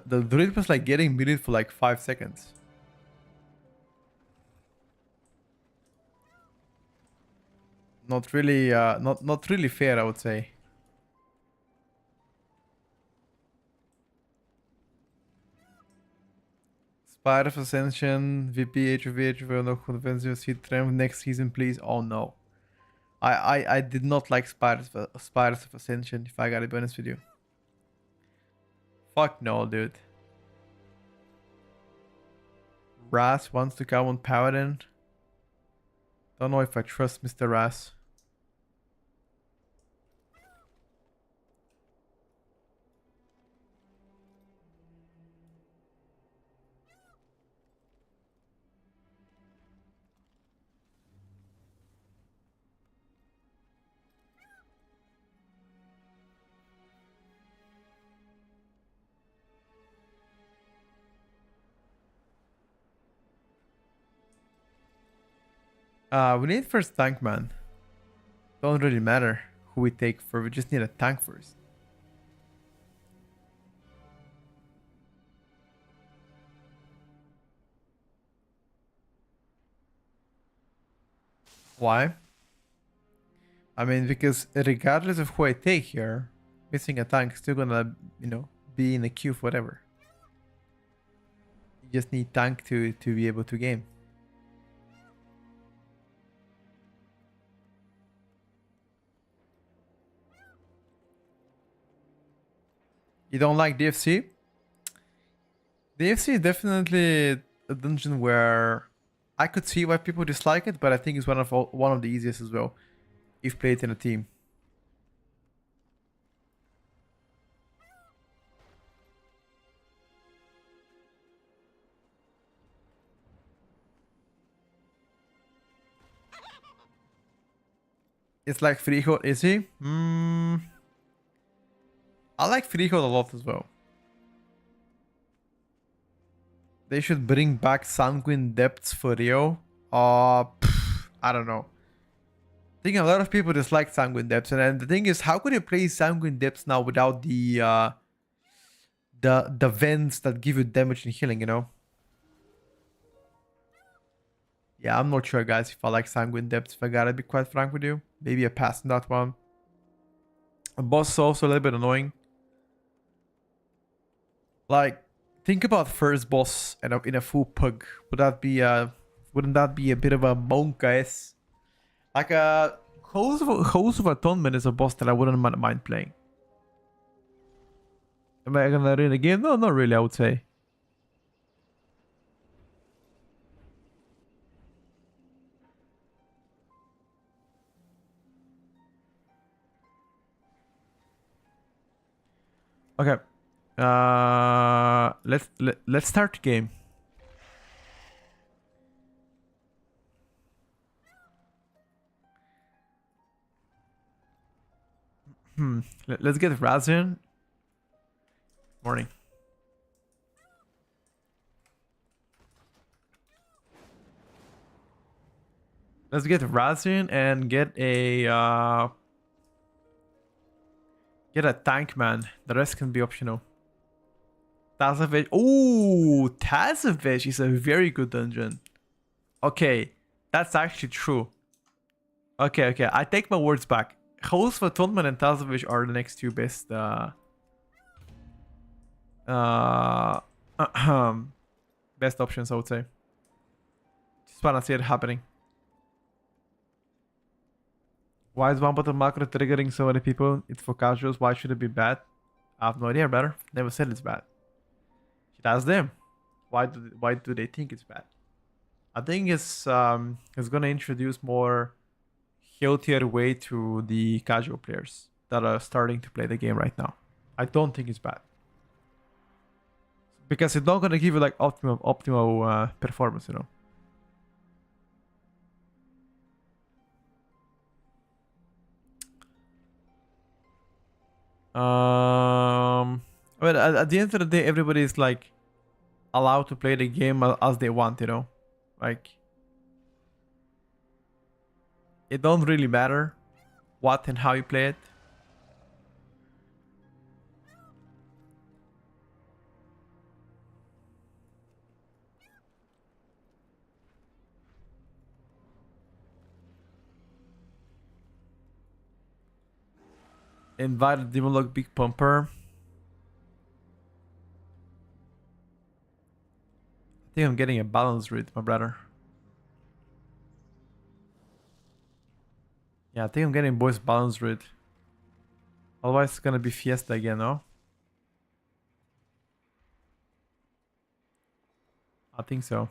Speaker 1: The druid was like getting melee for like 5 seconds. Not really, not really fair, I would say. Spire of Ascension, VP, HOV, no conventions, hit trem next season, please. Oh no. I did not like Spires of Ascension, if I gotta be honest with you. Fuck no, dude. Ras wants to come on Paladin. Don't know if I trust Mr. Ras. We need first tank, man. Don't really matter who we take for. We just need a tank first. Why? I mean, because regardless of who I take here, missing a tank is still gonna, be in the queue for whatever. You just need tank to be able to game. You don't like DFC? DFC is definitely a dungeon where I could see why people dislike it, but I think it's one of the easiest as well if played in a team. It's like Freehold, is he? I like Freehold a lot as well. They should bring back Sanguine Depths for Rio. I don't know. I think a lot of people dislike Sanguine Depths, and then the thing is, how could you play Sanguine Depths now without the vents that give you damage and healing? Yeah, I'm not sure, guys, if I like Sanguine Depths. If I gotta be quite frank with you, maybe a pass on that one. A boss is also a little bit annoying. Like, think about first boss in a full pug. Wouldn't that be a bit of a monk, guys? Like a Host of Atonement is a boss that I wouldn't mind playing. Am I gonna win the game? No, not really, I would say. Okay. Let's start the game. Let's get Razian. Morning. Let's get Razian and get a tank, man. The rest can be optional. Tazavich. Oh, Tazavich is a very good dungeon. Okay, that's actually true. Okay. I take my words back. Host of Atonement and Tazavich are the next two best best options, I would say. Just wanna see it happening. Why is one button macro triggering so many people? It's for casuals. Why should it be bad? I have no idea, brother. Never said it's bad. That's them. Why do they think it's bad? I think it's gonna introduce more healthier way to the casual players that are starting to play the game right now. I don't think it's bad. Because it's not gonna give you like optimal performance, But at the end of the day, everybody is like allowed to play the game as they want, Like, it don't really matter what and how you play it. Invite Demon Log Big Pumper. I think I'm getting a balance read, my brother. Yeah, I think I'm getting boys balance read. Otherwise, it's gonna be Fiesta again, no? I think so.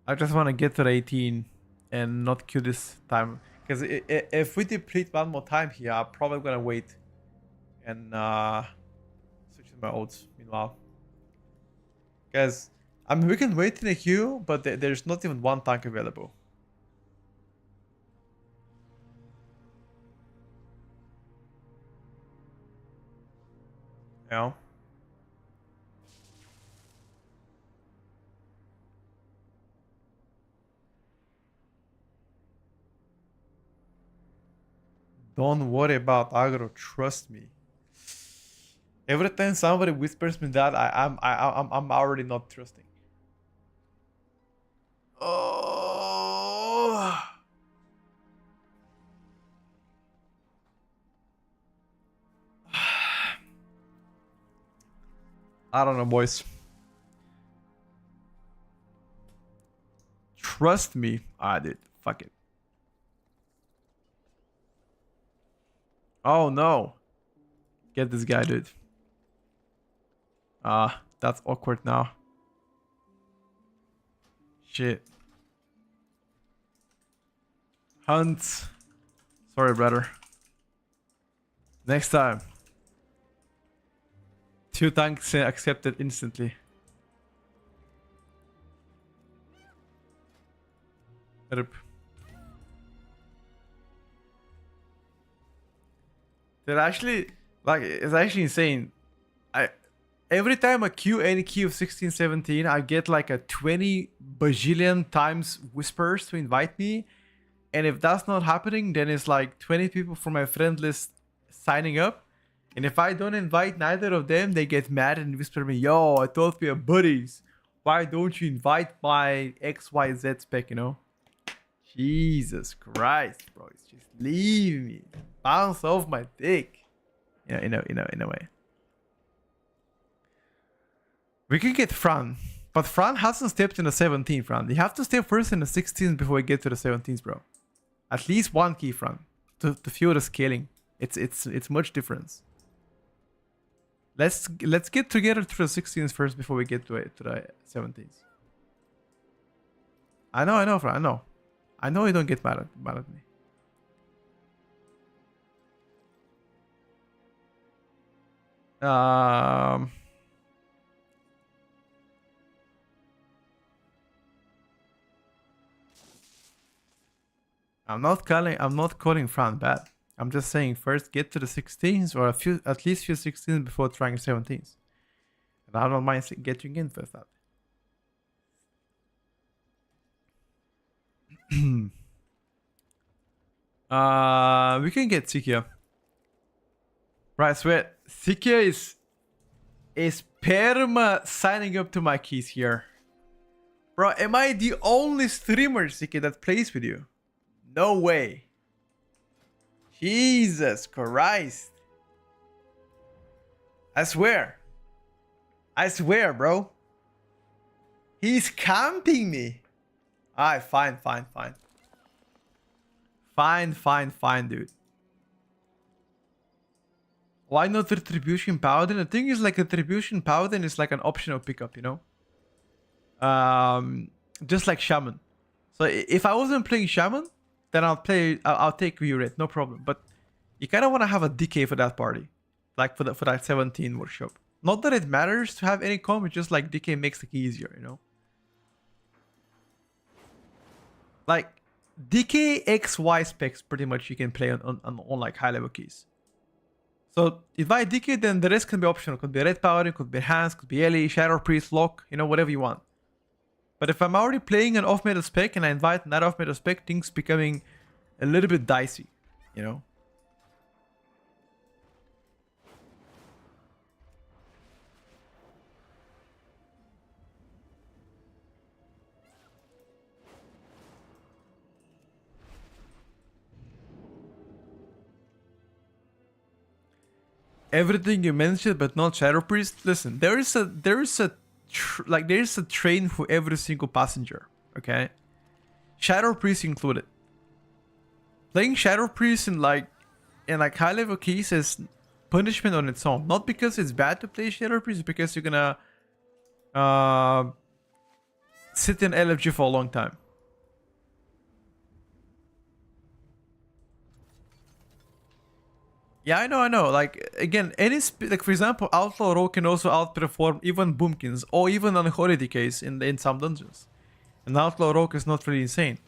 Speaker 1: I just want to get to the 18 and not queue this time. Because if we deplete one more time here, I'm probably gonna wait and switch to my ults meanwhile. Because I mean, we can wait in a queue, but there's not even one tank available. You know? Don't worry about aggro. Trust me. Every time somebody whispers me that, I'm already not trusting. Oh. I don't know, boys. Trust me. I did. Fuck it. Oh no. Get this guy, dude. That's awkward now. Shit. Hunt. Sorry, brother. Next time. 2 tanks accepted instantly. Rip. They're actually, like, it's actually insane. Every time I queue any key of 16, 17, I get like a 20 bajillion times whispers to invite me. And if that's not happening, then it's like 20 people from my friend list signing up. And if I don't invite neither of them, they get mad and whisper me, yo, I thought we are buddies. Why don't you invite my XYZ spec, you know? Jesus Christ, bro. It's just leave me. Bounce off my dick. Yeah, in a way. We could get Fran. But Fran hasn't stepped in the 17th round. You have to step first in the 16th before we get to the 17th, bro. At least one key Fran. To feel the scaling. It's much difference. Let's get together to the 16th first before we get to the 17th. I know, Fran, I know. I know you don't get mad at me. I'm not calling Fran bad. I'm just saying first get to the 16s or at least few 16s before trying 17s. And I don't mind getting in first that. We can get Sikia. Right, I swear, Sikia is perma signing up to my keys here. Bro, am I the only streamer, Sikia, that plays with you? No way. Jesus Christ. I swear, bro. He's camping me. Alright, fine. Fine, dude. Why not Retribution Paladin? The thing is, like, Retribution Paladin is like an optional pickup, you know? Just like Shaman. So if I wasn't playing Shaman, then I'll take Violet, no problem. But you kind of want to have a DK for that party. Like for that 17 workshop. Not that it matters to have any comp, it's just like DK makes it easier, you know? Like, DK XY specs pretty much you can play on like high level keys. So if I DK, then the rest can be optional. Could be Red Power, could be Hans, could be Ellie, Shadow Priest, Lock, you know, whatever you want. But if I'm already playing an off-meta spec and I invite another off-meta spec, things becoming a little bit dicey, you know? Everything you mentioned, but not Shadow Priest. Listen, there is a train for every single passenger. Okay, Shadow Priest included. Playing Shadow Priest in like high level keys is punishment on its own. Not because it's bad to play Shadow Priest, it's because you're gonna sit in LFG for a long time. Yeah, I know. Like, again, like, for example, Outlaw Rogue can also outperform even Boomkins or even Unholy DKs in some dungeons. And Outlaw Rogue is not really insane.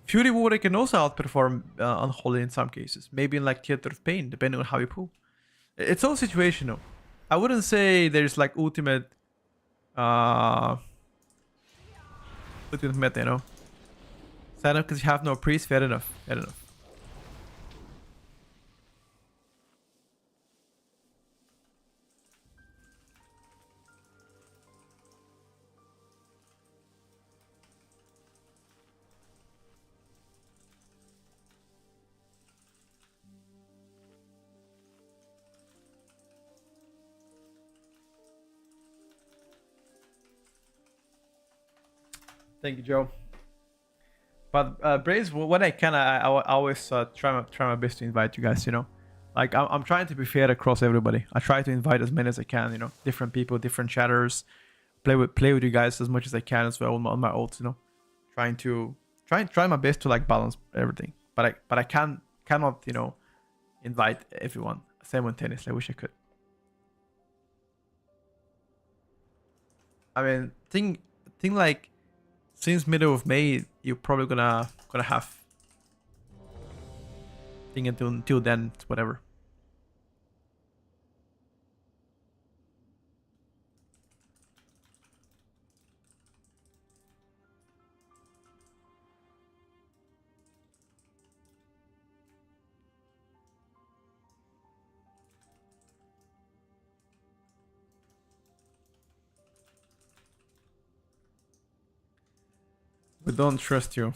Speaker 1: Fury Warrior can also outperform Unholy in some cases. Maybe in like Theater of Pain, depending on how you pull. It's all situational. I wouldn't say there's like ultimate meta, you know? Sign up because you have no priest, fair enough. Thank you, Joe. But Braves, when I can, I always try my best to invite you guys. You know, like I'm trying to be fair across everybody. I try to invite as many as I can. You know, different people, different chatters. Play with you guys as much as I can as well on my ults. You know, try my best to like balance everything. But I cannot invite everyone simultaneously. I wish I could. I mean, think like since middle of May, you're probably gonna have thing until then, whatever. We don't trust you.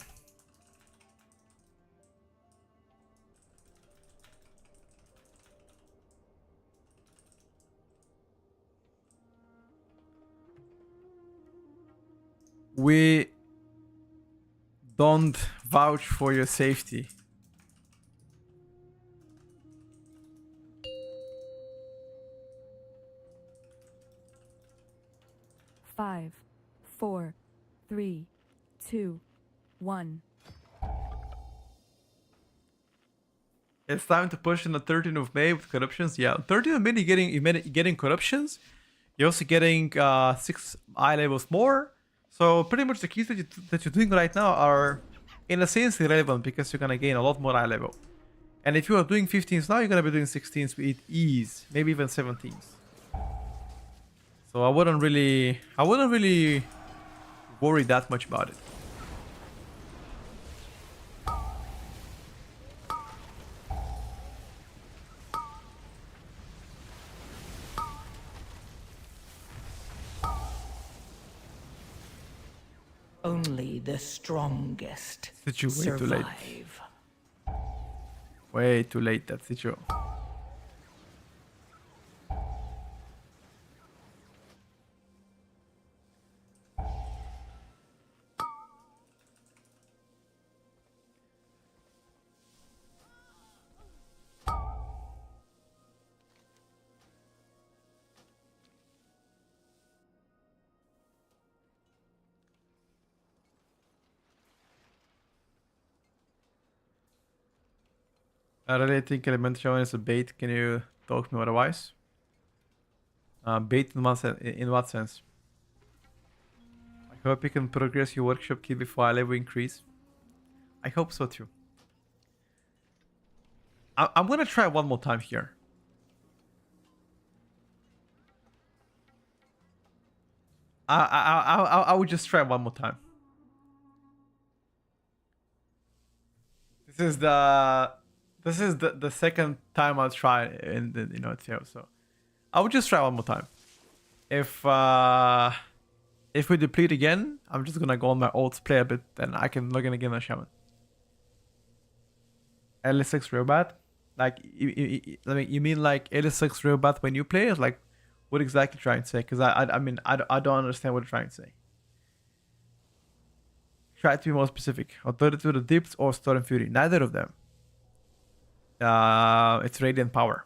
Speaker 1: We don't vouch for your safety.
Speaker 2: Five, 4, 3, 2, 1.
Speaker 1: It's time to push in the 13th of May with corruptions. Yeah, 13th of May you're getting corruptions. You're also getting 6 eye levels more. So pretty much the keys that you're doing right now are in a sense irrelevant because you're gonna gain a lot more eye level. And if you are doing 15s now, you're gonna be doing 16s with ease, maybe even 17s. So I wouldn't really worry that much about it.
Speaker 3: Only the strongest
Speaker 1: Did you wait too late?
Speaker 3: survive.
Speaker 1: Way too late, that's it, Joe. I really think Elemental Shaman is a bait. Can you talk me otherwise? Bait in what sense? I hope you can progress your workshop key before I level increase. I hope so too. I'm gonna try one more time here. I would just try one more time. This is the second time I'll try and it fails. So I would just try one more time. If we deplete again, I'm just gonna go on my ults, play a bit, then I can log in again on Shaman. LS6 real bad? Like you mean like LS6 real bad when you play it? Like what exactly trying to say? Because I mean I don't understand what you're trying to say. Try to be more specific. Authority to the Dips or Storm Fury? Neither of them. It's Radiant Power.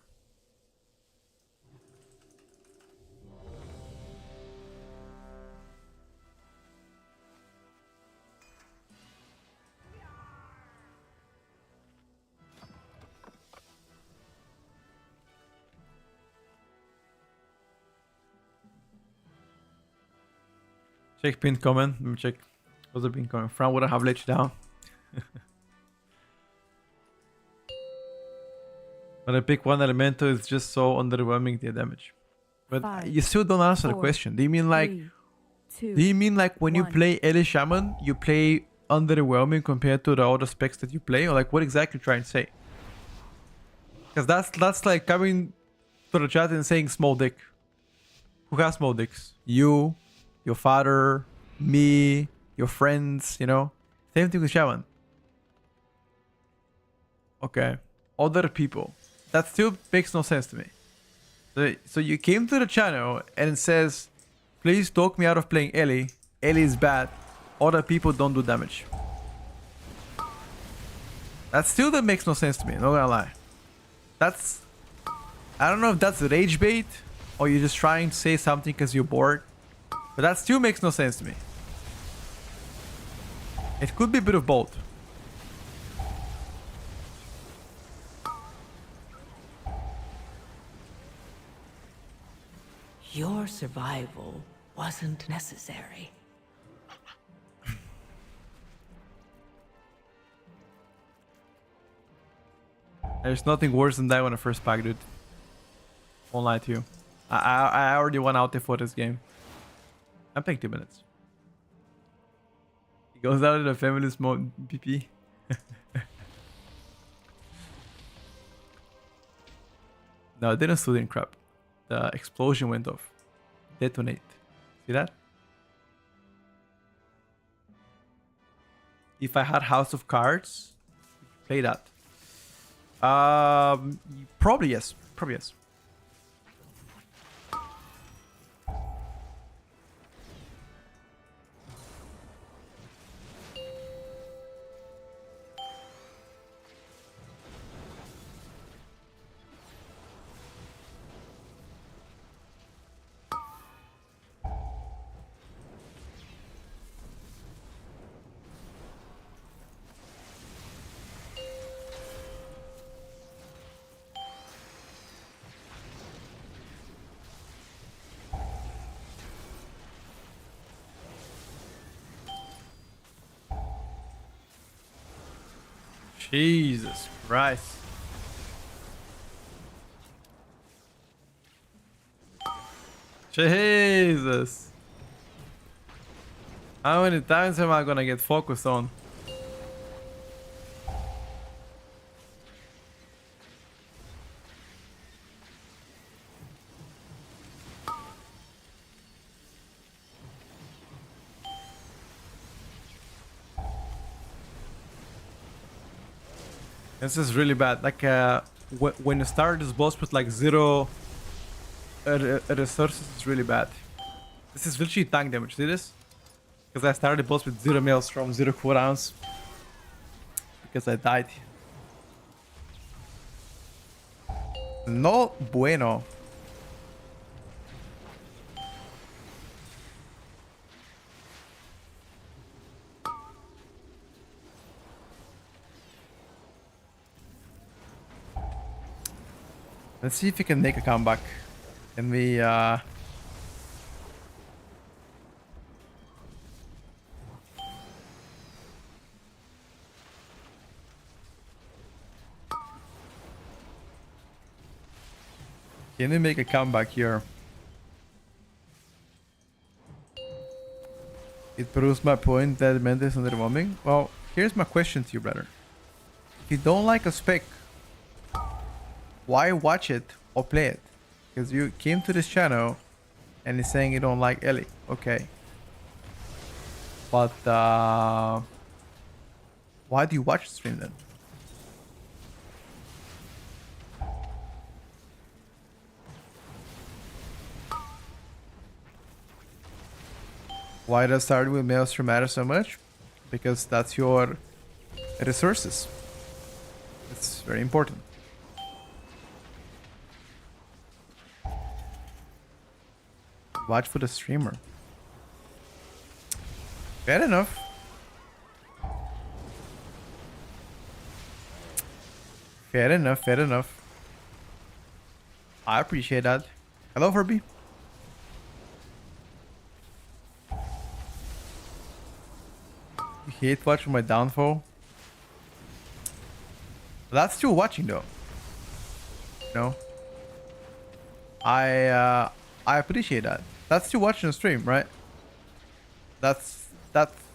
Speaker 1: Check pin comment. Let me check. What's the pin comment? Fran wouldn't have let you down. But I pick one elemental, it's just so underwhelming the damage. But
Speaker 2: 5,
Speaker 1: you still don't answer the
Speaker 2: 4,
Speaker 1: question. Do you mean like
Speaker 2: 3, 2,
Speaker 1: when you
Speaker 2: 1.
Speaker 1: play Ele Shaman, you play underwhelming compared to the other specs that you play? Or like what exactly you trying to say? Because that's like coming to the chat and saying small dick. Who has small dicks? You, your father, me, your friends, you know? Same thing with Shaman. Okay. Other people. That still makes no sense to me. So you came to the channel and it says, please talk me out of playing Ellie. Ellie is bad. other people don't do damage. That still that makes no sense to me, not gonna lie. That's... I don't know if that's rage bait or you're just trying to say something because you're bored. But that still makes no sense to me. It could be a bit of both.
Speaker 3: Your survival wasn't necessary.
Speaker 1: There's nothing worse than that on a first pack, dude. Won't lie to you. I already won out there for this game. I'm playing 2 minutes. He goes out in a feminist mode, PP. No, it didn't student crap. The explosion went off. Detonate. See that? If I had House of Cards, play that. Probably yes. Probably yes. Jesus Christ. Jesus. How many times am I gonna get focused on? This is really bad. Like, when you start this boss with like 0 resources, it's really bad. This is literally tank damage. See this? Because I started the boss with 0 maelstrom, 0 cooldowns. Because I died. No bueno. Let's see if we can make a comeback. Can we can we make a comeback here? It proves my point that Mendes is underwhelming. Well, here's my question to you, brother. If you don't like a spec, why watch it or play it? Because you came to this channel and you're saying you don't like Ellie. Okay. But why do you watch the stream then? Why does starting with Maelstrom matter so much? Because that's your resources. It's very important. Watch for the streamer. Fair enough. Fair enough, fair enough. I appreciate that. Hello, Herbie. You hate watching my downfall? That's still watching though. No. I appreciate that. That's still watching the stream, right? That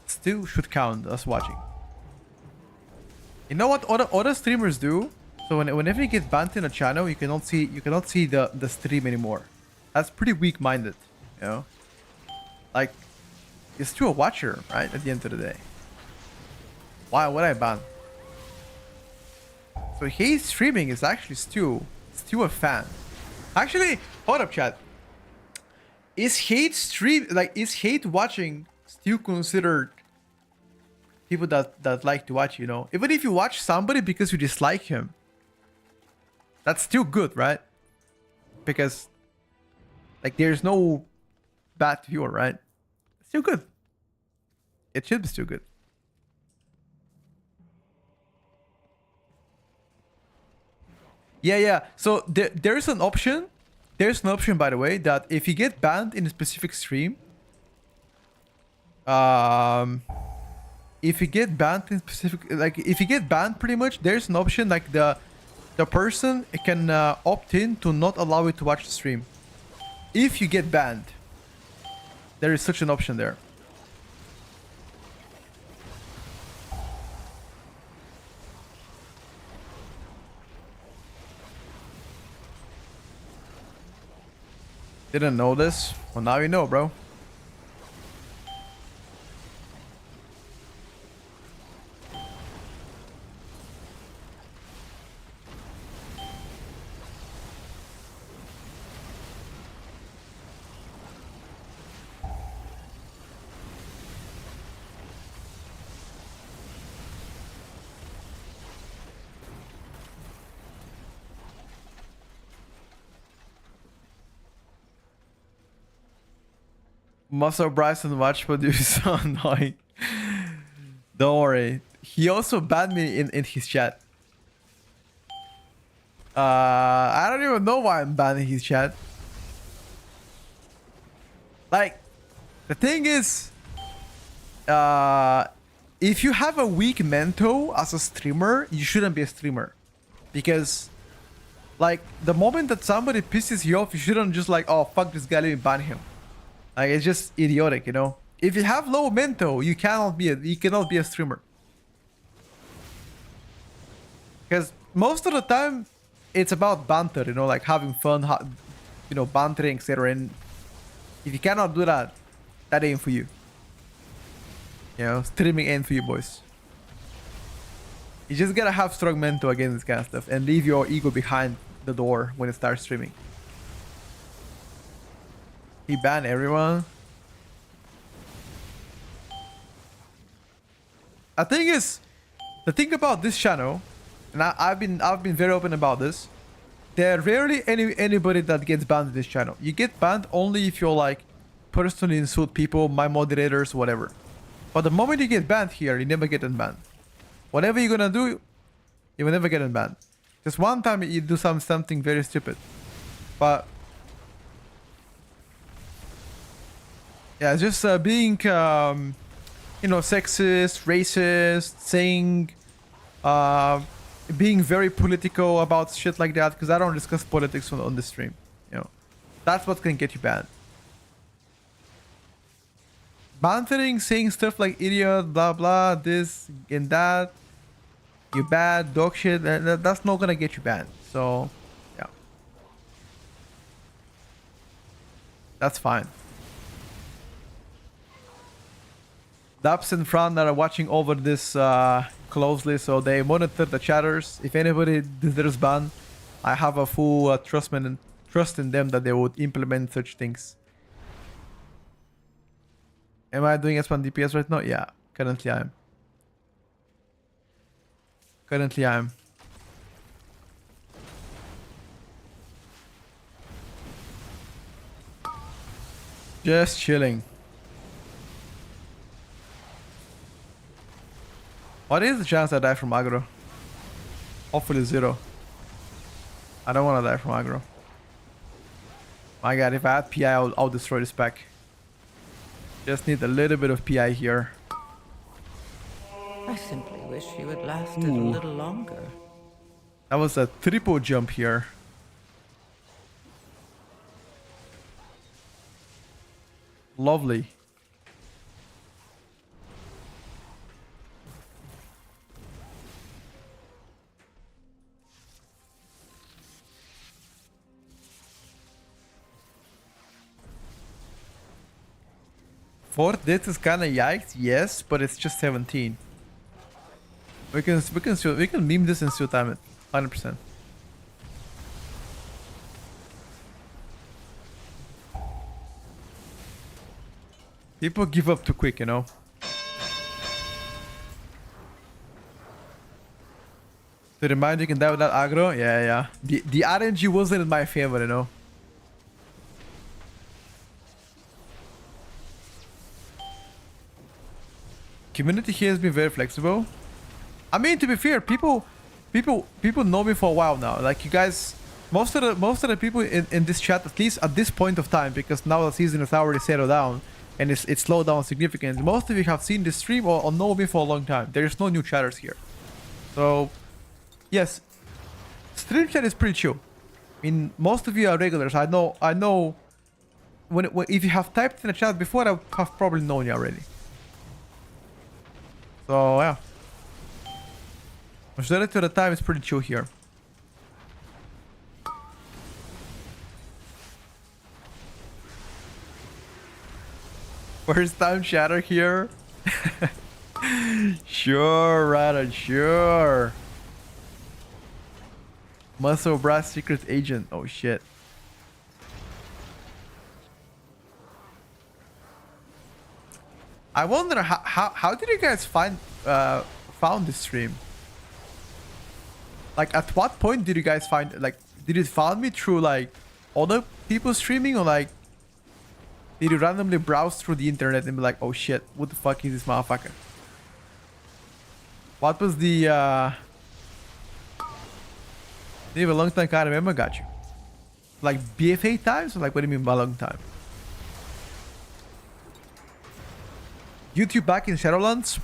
Speaker 1: still should count as watching. You know what other streamers do? So whenever you get banned in a channel, you cannot see the stream anymore. That's pretty weak-minded, you know? Like, you're still a watcher, right? At the end of the day. Why would I ban? So hate streaming is actually still a fan. Actually, hold up, chat. Is hate watching still considered people that like to watch, you know. Even if you watch somebody because you dislike him, that's still good, right? Because like there's no bad viewer, right? It's still good. It should be still good. Yeah. So there's an option. There's an option, by the way, that if you get banned in a specific stream, if you get banned in specific, like if you get banned, pretty much, there's an option like the person can opt in to not allow you to watch the stream. If you get banned, there is such an option there. Didn't know this? Well, now you know, bro. Muscle Bryson watch but you're so annoying. Don't worry. He also banned me in his chat. I don't even know why I'm banning his chat. Like, the thing is, if you have a weak mental as a streamer, you shouldn't be a streamer. Because, like, the moment that somebody pisses you off, you shouldn't just like, oh, fuck this guy, let me ban him. Like, it's just idiotic, you know? If you have low mental, you cannot be a streamer. Because most of the time, it's about banter, you know, like having fun, you know, bantering, etc. And if you cannot do that, that ain't for you. You know, streaming ain't for you, boys. You just gotta have strong mental against this kind of stuff and leave your ego behind the door when you start streaming. He banned everyone. I think is the thing about this channel, and I've been very open about this. There are rarely anybody that gets banned in this channel. You get banned only if you're like personally insult people, my moderators, whatever. But the moment you get banned here, you never get unbanned. Whatever you're gonna do, you will never get unbanned. Just one time you do something very stupid, but yeah, just being you know, sexist, racist, saying being very political about shit like that, because I don't discuss politics on the stream. You know, that's what can get you banned. Bantering, saying stuff like idiot, blah blah, this and that, you bad, dog shit, that's not gonna get you banned. So, yeah, that's fine. Dubs and Fran are watching over this closely, so they monitor the chatters. If anybody deserves ban, I have a full trust in them that they would implement such things. Am I doing S1 DPS right now? Yeah, currently I am. Currently I am. Just chilling. What is the chance I die from aggro? Hopefully 0. I don't want to die from aggro. My god, if I had PI, I'll destroy this pack. Just need a little bit of PI here.
Speaker 3: I simply wish you had lasted a little longer.
Speaker 1: That was a triple jump here. Lovely. Fourth death is kinda yikes, yes, but it's just 17. We can meme this and still time it. 100%. People give up too quick, you know. To remind you can die without aggro? Yeah, yeah. The RNG wasn't in my favor, you know. Community here has been very flexible. I mean, to be fair, people know me for a while now. Like you guys, most of the people in this chat, at least at this point of time, because now the season is already settled down and it's slowed down significantly. Most of you have seen this stream or know me for a long time. There is no new chatters here, so yes, stream chat is pretty chill. I mean, most of you are regulars. I know. When if you have typed in the chat before, I have probably known you already. So yeah. Majority of the time it's pretty chill here. First time chatter here? Sure, Rada, sure. Muscle Brass Secret Agent. Oh shit. I wonder how did you guys found this stream? Like, at what point did you guys find, like, did it find me through, like, other people streaming, or, like, did you randomly browse through the internet and be like, oh shit, what the fuck is this motherfucker? What was the, Maybe a long time, can't remember, got you. Like, BFA times, or, like, what do you mean by long time? YouTube back in Shadowlands?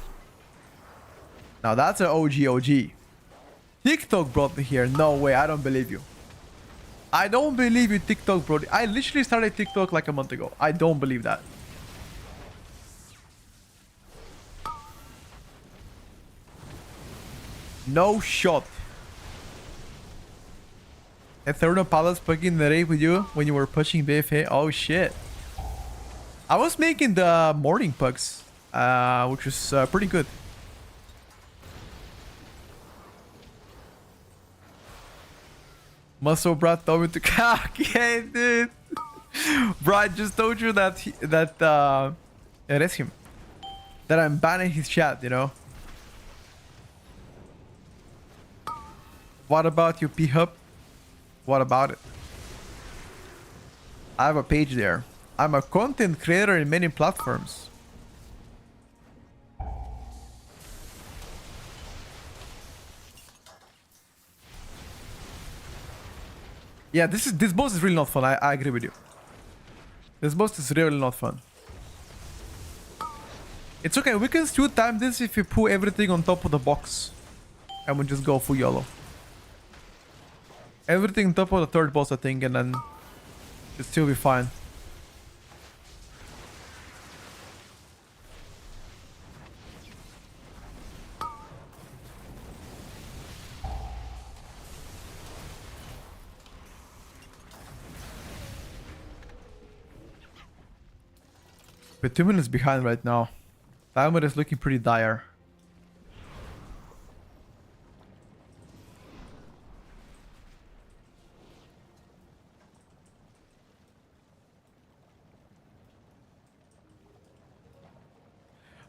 Speaker 1: Now that's an OG. TikTok brought me here. No way, I don't believe you. I don't believe you, TikTok brought me. I literally started TikTok like a month ago. I don't believe that. No shot. Ethereal Palace pugging the raid with you when you were pushing BFA. Oh shit. I was making the morning pugs, which was pretty good. Muscle Brat told me to okay, dude. Bro, I just told you that it is him. That I'm banning his chat, you know. What about you, P-Hub? What about it? I have a page there. I'm a content creator in many platforms. Yeah, this boss is really not fun. I agree with you. This boss is really not fun. It's okay, we can still time this if you put everything on top of the box. And we just go full YOLO. Everything on top of the third boss, I think, and then it'll still be fine. We're 2 minutes behind right now. Timer is looking pretty dire.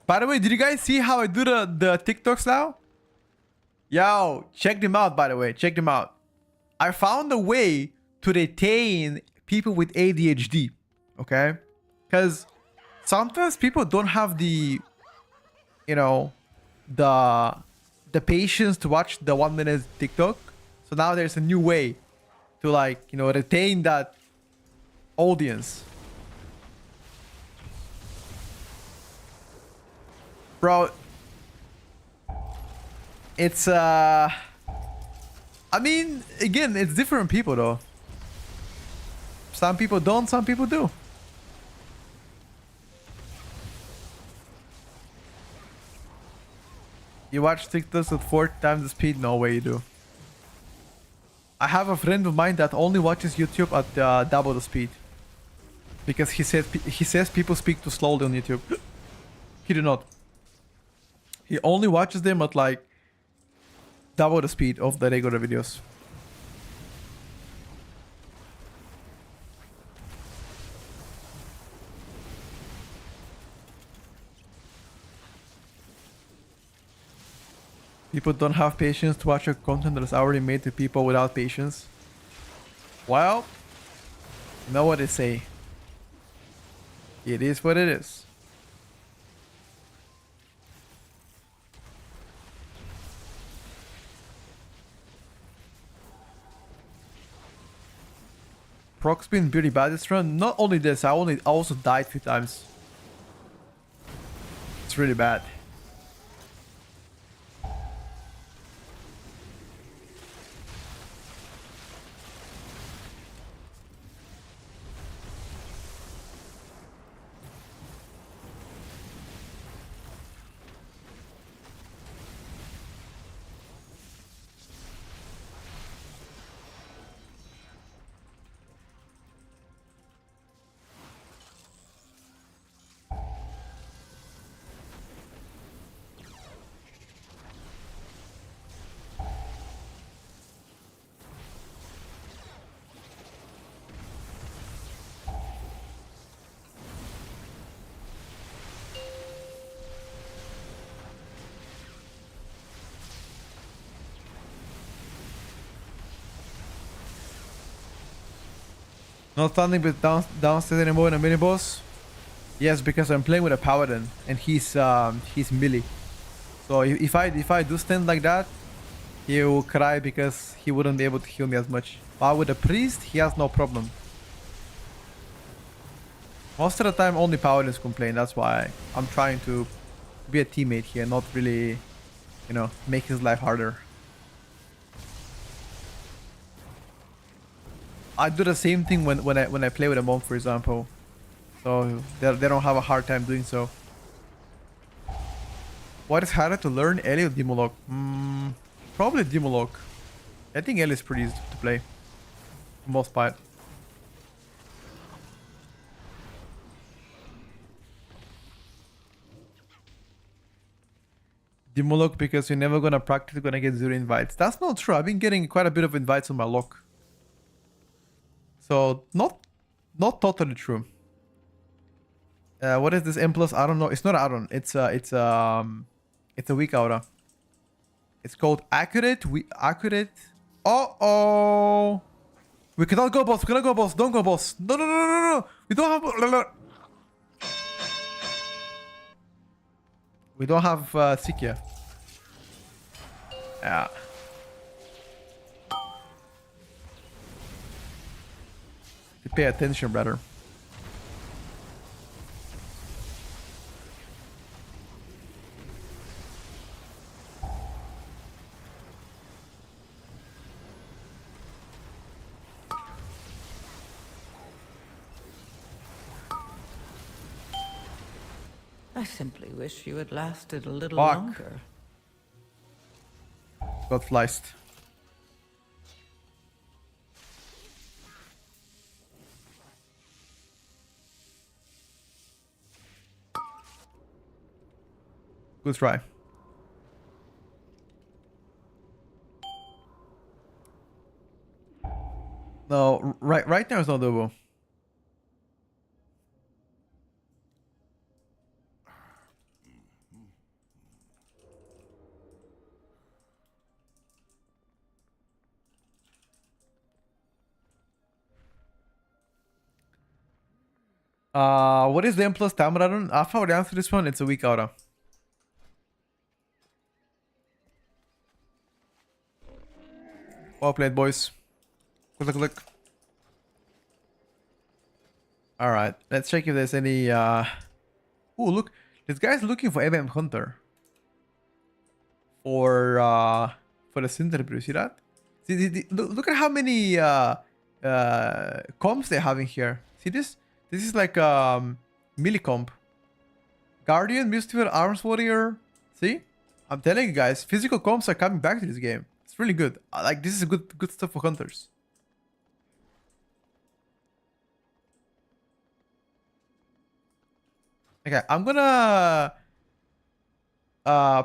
Speaker 1: By the way, did you guys see how I do the TikToks now? Yo, check them out, by the way. Check them out. I found a way to retain people with ADHD. Okay? Because sometimes people don't have the, you know, the patience to watch the 1 minute TikTok. So now there's a new way to, like, you know, retain that audience. Bro, it's I mean, again, it's different people though. Some people don't, some people do. You watch TikToks at 4 times the speed? No way you do. I have a friend of mine that only watches YouTube at double the speed. Because he says people speak too slowly on YouTube. He do not. He only watches them at like double the speed of the regular videos. People don't have patience to watch a content that is already made to people without patience. Well, you know what they say. It is what it is. Proc's been pretty bad this run. Not only this, I also died 3 times. It's really bad. Not standing with downstairs anymore in a mini boss. Yes, because I'm playing with a paladin and he's melee. So if I do stand like that, he will cry because he wouldn't be able to heal me as much. But with a priest, he has no problem. Most of the time, only paladins complain. That's why I'm trying to be a teammate here, not really, you know, make his life harder. I do the same thing when I play with a monk, for example. So they don't have a hard time doing so. What is harder to learn, Ellie or Demolog? Probably Demolog. I think Ellie is pretty easy to play. For most part. Demolog because you're never gonna practice, gonna get 0 invites. That's not true. I've been getting quite a bit of invites on my lock. So not totally true. What is this M plus? I don't know. It's not Aron. It's a weak aura. It's called accurate. Accurate. Oh. We cannot go boss. We cannot go boss. Don't go boss. No. We don't have. We don't have Sikia. Yeah. You pay attention, brother.
Speaker 3: I simply wish you had lasted a little
Speaker 1: Fuck.
Speaker 3: longer.
Speaker 1: Got sliced. Good try. No, right now it's not doable. What is the M plus stamina run? I've already answered this one. It's a weak aura. Well played, boys. Look. Alright, let's check if there's any Oh look, this guy's looking for MM Hunter. For the Cinder Brew, see that? Look at how many comps they have in here. See this? This is like melee comp. Guardian, Mystical, Arms Warrior. See? I'm telling you guys, physical comps are coming back to this game. It's really good. Like this is good stuff for hunters. Okay, I'm gonna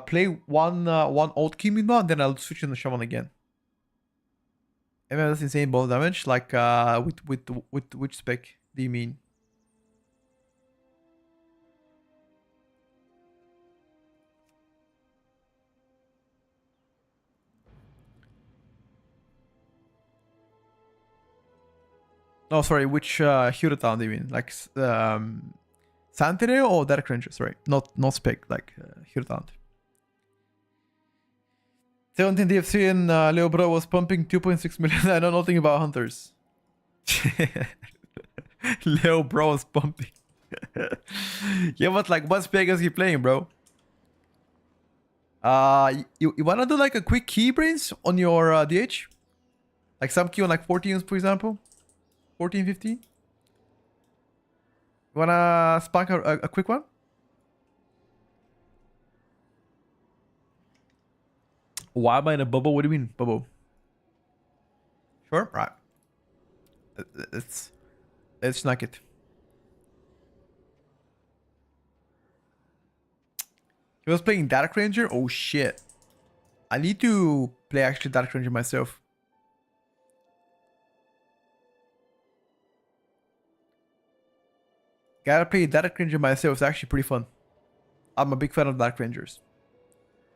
Speaker 1: play one old key meanwhile, and then I'll switch in the shaman again. I mean, that's insane ball damage. Like with which spec do you mean? No, sorry, which hero town do you mean? Like Sentinel or Dark Ranger? Sorry, not spec, like hero town. 17 DFC and Leo Bro was pumping 2.6 million. I know nothing about hunters. Leo Bro was pumping. Yeah, but like what spec is he playing, bro? You wanna do like a quick key brains on your DH? Like some key on like 14s, for example? 14, 15? You wanna spunk a quick one? Why am I in a bubble? What do you mean, bubble? Sure, right. Let's knock it. He was playing Dark Ranger? Oh shit. I need to play actually Dark Ranger myself. Gotta play Dark Ranger myself. It's actually pretty fun. I'm a big fan of Dark Rangers.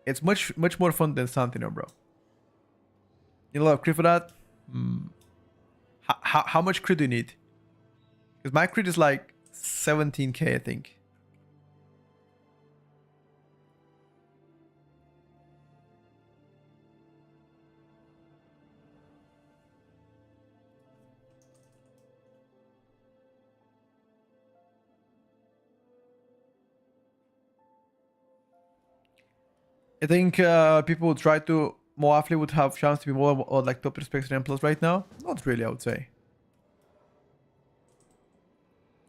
Speaker 1: It's much more fun than Sentinel, bro. You know a crit for that? How much crit do you need? Because my crit is like 17k, I think. I think people would try to more athlete would have chance to be more or like top respect than plus right now. Not really, I would say.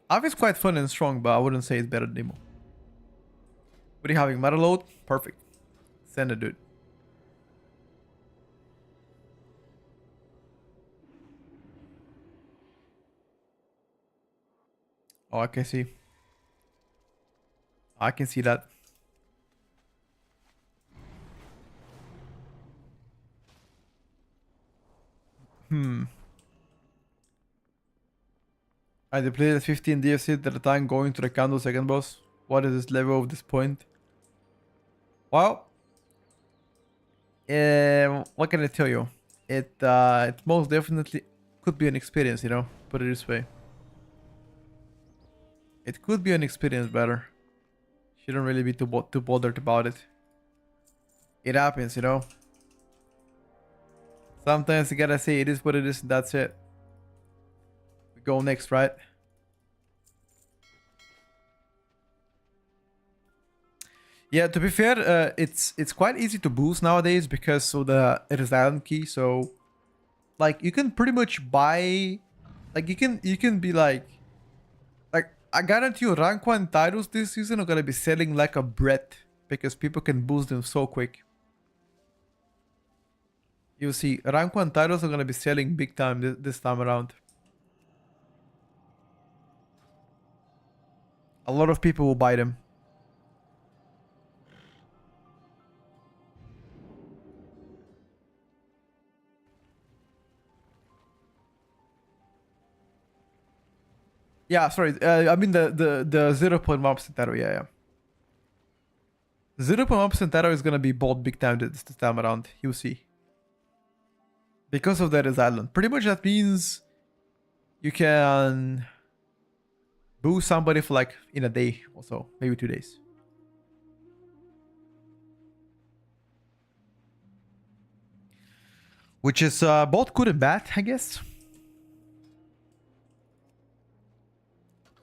Speaker 1: Av is quite fun and strong, but I wouldn't say it's better than Nemo. What are you having? Metal load? Perfect. Send it, dude. Oh, I can see. I can see that. I depleted at 15 DFC at the time going to the Kando second boss. What is this level of this point? Well, what can I tell you? It most definitely could be an experience, you know? Put it this way. It could be an experience better. Shouldn't really be too bothered about it. It happens, you know? Sometimes you gotta say it is what it is and that's it. We go next, right? Yeah, to be fair, it's quite easy to boost nowadays because of the Island key. So, like, you can pretty much buy, like, you can be like I guarantee you, rank 1 titles this season are gonna be selling like a bread because people can boost them so quick. You'll see, rank 1 titles are gonna be selling big time this time around. A lot of people will buy them. Yeah, sorry. I mean the 0.1% arrow. Yeah. 0.1% arrow is gonna be bought big time this time around. You'll see. Because of that is island. Pretty much that means you can boost somebody for like in a day or so, maybe 2 days. Which is both good and bad, I guess.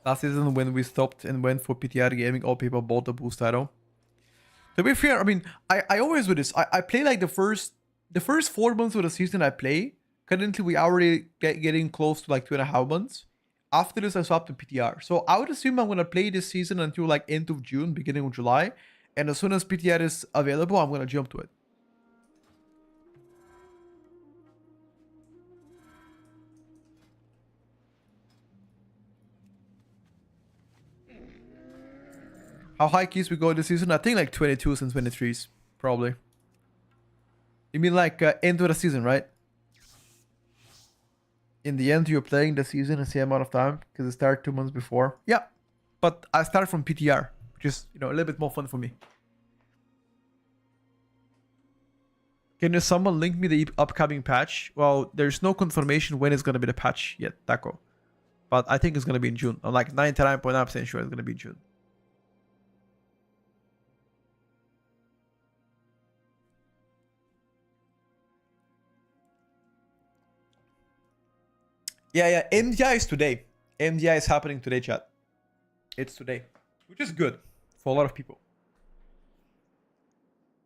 Speaker 1: Last season when we stopped and went for PTR gaming, all people bought the boost title. To be fair, I mean, I always do this. I play like the first 4 months of the season I play. Currently, we already getting close to like 2.5 months. After this, I swap to PTR. So I would assume I'm gonna play this season until like end of June, beginning of July. And as soon as PTR is available, I'm gonna jump to it. How high keys we go this season? I think like 22s and 23s, probably. You mean like end of the season, right? In the end, you're playing the season the same amount of time because it started 2 months before. Yeah, but I start from PTR, which is, you know, a little bit more fun for me. Can someone link me the upcoming patch? Well, there's no confirmation when it's gonna be the patch yet, Taco. But I think it's gonna be in June. I'm like 99.9% sure it's gonna be in June. Yeah, MDI is today. MDI is happening today, chat. It's today, which is good for a lot of people.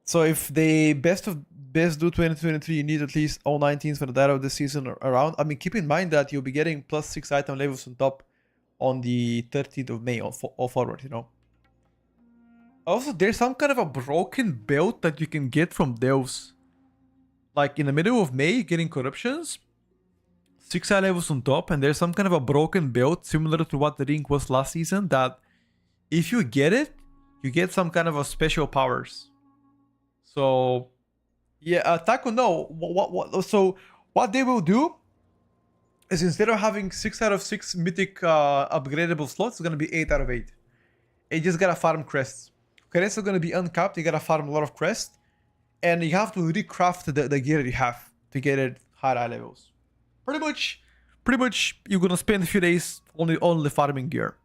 Speaker 1: So if they best do 2023, you need at least all 19s for the data of the season around. I mean, keep in mind that you'll be getting plus 6 item levels on top on the 13th of May or forward, you know. Also, there's some kind of a broken belt that you can get from Deus. Like in the middle of May, getting corruptions, 6 high levels on top, and there's some kind of a broken belt similar to what the ring was last season that if you get it, you get some kind of a special powers. So yeah, Taco, no. So what they will do is instead of having 6 out of 6 mythic upgradable slots, it's gonna be 8 out of 8. You just gotta farm crests. Crests are gonna be uncapped, you gotta farm a lot of crests. And you have to recraft the gear you have to get it high levels. Pretty much you're gonna spend a few days only farming gear.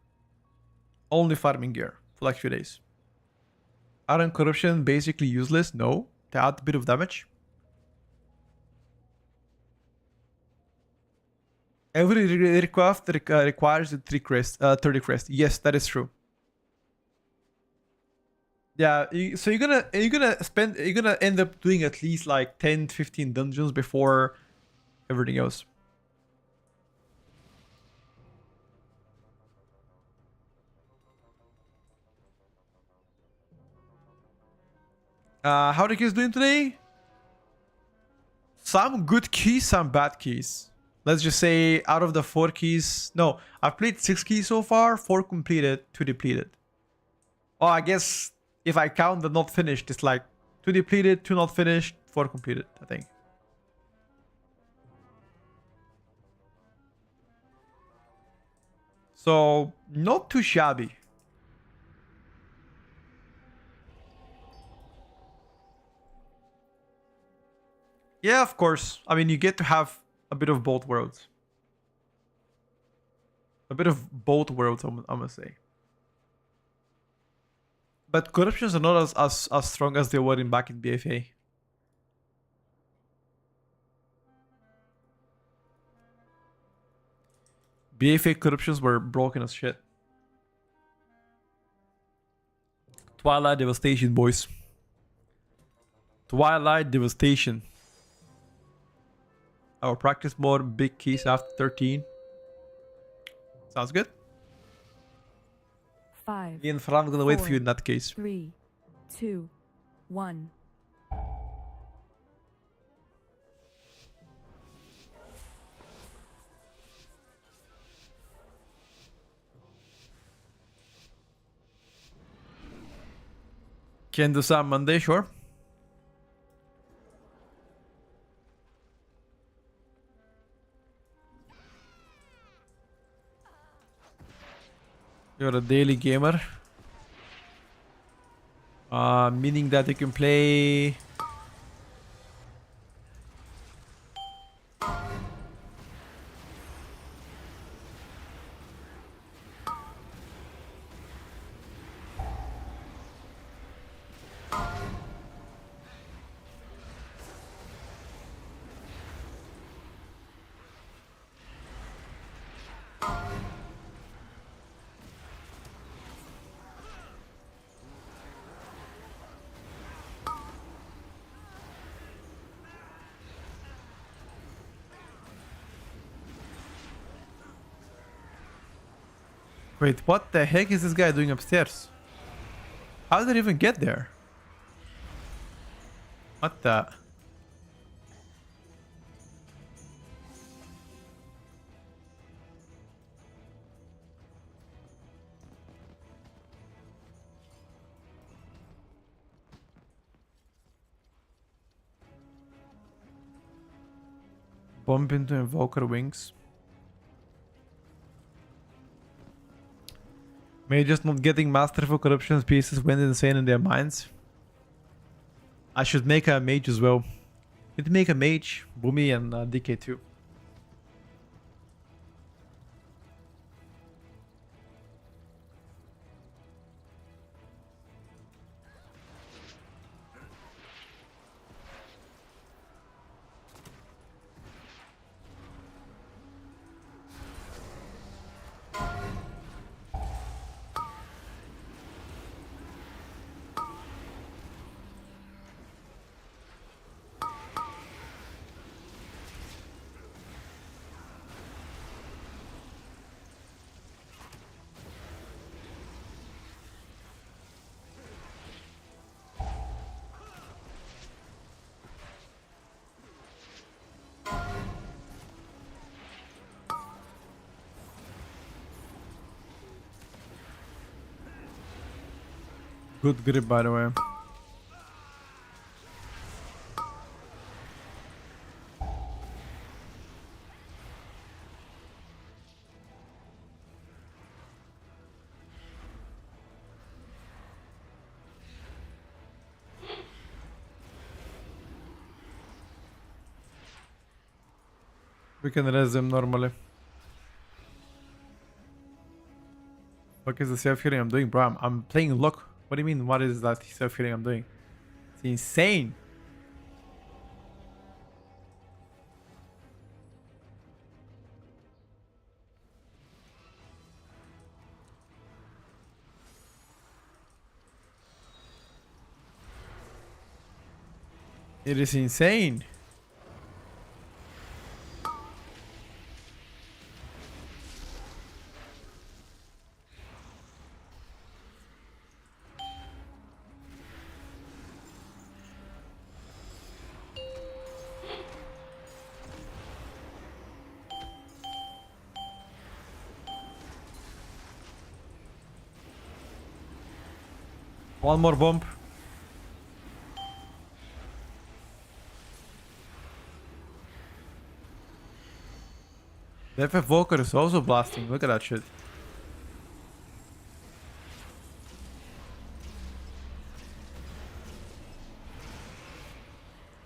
Speaker 1: Only farming gear for like a few days. Iron corruption basically useless, no. They add a bit of damage. Every recraft requires 30 crest. Yes, that is true. Yeah, so you're gonna end up doing at least like 10-15 dungeons before everything else. How are the keys doing today? Some good keys, some bad keys. Let's just say out of the 4 keys, no, I've played 6 keys so far, 4 completed, 2 depleted. Oh, I guess if I count the not finished, it's like 2 depleted, 2 not finished, 4 completed, I think. So, not too shabby. Yeah, of course. I mean, you get to have a bit of both worlds. A bit of both worlds, I'm gonna say. But corruptions are not as strong as they were back in BFA. BFA corruptions were broken as shit. Twilight Devastation, boys. Twilight Devastation. Our practice mode, big keys after 13. Sounds good.
Speaker 2: 5.
Speaker 1: Me and Fran, I'm gonna wait for you in that case.
Speaker 2: 3, 2, 1.
Speaker 1: Can do some Monday, sure. You're a daily gamer. Meaning that you can play... Wait, what the heck is this guy doing upstairs? How did he even get there? What the... Bump into Invoker Wings. Maybe just not getting Masterful Corruption pieces went insane in their minds. I should make a mage as well. Need to make a mage, Boomy and DK2. Good grip, by the way. We can res them normally. What is the self-healing I'm doing, bro? I'm playing luck. What do you mean? What is that self-healing I'm doing? It's insane. It is insane. One more bump. The FF Volker is also blasting. Look at that shit.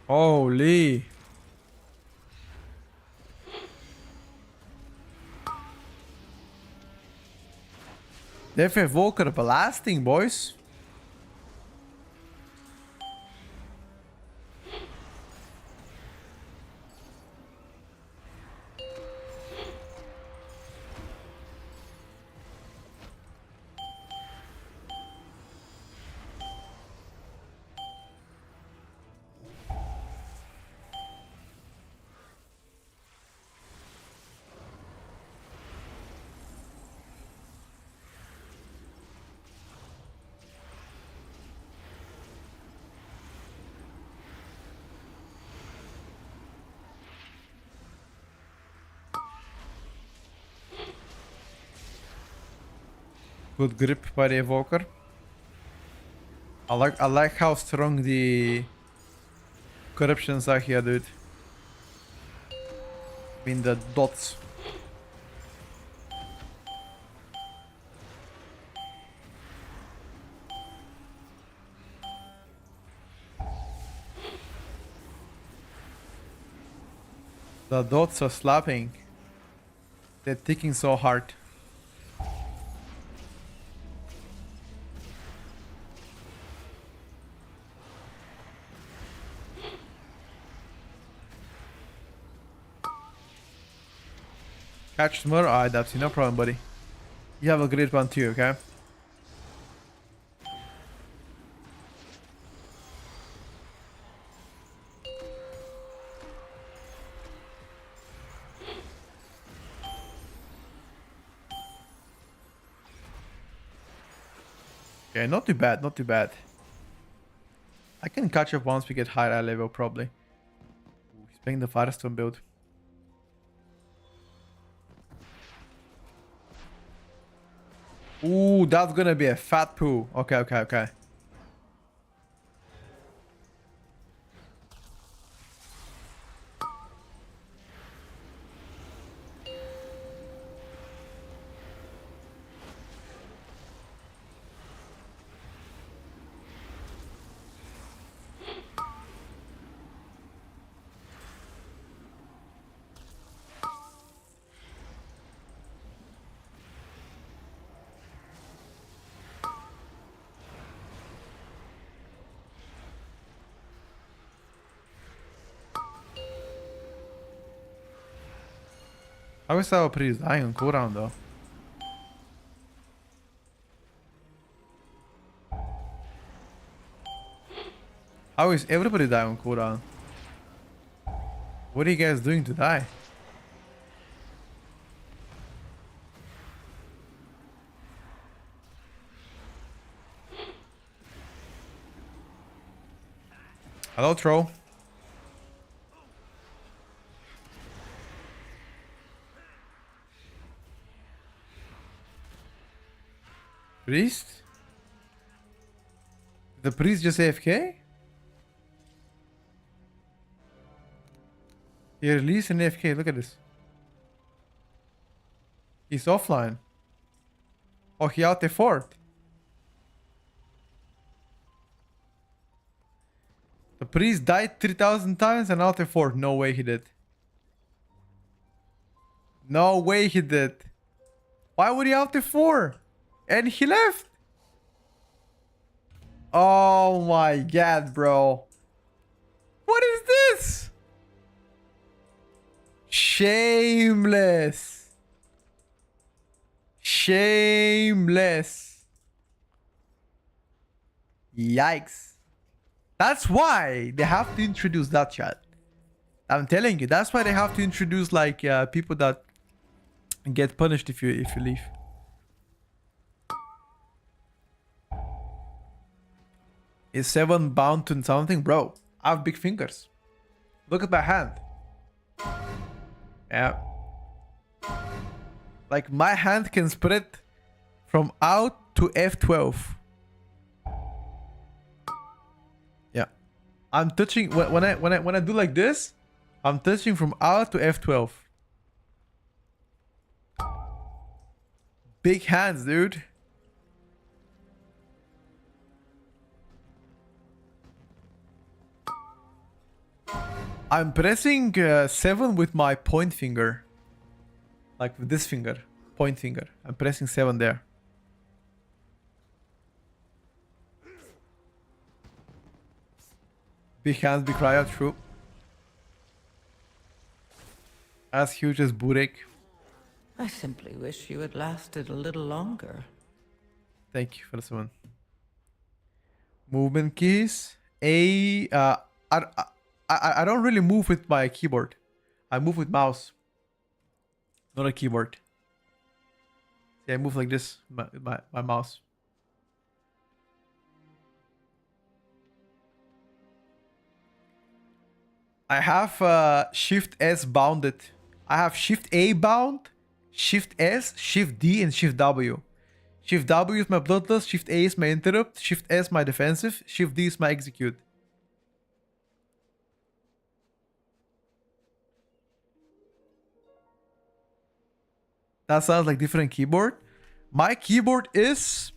Speaker 1: Holy. The FF Volker blasting, boys. Good grip by the Evoker. I like how strong the corruptions are here, dude. I mean the dots. The dots are slapping. They're ticking so hard. Catch tomorrow? Alright, that's no problem, buddy. You have a great one too, okay? Okay, not too bad, not too bad. I can catch up once we get higher level, probably. Ooh, he's playing the Firestone build. Ooh, that's gonna be a fat poo. Okay, okay, okay. I wish I would put his eye on cooldown though. How is everybody dying on cooldown? What are you guys doing to die? Hello, troll. Priest? The priest just AFK? He released an AFK. Look at this. He's offline. Oh, he out the fort. The priest died 3,000 times and out the fort. No way he did. No way he did. Why would he out the fort? And he left. Oh my god, bro. What is this? Shameless. Shameless. Yikes. That's why they have to introduce that, chat. I'm telling you, that's why they have to introduce like people that get punished if you leave. Is 7 bound to something? Bro, I have big fingers. Look at my hand. Yeah. Like my hand can spread from out to F12. Yeah. I'm touching when I do like this, I'm touching from out to F12. Big hands, dude. I'm pressing 7 with my point finger. Like with this finger. Point finger. I'm pressing 7 there. Big hands, big cry out, true. As huge as Burek.
Speaker 3: I simply wish you had lasted a little longer.
Speaker 1: Thank you for this one. Movement keys. I don't really move with my keyboard. I move with mouse. Not a keyboard. See, I move like this, my mouse. I have Shift S bounded. I have Shift A bound, Shift S, Shift D, and Shift W. Shift W is my bloodlust, Shift A is my interrupt, Shift S my defensive, Shift D is my execute. That sounds like different keyboard. My keyboard is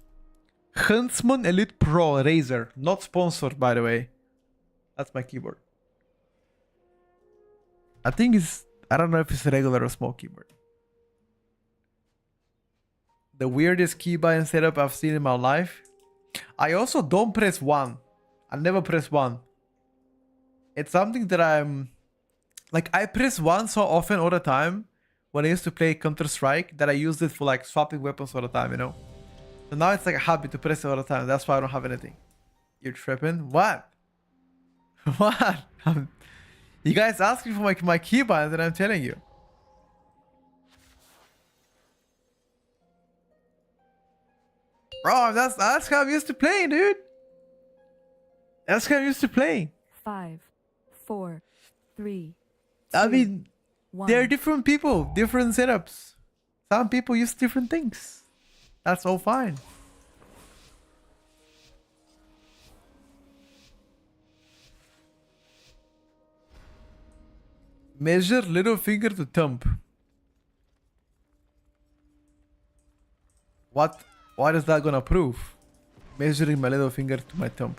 Speaker 1: Huntsman Elite Pro Razer. Not sponsored, by the way. That's my keyboard. I think it's... I don't know if it's a regular or small keyboard. The weirdest keybind setup I've seen in my life. I also don't press 1. I never press 1. It's something that I'm... Like, I press 1 so often all the time. When I used to play Counter-Strike, that I used it for like swapping weapons all the time, you know? So now it's like a habit to press it all the time. That's why I don't have anything. You're tripping? What? What? You guys asking for my keybinds and I'm telling you. Bro, that's how I'm used to playing, dude. That's how I'm used to playing.
Speaker 2: 5, 4, 3.
Speaker 1: I mean...
Speaker 2: One.
Speaker 1: They're different people, different setups. Some people use different things. That's all fine. Measure little finger to thumb. What is that gonna prove? Measuring my little finger to my thumb.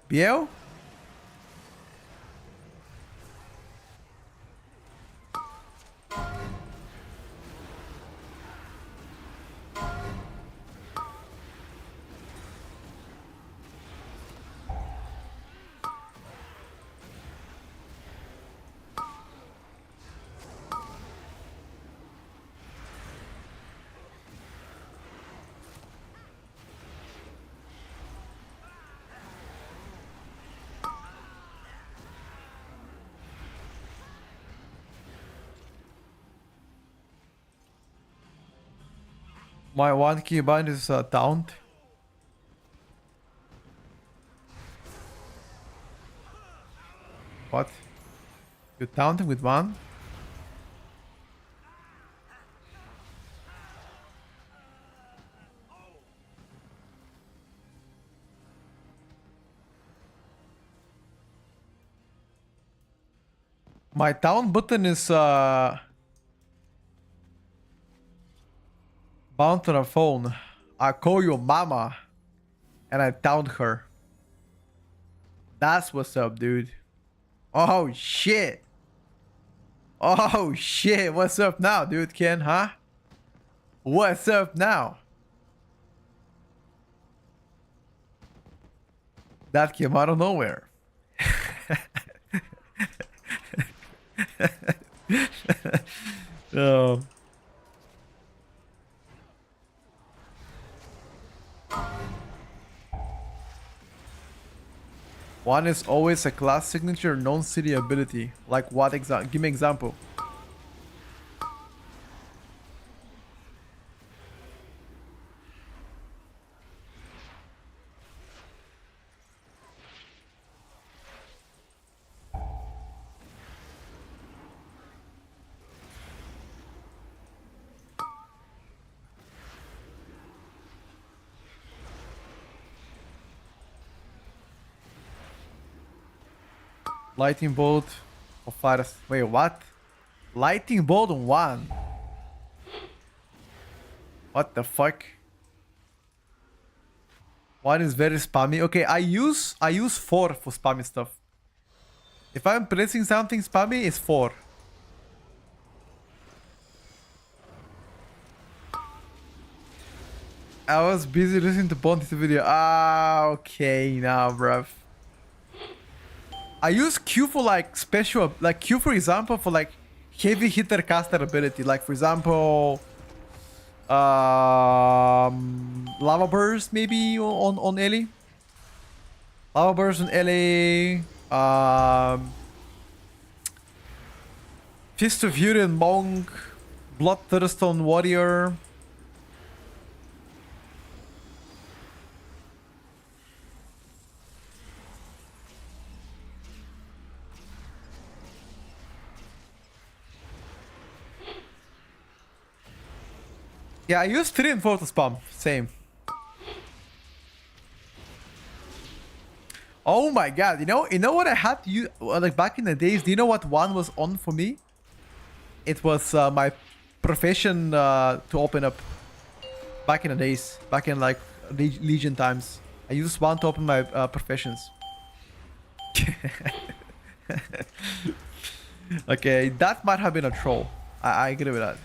Speaker 1: Biel? My one keybind is taunt. What? You're taunting with one? My down button is bound to the phone. I call you mama and I downed her. That's what's up, dude. Oh shit. Oh shit. What's up now, dude, Ken, huh? What's up now? That came out of nowhere. Oh. One is always a class signature non-city ability. Like what example? Give me example. Lightning bolt of fire. Wait, what? Lightning bolt on 1. What the fuck? One is very spammy. Okay, I use 4 for spammy stuff. If I'm pressing something spammy, it's 4. I was busy listening to Bonte's video. Ah, okay, now, bruv. I use Q for like special, like Q for example for like heavy hitter caster ability. Like for example, lava burst maybe on Ellie. Lava burst on Ellie. Fist of Fury and Monk. Bloodthirst on Warrior. Yeah, I use 3 and 4 to spam. Same. Oh my god, you know what I had to use, like back in the days, do you know what one was on for me? It was my profession to open up. Back in the days, back in like Legion times. I used 1 to open my professions. Okay, that might have been a troll. I agree with that.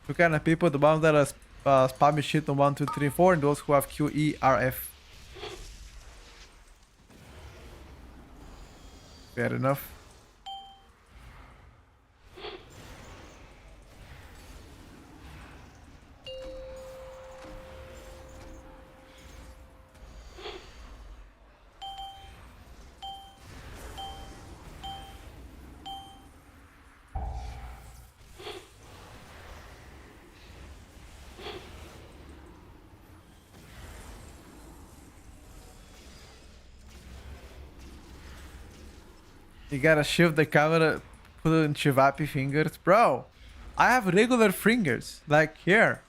Speaker 1: Two kind of people, the ones that are spamming shit on 1, 2, 3, 4, and those who have QERF. Fair enough. You gotta shift the camera, put it in Chivapi fingers. Bro, I have regular fingers, like here.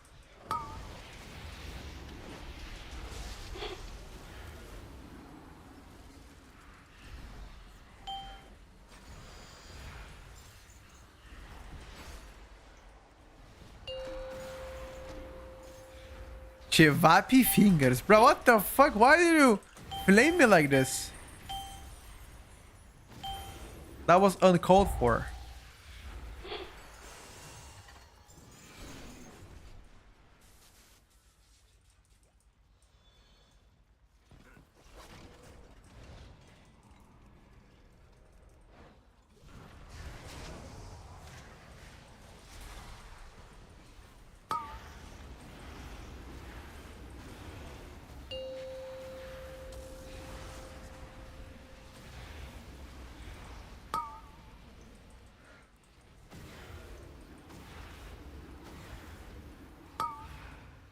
Speaker 1: Chivapi fingers. Bro, what the fuck? Why did you flame me like this? That was uncalled for.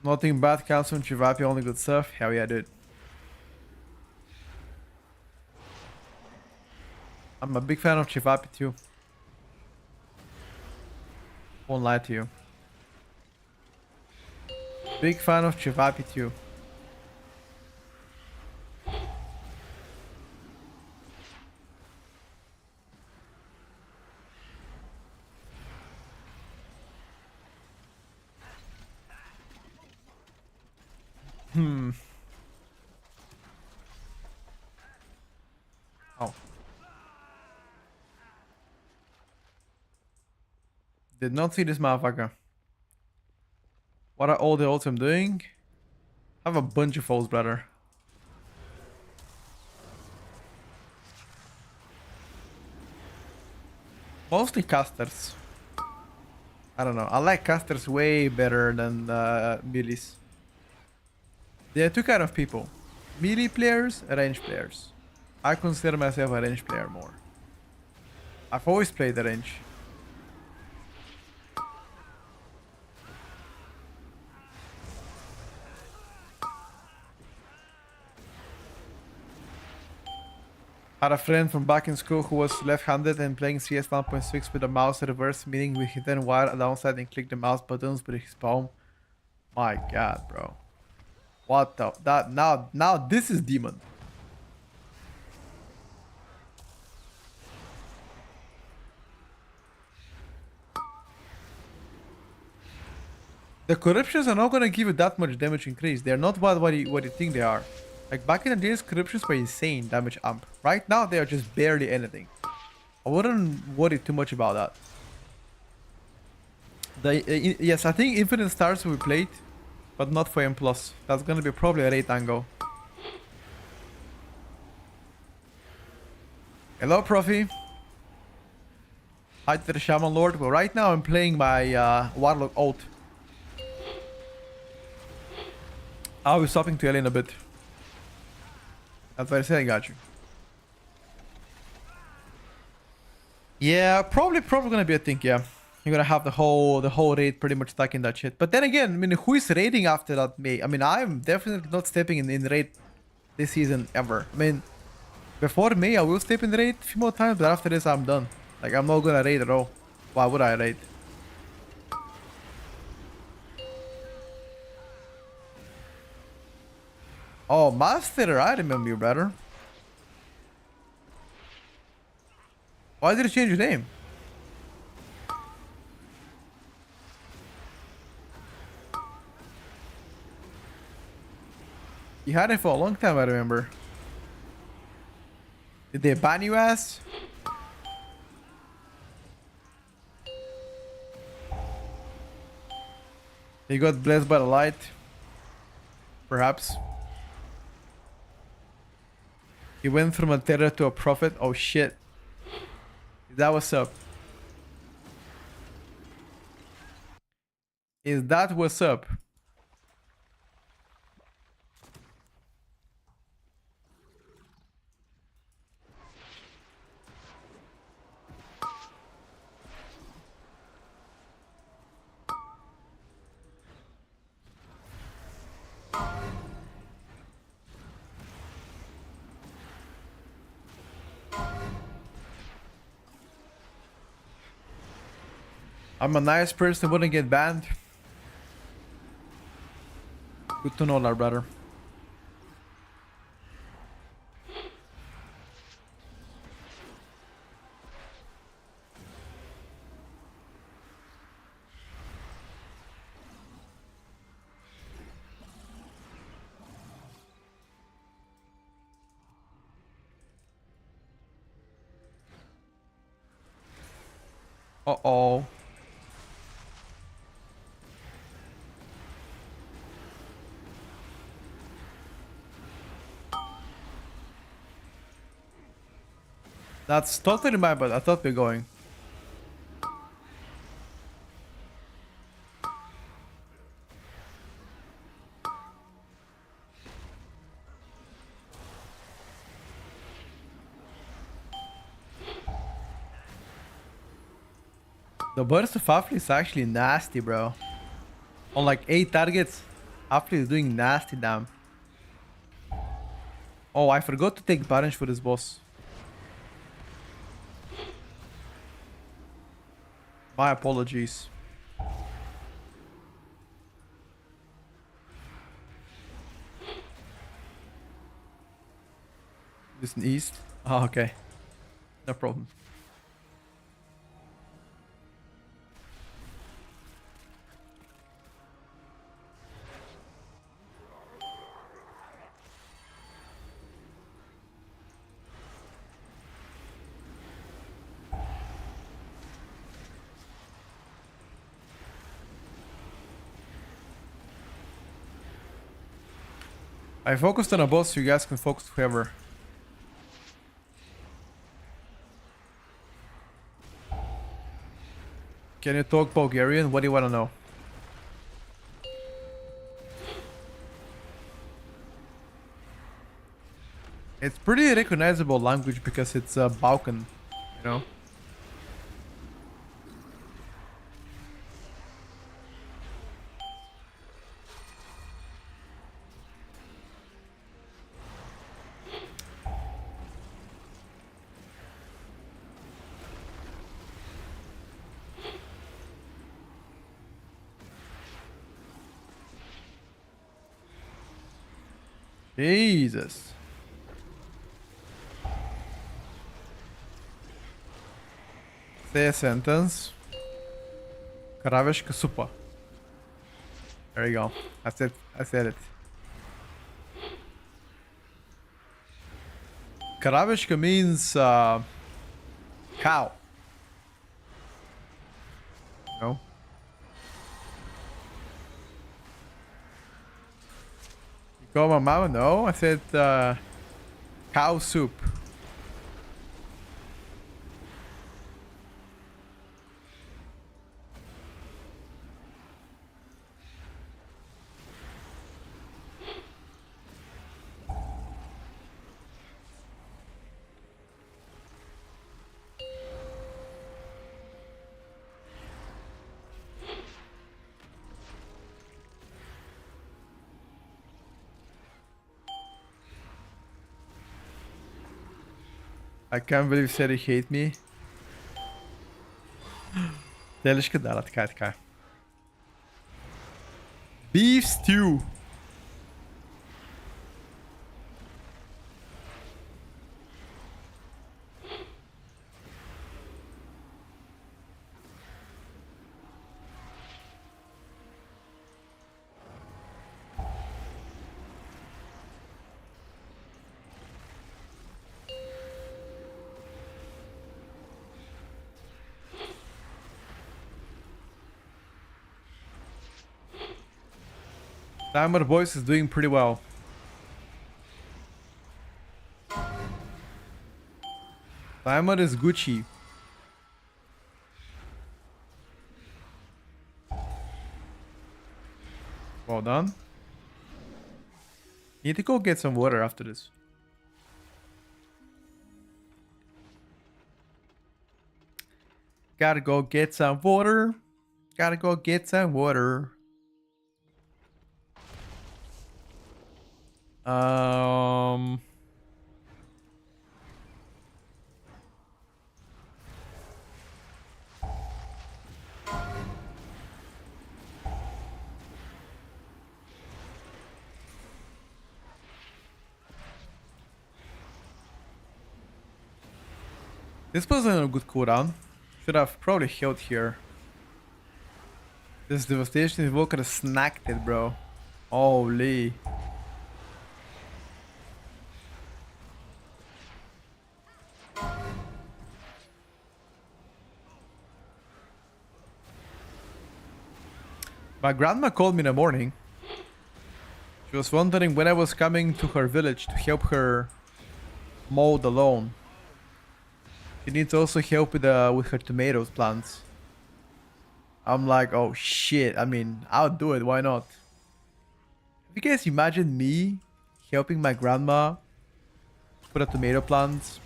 Speaker 1: Nothing bad counts from Chivapi, only good stuff. Hell yeah, dude. I'm a big fan of Chivapi too. Won't lie to you. Big fan of Chivapi too. Hmm. Oh. Did not see this motherfucker. What are all the ults I'm doing? I have a bunch of ults, brother. Mostly casters. I don't know. I like casters way better than melees. There are two kind of people. Melee players, range players. I consider myself a range player more. I've always played the range. Had a friend from back in school who was left-handed and playing CS 1.6 with a mouse reverse, meaning we could then wire downside and click the mouse buttons with his palm. My god, bro. What the? That now this is demon. The corruptions are not gonna give you that much damage increase. They're not what you think they are. Like back in the days, corruptions were insane damage amp. Right now, they are just barely anything. I wouldn't worry too much about that. Yes, I think Infinite Stars will be played, but not for M+. That's gonna be probably a rate angle. Hello, Profi. Hi to the Shaman Lord. Well, right now I'm playing my Warlock ult. I'll be stopping to L in a bit. That's what I said, I got you. Yeah, probably gonna be a thing, yeah. You're gonna have the whole raid pretty much stuck in that shit. But then again, I mean, who is raiding after that May? I mean, I'm definitely not stepping in raid this season ever. I mean, before May, I will step in raid a few more times, but after this, I'm done. Like, I'm not gonna raid at all. Why would I raid? Oh, Master, I remember you, brother. Why did you change your name? You had it for a long time, I remember. Did they ban you ass? You got blessed by the light? Perhaps. You went from a terror to a prophet? Oh shit. Is that what's up? Is that what's up? I'm a nice person, wouldn't get banned. Good to know that, brother. Uh-oh. That's totally my bad. I thought we were going. The burst of Affli is actually nasty, bro. On like 8 targets, Affli is doing nasty damn. Oh, I forgot to take Barange for this boss. My apologies. Just an east. Oh, okay. No problem. I focused on a boss, so you guys can focus whoever. Can you talk Bulgarian? What do you want to know? It's pretty recognizable language because it's Balkan, you know? Jesus. Say a sentence. Kraveška supa. There you go. That's it. I said it. Kraveška means cow. No? You call my mama? No, I said cow soup. I can't believe you said you hate me. Тежка дала, така, така. Beef stew. Timer Boys is doing pretty well. Timer is Gucci. Well done. Need to go get some water after this. Gotta go get some water. Gotta go get some water. This wasn't a good cooldown. Should have probably healed here. This devastation invoker snacked it, bro. Holy. My grandma called me in the morning. She was wondering when I was coming to her village to help her mow the lawn. She needs also help with her tomatoes plants. I'm like, oh shit. I mean, I'll do it. Why not? If you guys imagine me helping my grandma put a tomato plants.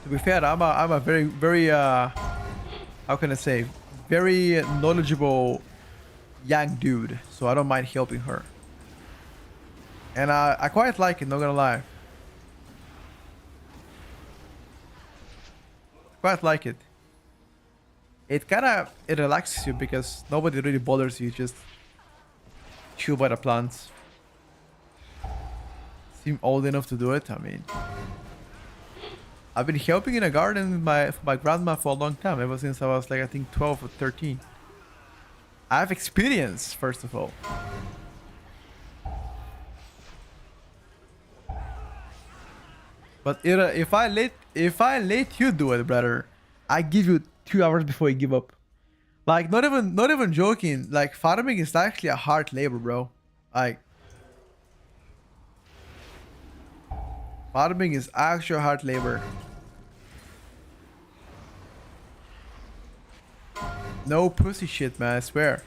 Speaker 1: To be fair, I'm a very how can I say, very knowledgeable young dude, so I don't mind helping her. And I quite like it, not gonna lie. Quite like it. It relaxes you because nobody really bothers you, just chill by the plants. Seem old enough to do it, I mean. I've been helping in a garden with my grandma for a long time, ever since I was like, I think 12 or 13. I have experience, first of all. But if I let you do it, brother, I give you 2 hours before you give up. Like, not even joking. Like, farming is actually a hard labor, bro. Like, farming is actual hard labor. No pussy shit, man, I swear.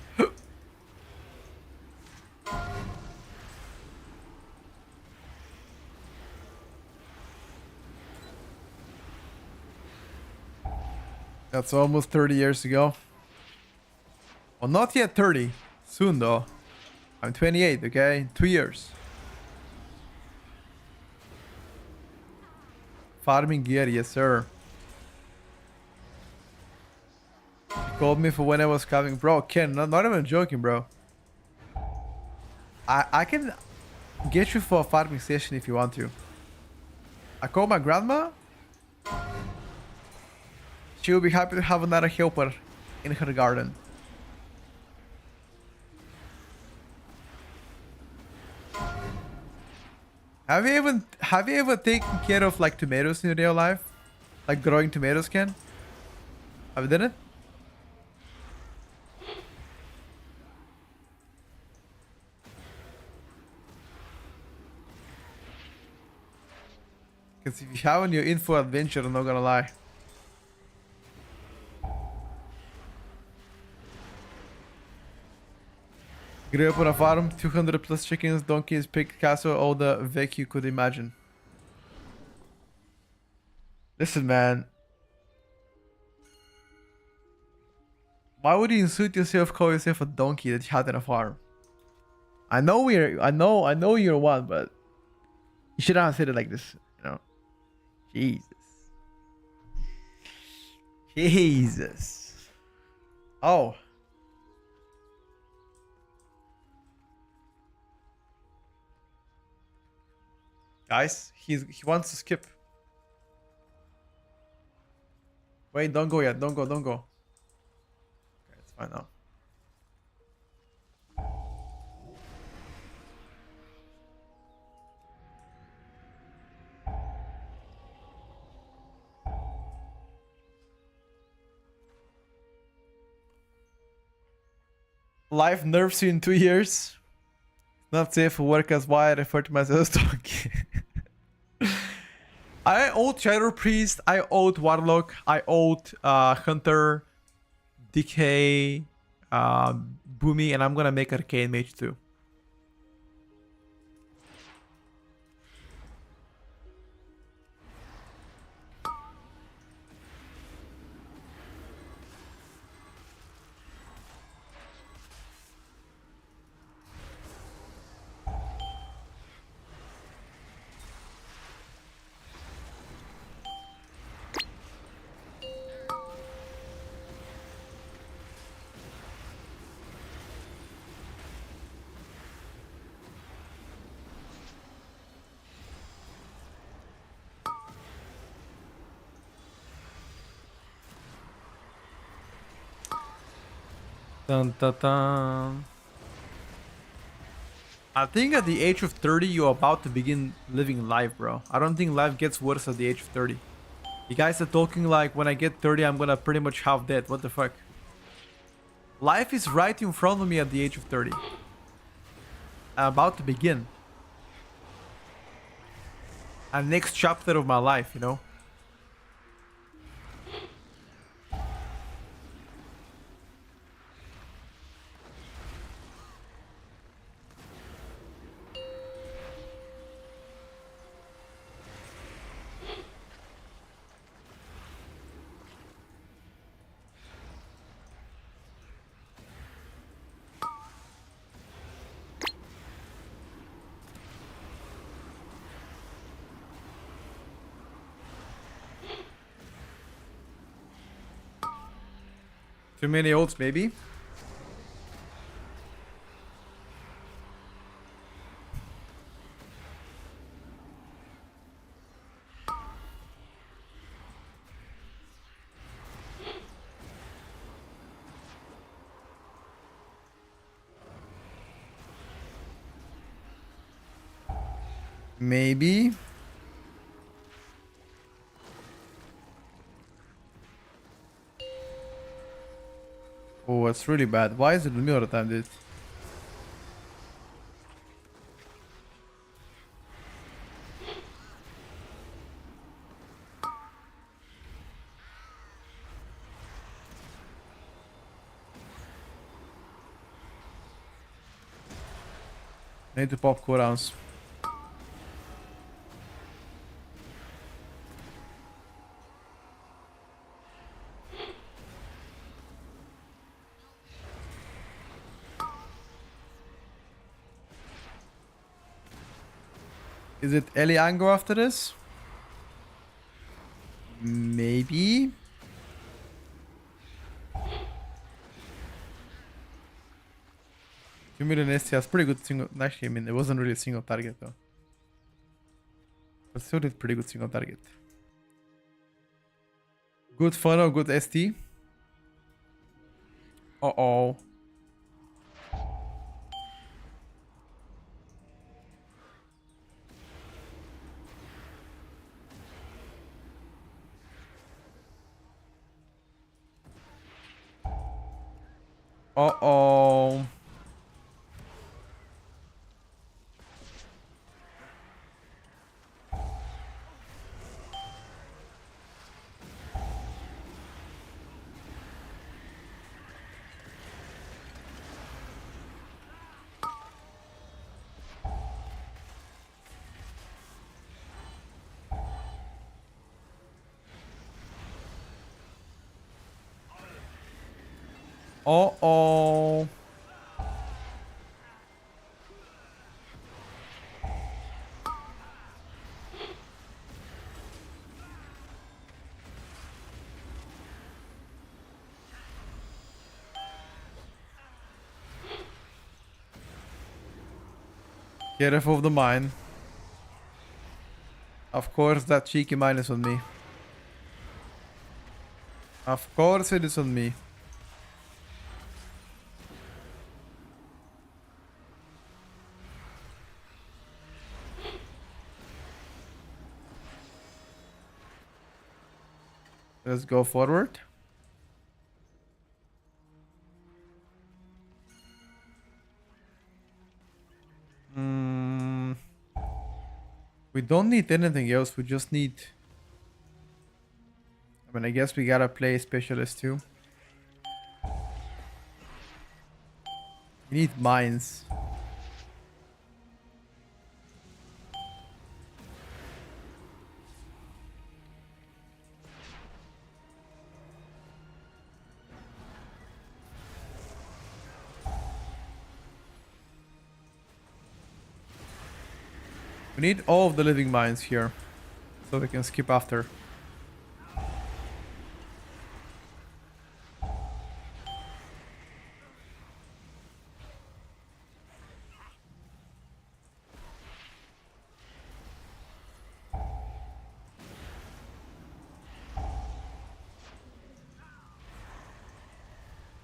Speaker 1: That's almost 30 years ago. Well, not yet 30. Soon, though. I'm 28, okay? 2 years. Farming gear, yes, sir. He called me for when I was coming. Bro, Ken, not even joking, bro. I can get you for a farming session if you want to. I called my grandma. She will be happy to have another helper in her garden. Have you ever taken care of like tomatoes in real life? Like growing tomatoes, Ken? Have you done it? Because if you haven't, you're in for adventure, I'm not gonna lie. Grew up on a farm, 200 plus chickens, donkeys, pig, castle, all the vec you could imagine. Listen, man. Why would you insult yourself, call yourself a donkey that you had in a farm? I know you're one, but you shouldn't have said it like this, you know. Jesus. Jesus. Oh. Guys, he wants to skip. Wait, don't go yet. Don't go. Okay, it's fine now. Life nerfs you in 2 years. Not safe for work, as why I refer to myself as donkey. I owed Shadow Priest, I owed Warlock, I owed Hunter, Decay, Boomy, and I'm gonna make Arcane Mage too. Dun, dun, dun. I think at the age of 30, you're about to begin living life, bro. I don't think life gets worse at the age of 30. You guys are talking like when I get 30, I'm gonna pretty much half dead. What the fuck? Life is right in front of me at the age of 30. I'm about to begin a next chapter of my life, you know? Too many ults, maybe? Maybe. Oh, it's really bad. Why is it with me all the time, dude? I need to pop cooldowns. Is it Eliango after this? Maybe. Cumulative Nesty has pretty good single. Actually, I mean, it wasn't really a single target though. But still did pretty good single target. Good funnel, good ST. Uh-oh. Uh-oh. Uh-oh. Careful of the mine. Of course, that cheeky mine is on me. Of course it is on me. Let's go forward. We don't need anything else. We just need... I mean, I guess we gotta play specialist too. We need mines. We need all of the living mines here, so we can skip after.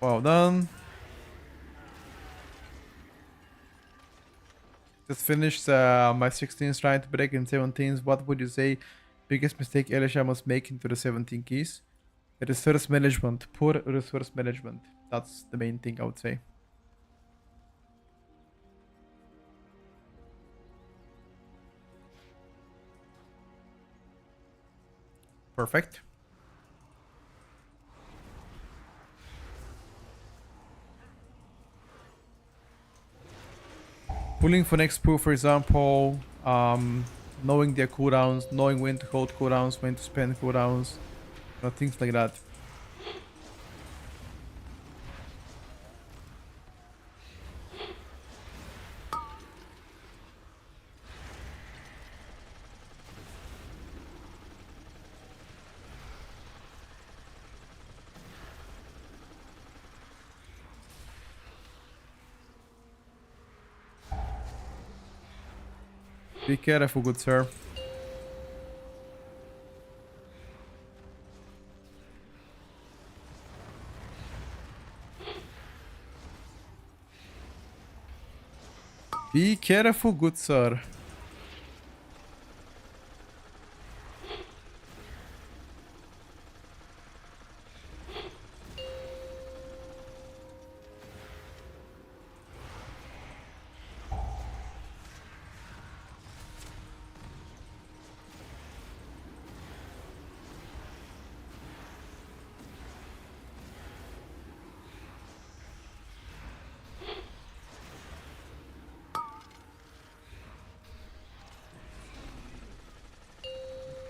Speaker 1: Well done. Just finished my 16s trying to break in 17s. What would you say biggest mistake Elisha must make into the 17 keys? Resource management. Poor resource management. That's the main thing I would say. Perfect. Pulling for next pool, for example, knowing their cooldowns, knowing when to hold cooldowns, when to spend cooldowns, things like that. Be careful, good sir. Be careful, good sir.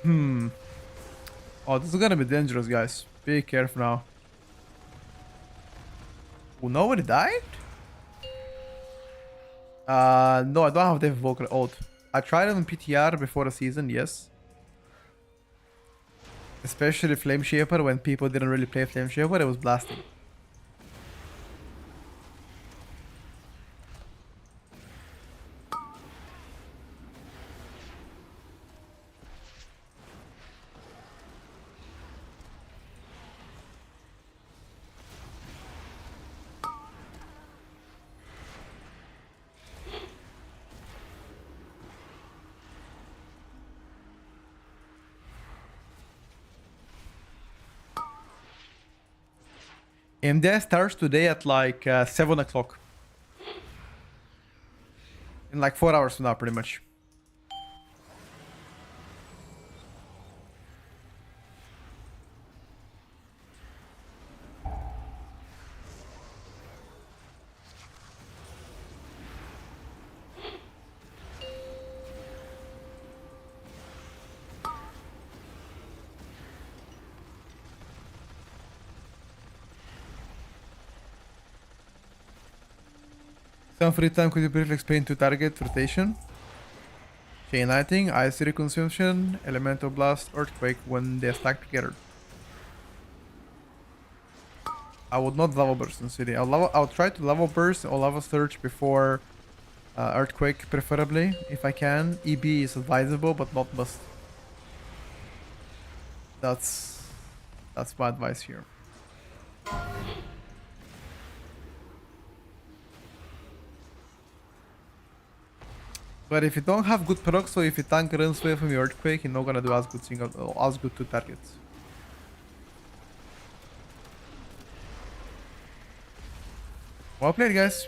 Speaker 1: Hmm. Oh, this is gonna be dangerous, guys. Be careful now. Oh, nobody died? No, I don't have the vocal ult. I tried it on PTR before the season, yes. Especially Flame Shaper when people didn't really play Flame Shaper, it was blasting. MDI starts today at like 7 o'clock. In like 4 hours from now, pretty much. Some free time, could you briefly explain to target rotation? Chain Lightning, Ice City Consumption, Elemental Blast, Earthquake when they stack together. I would not level burst in City. I'll try to level burst or level surge before Earthquake, preferably, if I can. EB is advisable, but not must. That's my advice here. But if you don't have good procs, or if you tank runs away from your Earthquake, you're not gonna do as good two targets. Well played, guys.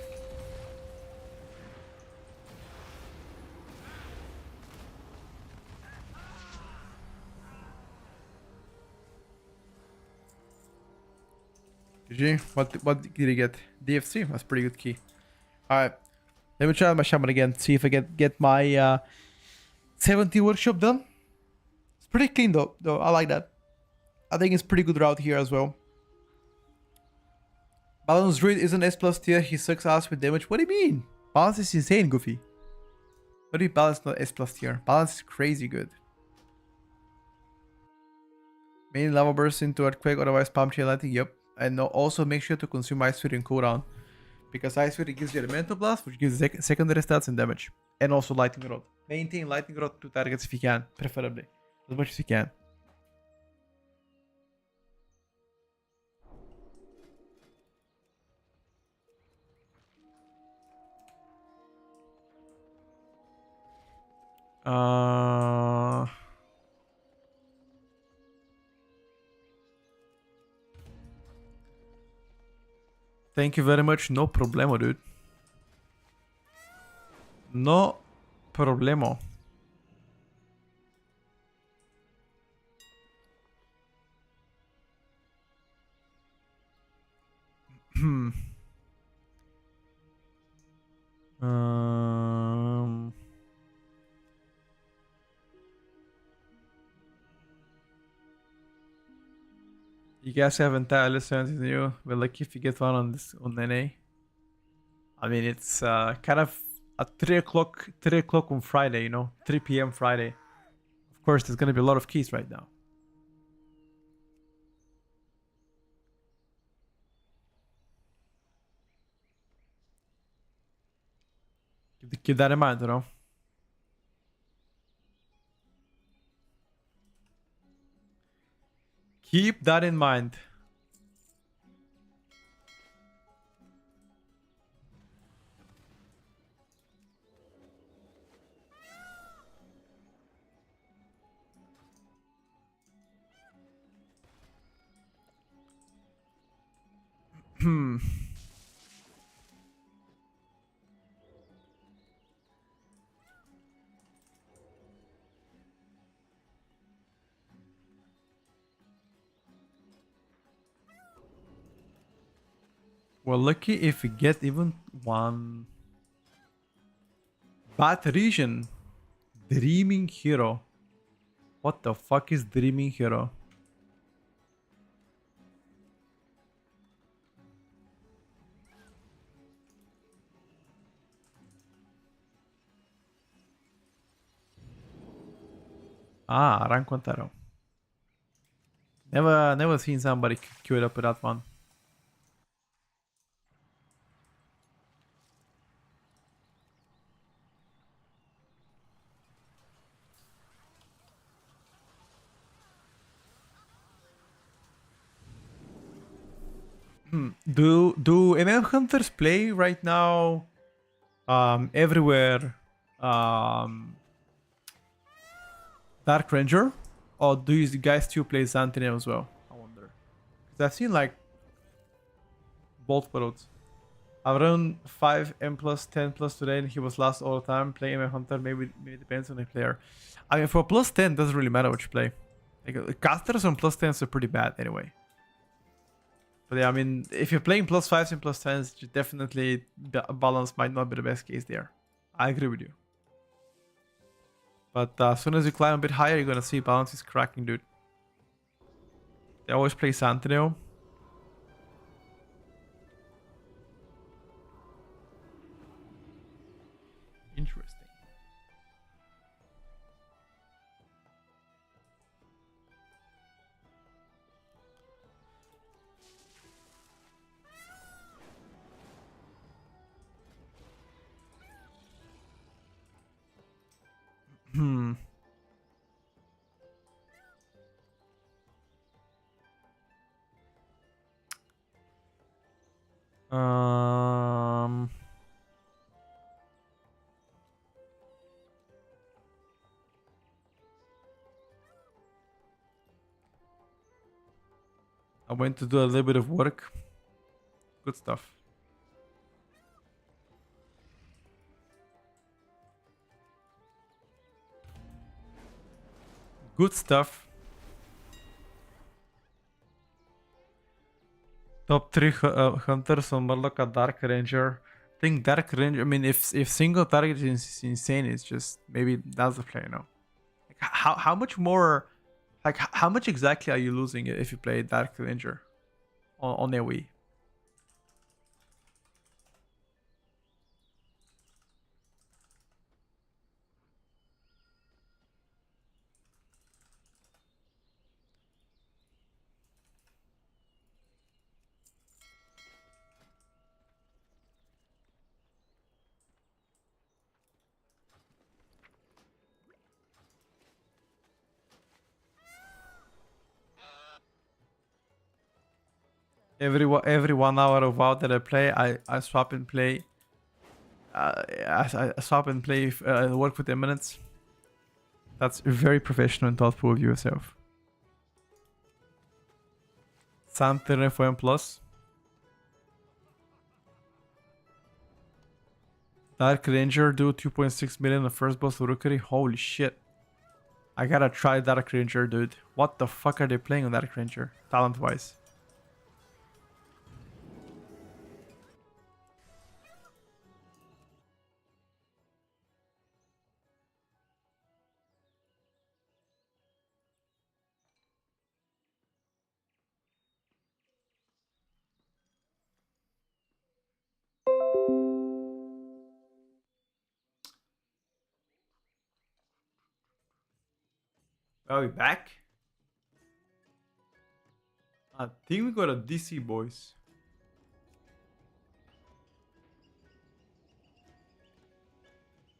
Speaker 1: GG. What did you get? DFC. That's pretty good key. Alright. Let me try my shaman again. See if I get my 70 workshop done. It's pretty clean though. I like that. I think it's pretty good route here as well. Balance Druid isn't S plus tier. He sucks ass with damage. What do you mean? Balance is insane, Goofy. What do you mean balance not S plus tier? Balance is crazy good. Main lava burst into Earthquake, otherwise spam Chain Lightning. Yep. And also make sure to consume Ice Fury and cooldown. Because Ice Fury gives you Elemental Blast, which gives secondary stats and damage. And also Lightning Rod. Maintain Lightning Rod 2 targets if you can, preferably. As much as you can. Thank you very much. No problemo, dude. No problemo. You guys have entire listeners new. We're lucky if you get one on this on NA. I mean, it's kind of at 3 o'clock on Friday, you know, 3 p.m. Friday. Of course, there's gonna be a lot of keys right now. Keep that in mind, you know. Keep that in mind. We're lucky if we get even one. Bad region. Dreaming Hero. What the fuck is Dreaming Hero? Ah, rank 1. Never seen somebody queue it up with that one. Do MM Hunters play right now everywhere Dark Ranger? Or do you guys still play Sentinel as well? I wonder. Because I've seen like both worlds. I've run 5 M plus 10 plus today and he was last all the time. Play MM Hunter, maybe depends on the player. I mean for plus 10 doesn't really matter what you play. Like casters on plus 10s are pretty bad anyway. But yeah, I mean, if you're playing plus 5s and plus 10s, you definitely balance might not be the best case there. I agree with you. But as soon as you climb a bit higher, you're gonna see balance is cracking, dude. They always play Sentinel. Interesting. Hmm. Um. I went to do a little bit of work. Good stuff. Good stuff. Top 3 hunters on Murloc at Dark Ranger. I think Dark Ranger. I mean, if single target is insane, it's just maybe that's the play. You know, like how much more, like how much exactly are you losing if you play Dark Ranger on AoE? Every 1 hour of WoW that I play, I swap and play. I swap and play work for 10 minutes. That's very professional and thoughtful of yourself. Something FM plus. Dark Ranger do 2.6 million the first boss of Rookery. Holy shit. I gotta try Dark Ranger, dude. What the fuck are they playing on Dark Ranger? Talent wise. Are we back? I think we got a DC, boys.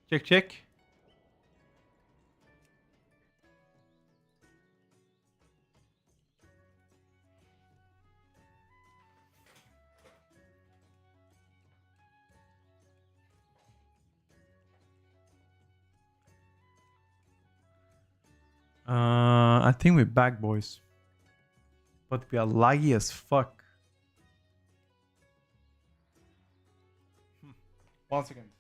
Speaker 1: Check, check. I think we're back, boys. But we are laggy as fuck. Once again.